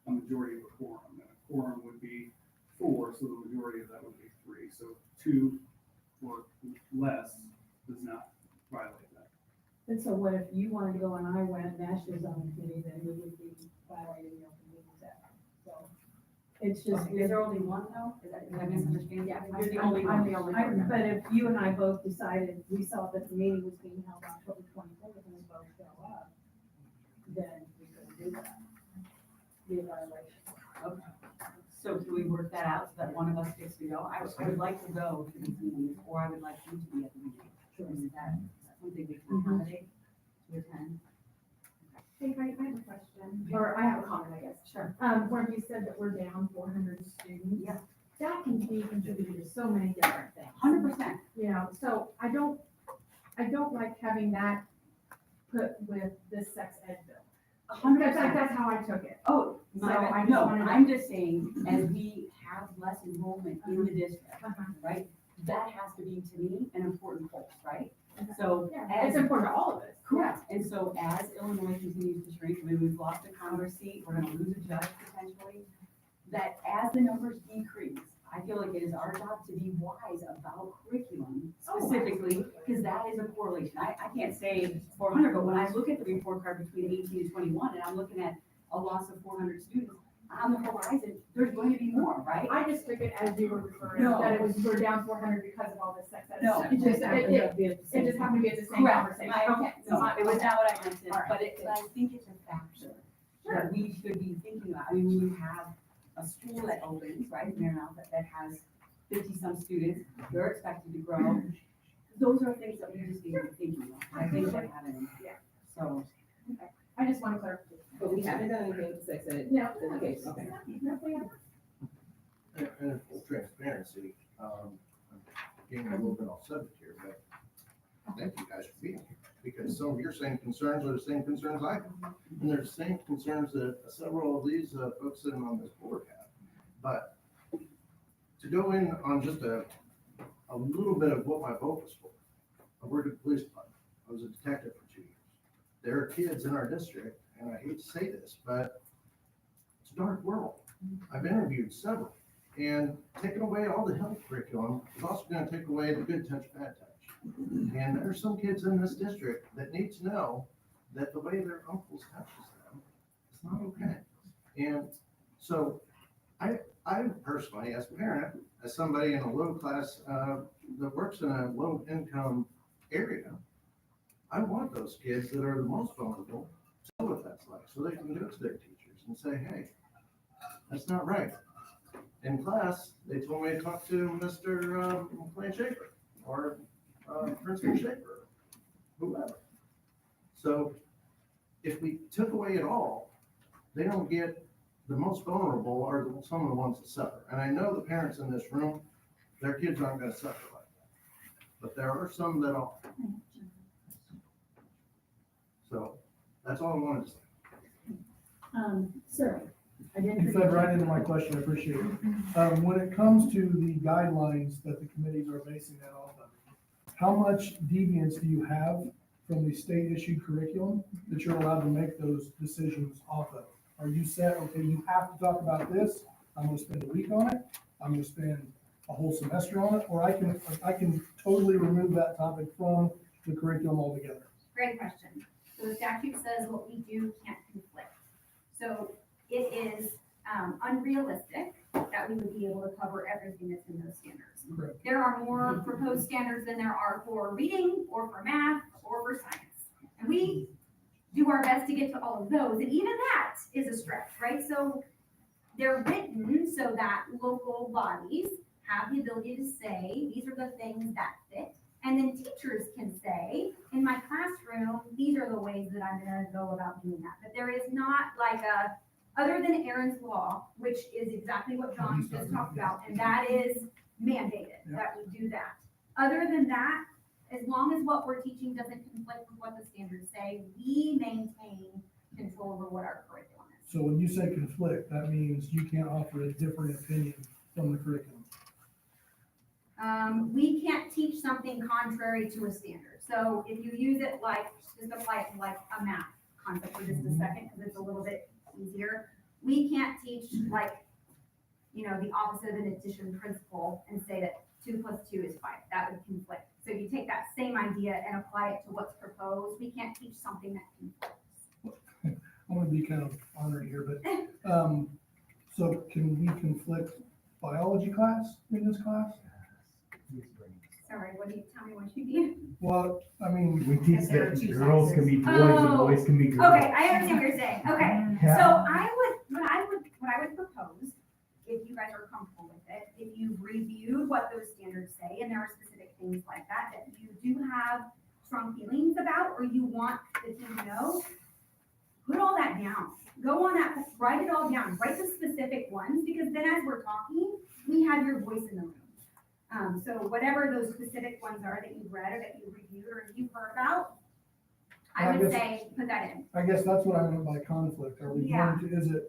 a majority of a quorum. And a quorum would be four, so the majority of that would be three. So two or less does not violate that. And so what if you wanted to go and I went, and Ashley's on the committee, then we would be violating the Open Meetings Act. So it's just. Is there only one though? Is that, did I misunderstand? Yeah, You're the only one. I'm the only one. But if you and I both decided, we saw that the meeting was being held on October 24th and we both show up, then we couldn't do that. Be a violation. Okay. So can we work that out so that one of us gets to go? I would like to go to these meetings, or I would like you to be at the meeting. Sure. Is that something we can accommodate to attend? Hey, I have a question, or I have a comment, I guess. Sure. Where you said that we're down 400 students. Yeah. That can be contributed to so many different things. 100%. You know, so I don't like having that put with this sex ed bill. 100%. That's how I took it. Oh, So I just no, wanted to- I'm just saying, as we have less enrollment in the district, Uh-huh. right? That has to be, to me, an important pulse, right? So Yeah, as. it's important to all of us. Correct, and so as Illinois continues to shrink, I mean, we've lost a Congress seat, we're gonna lose a judge potentially, that as the numbers decrease, I feel like it is our job to be wise about curriculum specifically, because that is a correlation. I can't say 400, but when I look at the report card between 18 and 21, and I'm looking at a loss of 400 students, on the horizon, there's going to be more, right? I just took it as you were referring, No. that it was, we're down 400 because of all this sex ed No. stuff. It just happened to be at the same Correct. conversation. I- Okay. No, it was not what I meant, All right. but I think it's a factor that we should be thinking about. I mean, when you have a school that opens, right, Maryville, that has 50-some students, they're expected to grow. Those are things that we just need to be thinking about. I think that having, so. I just want to clarify. But we haven't done anything with sex ed. No. Okay, okay. No, we haven't. And in full transparency, I'm getting a little bit off subject here, but thank you guys for being here. Because some of your same concerns are the same concerns I have. And they're the same concerns that several of these folks sitting on this board have. But to go in on just a little bit of what my vote was for, I worked at the police department. I was a detective for 2 years. There are kids in our district, and I hate to say this, but it's a dark world. I've interviewed several, and taking away all the health curriculum is also gonna take away the good touch, bad touch. And there's some kids in this district that need to know that the way their uncles touches them is not okay. And so I personally, as a parent, as somebody in a low class, that works in a low income area, I want those kids that are the most vulnerable to know what that's like, so they can go to their teachers and say, hey, that's not right. In class, they told me to talk to Mr. McLean Schaefer or Principal Schaefer, whoever. So if we took away it all, they don't get the most vulnerable are some of the ones that suffer. And I know the parents in this room, their kids aren't gonna suffer like that. But there are some that are. So that's all I wanted to say. Sir, I didn't. You fed right into my question, I appreciate it. When it comes to the guidelines that the committees are basing that off of, how much deviance do you have from the state issued curriculum that you're allowed to make those decisions off of? Are you set, okay, you have to talk about this, I'm gonna spend a week on it, I'm gonna spend a whole semester on it, or I can totally remove that topic from the curriculum altogether? Great question. So the statute says what we do can't conflict. So it is unrealistic that we would be able to cover everything that's in those standards. Correct. There are more proposed standards than there are for reading or for math or for science. And we do our best to get to all of those. And even that is a stretch, right? So they're written so that local bodies have the ability to say, these are the things that fit. And then teachers can say, in my classroom, these are the ways that I'm gonna go about doing that. But there is not like other than Aaron's Law, which is exactly what John just talked about, and that is mandated that we do that. Other than that, as long as what we're teaching doesn't conflict with what the standards say, we maintain control over what our curriculum is. So when you say conflict, that means you can't offer a different opinion from the curriculum. We can't teach something contrary to a standard. So if you use it like, just apply it to like a math concept for just a second, because it's a little bit easier. We can't teach like, the opposite of an addition principle and say that 2 + 2 is 5. That would conflict. So you take that same idea and apply it to what's proposed. We can't teach something that conflicts. I want to be kind of honored here, but, so can we conflict biology class in this class? Sorry, tell me what you mean? Well, I mean. We teach that girls can be boys and boys can be girls. Okay, I understand what you're saying. Okay, Yeah. so what I would propose, if you guys are comfortable with it, if you've reviewed what those standards say, and there are specific things like that you do have strong feelings about, or you want the team to know, put all that down. Go on that, write it all down, write the specific ones, because then as we're talking, we have your voice in the room. So whatever those specific ones are that you've read or that you reviewed or you've heard about, I would say, put that in. I guess that's what I meant by conflict. Are we Yeah. going to,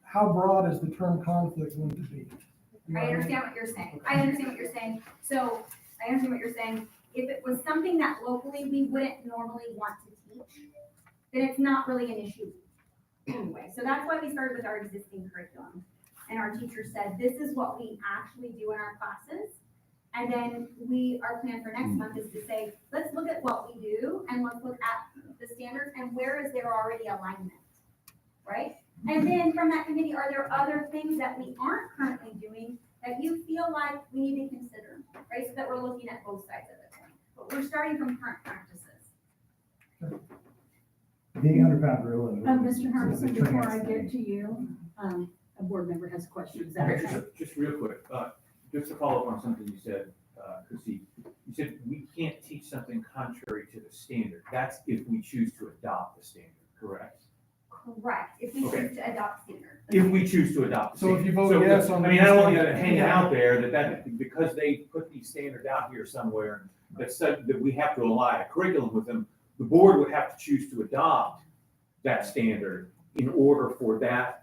how broad is the term conflict going to be? You know I what understand what you're saying. I understand what you're saying. So I understand what you're saying. If it was something that locally we wouldn't normally want to teach, then it's not really an issue anyway. So that's why we started with our existing curriculum. And our teacher said, this is what we actually do in our classes. And then our plan for next month is to say, let's look at what we do and let's look at the standards and where is there already alignment, right? And then from that committee, are there other things that we aren't currently doing that you feel like we need to consider, right? So that we're looking at both sides of the coin. But we're starting from current practices. Being underground gorilla. Mr. Harmison, before I get to you, a board member has a question. Is that Okay, okay? just real quick, just to follow up on something you said, Chrissy, you said we can't teach something contrary to the standard. That's if we choose to adopt the standard, correct? Correct, if we Okay. choose to adopt standard. If we choose to adopt the So standard. if you vote yes on I mean, I don't want you the- to hang it out there that because they put these standards out here somewhere, that we have to align a curriculum with them, the board would have to choose to adopt that standard in order for that,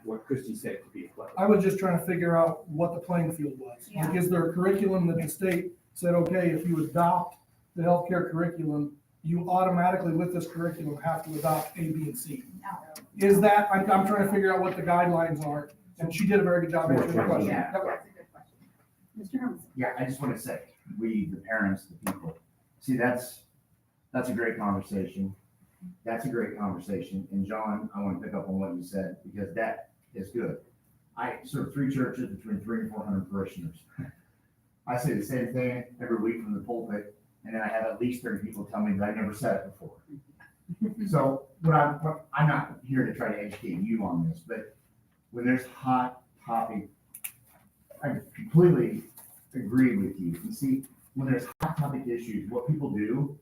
what Christie said, to be applicable. I was just trying to figure out what the playing field was. Yeah. Like, is there a curriculum that the state said, okay, if you adopt the healthcare curriculum, you automatically with this curriculum have to adopt A, B, and C? No. Is that, I'm trying to figure out what the guidelines are, and she did a very good job answering the question. Yeah, Yep. that's a good question. Mr. Harmison. Yeah, I just want to say, we, the parents, the people, see, that's a great conversation. That's a great conversation. And John, I want to pick up on what you said, because that is good. I serve 3 churches between 300 and 400 parishioners. I say the same thing every week from the pulpit, and then I have at least 30 people tell me that I never said it before. So I'm not here to try to educate you on this, but when there's hot topic, I completely agree with you. You see, when there's hot topic issues, what people do,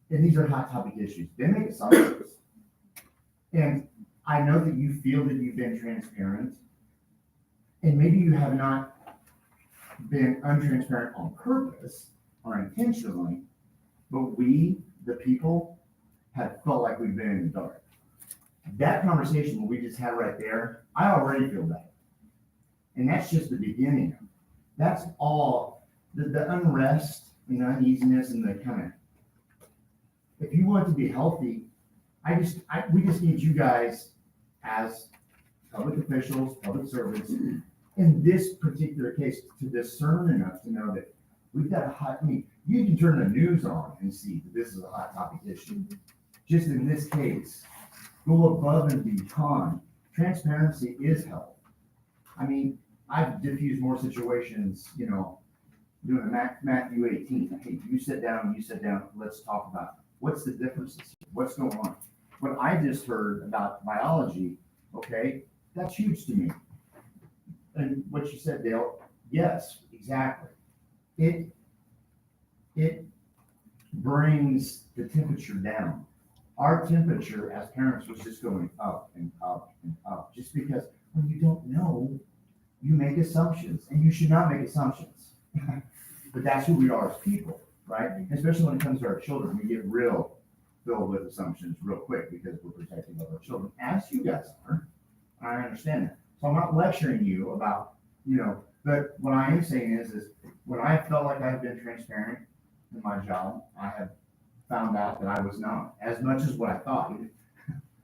and these are hot topic issues, they make assumptions. And I know that you feel that you've been transparent, and maybe you have not been untransparent on purpose or intentionally, but we, the people, have felt like we've been in the dark. That conversation that we just had right there, I already feel bad. And that's just the beginning. That's all, the unrest and the uneasiness and the kind of, if you want to be healthy, we just need you guys as public officials, public servants, in this particular case, to discern enough to know that we've got a hot, you can turn the news on and see that this is a hot topic issue. Just in this case, go above and beyond. Transparency is health. I mean, I've diffused more situations, doing Matthew 18. Hey, you sit down, let's talk about what's the differences, what's going on. What I just heard about biology, okay, that's huge to me. And what you said, Dale, yes, exactly. It brings the temperature down. Our temperature as parents was just going up and up and up, just because when you don't know, you make assumptions, and you should not make assumptions. But that's who we are as people, right? Especially when it comes to our children, we get real filled with assumptions real quick because we're protecting of our children, as you guys are. I understand that. So I'm not lecturing you about, But what I am saying is when I felt like I've been transparent in my job, I have found out that I was not, as much as what I thought.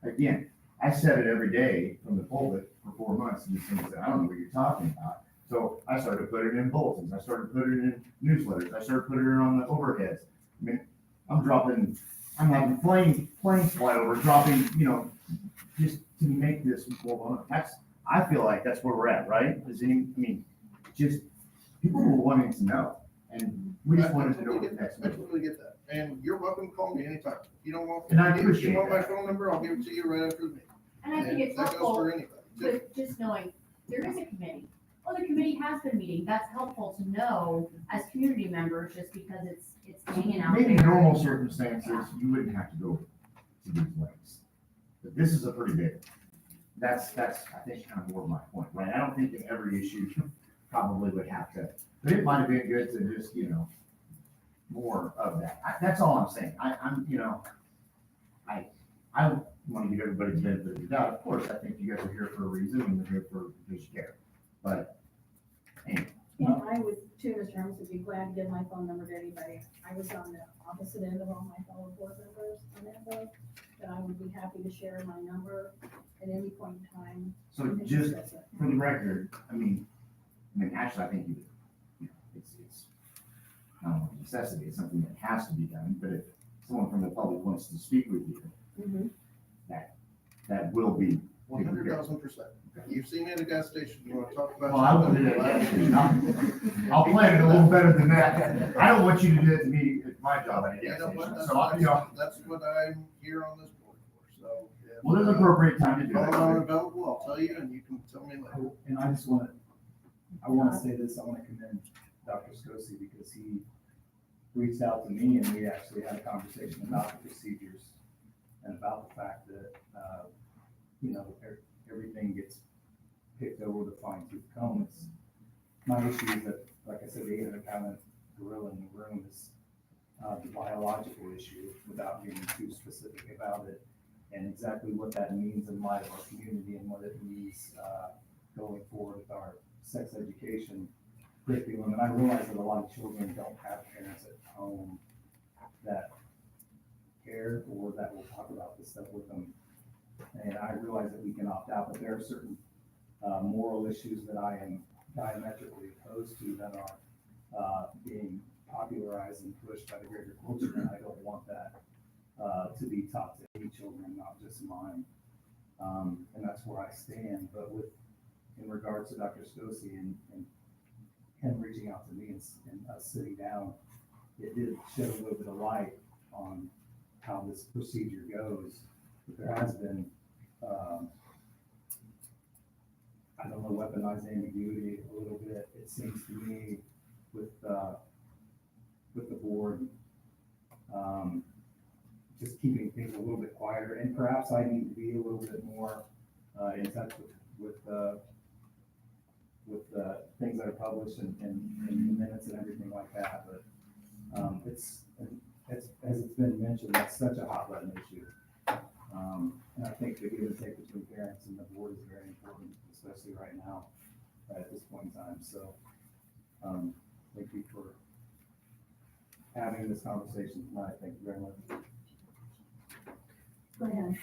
Again, I said it every day from the pulpit for 4 months, and these things that I don't know what you're talking about. So I started putting it in bulletins, I started putting it in newsletters, I started putting it on the overheads. I mean, I'm having planes fly over, dropping, just to make this more, I feel like that's where we're at, right? Just people were wanting to know, and we just wanted to know what the next I totally get that, and you're welcome to call me anytime. If you don't want, And I if appreciate you want my that. phone number, I'll give it to you right after the meeting. And I think it's that goes helpful for anybody. with just knowing there is a committee. Oh, the committee has been meeting. That's helpful to know as community members, just because it's hanging out Maybe in there. normal circumstances, you wouldn't have to go to these lengths. But this is a pretty big, that's, I think, kind of more of my point, right? I don't think that every issue probably would have to, but it might have been good to just, more of that. That's all I'm saying. I want to give everybody the benefit of the doubt. Of course, I think you guys are here for a reason, and you're here because you care. But, anyway. And I would too, Mr. Holmes, would be glad to give my phone number to anybody. I was on the opposite end of all my fellow board members on that vote, but I would be happy to share my number at any point in time. So just for the record, actually, I think it's not a necessity, it's something that has to be done, but if someone from the public wants to speak with you, that will be. 100,000%. You've seen me at a gas station, you wanna talk about? Well, I won't do that at gas station. I'll plan it a little better than that. I don't want you to do it to me at my job at a gas station, so, That's what I'm here on this board for, so. if, well, there's an appropriate time to do If it. I'm available, I'll tell you, and you can tell me later. And I want to say this, I want to commend Dr. Scosi because he reached out to me and we actually had a conversation about the procedures and about the fact that, everything gets picked over the fine tooth comb. It's my issue is that, like I said, the 800-pound gorilla in the room is the biological issue without being too specific about it and exactly what that means in light of our community and what it means going forward with our sex education curriculum. And I realize that a lot of children don't have parents at home that care or that will talk about this stuff with them. And I realize that we can opt out, but there are certain moral issues that I am diametrically opposed to that are being popularized and pushed by the greater culture, and I don't want that to be taught to any children, not just mine. And that's where I stand. But in regards to Dr. Scosi and him reaching out to me and us sitting down, it did shed a little bit of light on how this procedure goes. But there has been, weaponized ambiguity a little bit, it seems to me, with the board, just keeping things a little bit quieter, and perhaps I need to be a little bit more in touch with the things that are published and the minutes and everything like that. But it's as it's been mentioned, that's such a hot button issue. And I think the give and take between parents and the board is very important, especially right now, at this point in time. So, thank you for having this conversation tonight. Thank you very much. Go ahead.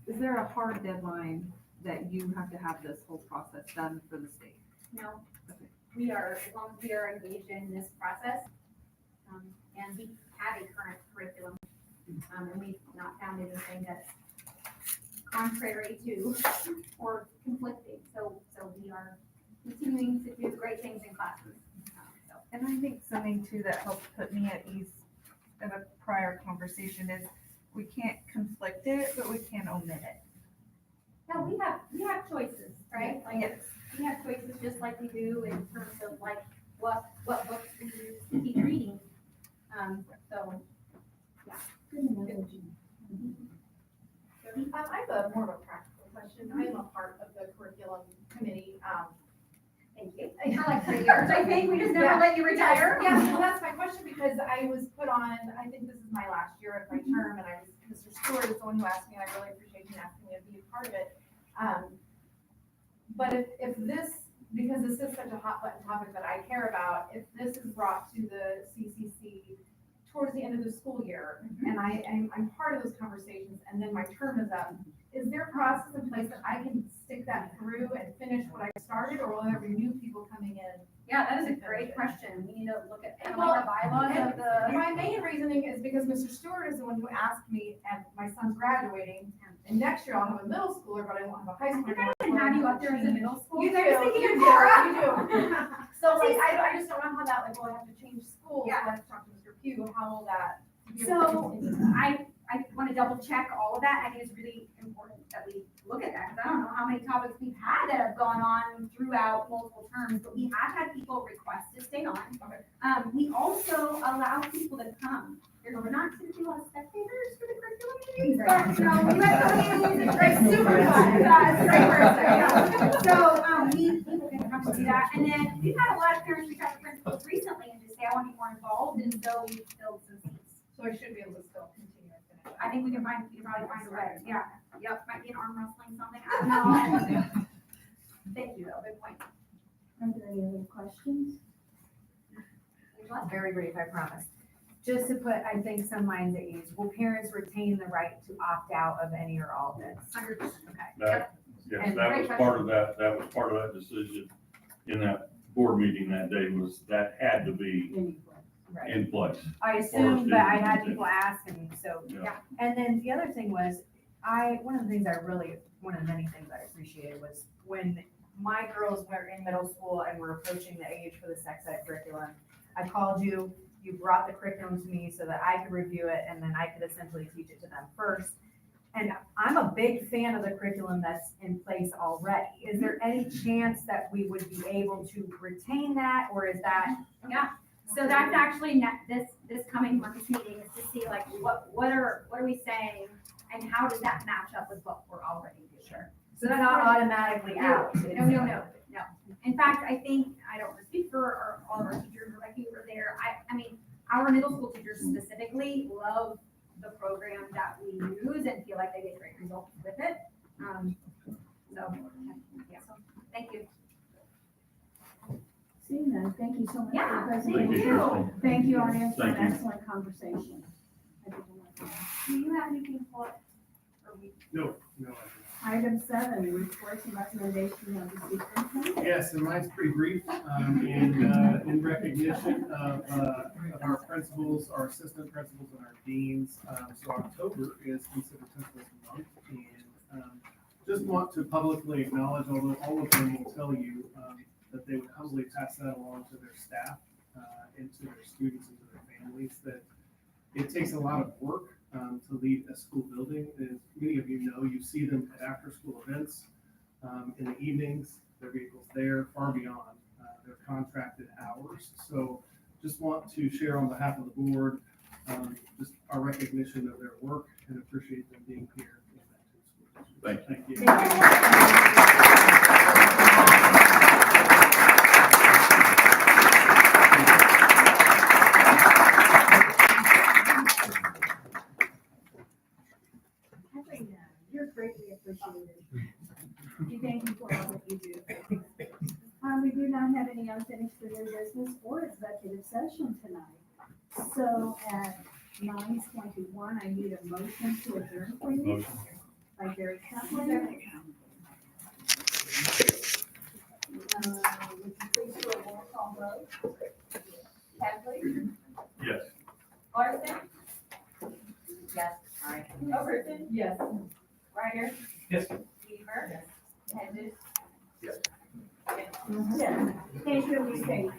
Is there a hard deadline that you have to have this whole process done for the state? No, we are, as long as we are engaged in this process, and we have a current curriculum, and we've not found anything that's contrary to or conflicting, so we are continuing to do great things in classes. And I think something too that helped put me at ease in a prior conversation is we can't conflict it, but we can omit it. No, we have choices, right? Like, we have choices just like we do in terms of like what books we use to keep reading. So, yeah. I have a more of a practical question. I am a part of the curriculum committee. Thank you. I like 3 years, I think. We just never let you retire. Yeah, well, that's my question because I was put on, I think this is my last year of my term, and Mr. Stewart is the one who asked me, and I really appreciate him asking me to be a part of it. But if this because this is such a hot button topic that I care about, if this is brought to the CCC towards the end of the school year, and I'm part of those conversations, and then my term is up, is there a process in place that I can stick that through and finish what I started, or will there be new people coming in? Yeah, that is a great question. We need to look at Well, the bylaws of the. My main reasoning is because Mr. Stewart is the one who asked me, and my son's graduating, and next year I'll have a middle schooler, but I won't have a high schooler. I can have you up there as a middle school. You do, I was thinking you of do, Tara. you do. So like, I just don't know how that, like, will I have to change schools? Yeah. I'll have to talk to Mr. Pugh, how will that? So I want to double check all of that. I think it's really important that we look at that, because I don't know how many topics we've had that have gone on throughout multiple terms, but we have had people request to stay on. We also allow people to come. We're not typically all spectators for the curriculum meetings, but you know, we let somebody who's a great super fun. It's a great person, yeah. So, people can come to do that. And then we've had a lot of parents reach out to principals recently and just say, I want to be more involved, and so we filled some seats. So I should be able to still continue and finish. I think we can probably find a way, yeah, yep, might be an arm wrestling something, I don't know. Thank you, though, good point. Are there any other questions? Very brief, I promise. Just to put, I think, some minds at ease, will parents retain the right to opt out of any or all of this? 100%, okay. That, yes, And that great was part of that was part of that decision in that board meeting that day, was that had to be Right. in place. I assumed, but I had students. people ask, and so, Yeah. And then the other thing was, one of the things I really, one of the many things I appreciated was when my girls were in middle school and were approaching the age for the sex ed curriculum, I called you, you brought the curriculum to me so that I could review it, and then I could essentially teach it to them first. And I'm a big fan of the curriculum that's in place already. Is there any chance that we would be able to retain that, or is that? Yeah, so that's actually this coming month's meeting, is to see like, what are we saying, and how does that match up with what we're already doing? Sure. So that's not automatically out. No. In fact, I think, I don't want to speak for all of our teachers, but like you were there, I mean, our middle school teachers specifically love the program that we use and feel like they get great results with it. So, yeah, so, thank you. Seeing none, thank you so much for Yeah, the thank presentation. you. Thank you, Arnie, for an Thank you. excellent conversation. I did not- Do you have anything for, No. Item 7, reports and recommendation of the superintendent. Yes, and mine's pretty brief, in recognition of our principals, our assistant principals, and our deans. So October is considered Principals Month, and just want to publicly acknowledge, although all of them will tell you that they would humbly pass that along to their staff, and to their students and to their families, that it takes a lot of work to lead a school building. As many of you know, you see them at after-school events, in the evenings, their vehicles there, far beyond their contracted hours. So just want to share on behalf of the board, just our recognition of their work and appreciate them being here in that school district. Thank you. You're greatly appreciated. We thank you for all that you do. We do not have any unfinished or new business or executive session tonight. So at 9:21, I need a motion to adjourn, please. Motion. By Gary Kaplin. Would you please do a roll call vote? Kathleen? Yes. Larson? Yes, all right. Overton? Yes. Ryder? Yes. Weaver? Hedges? Yes. Yes. Thank you, Ms. Kate.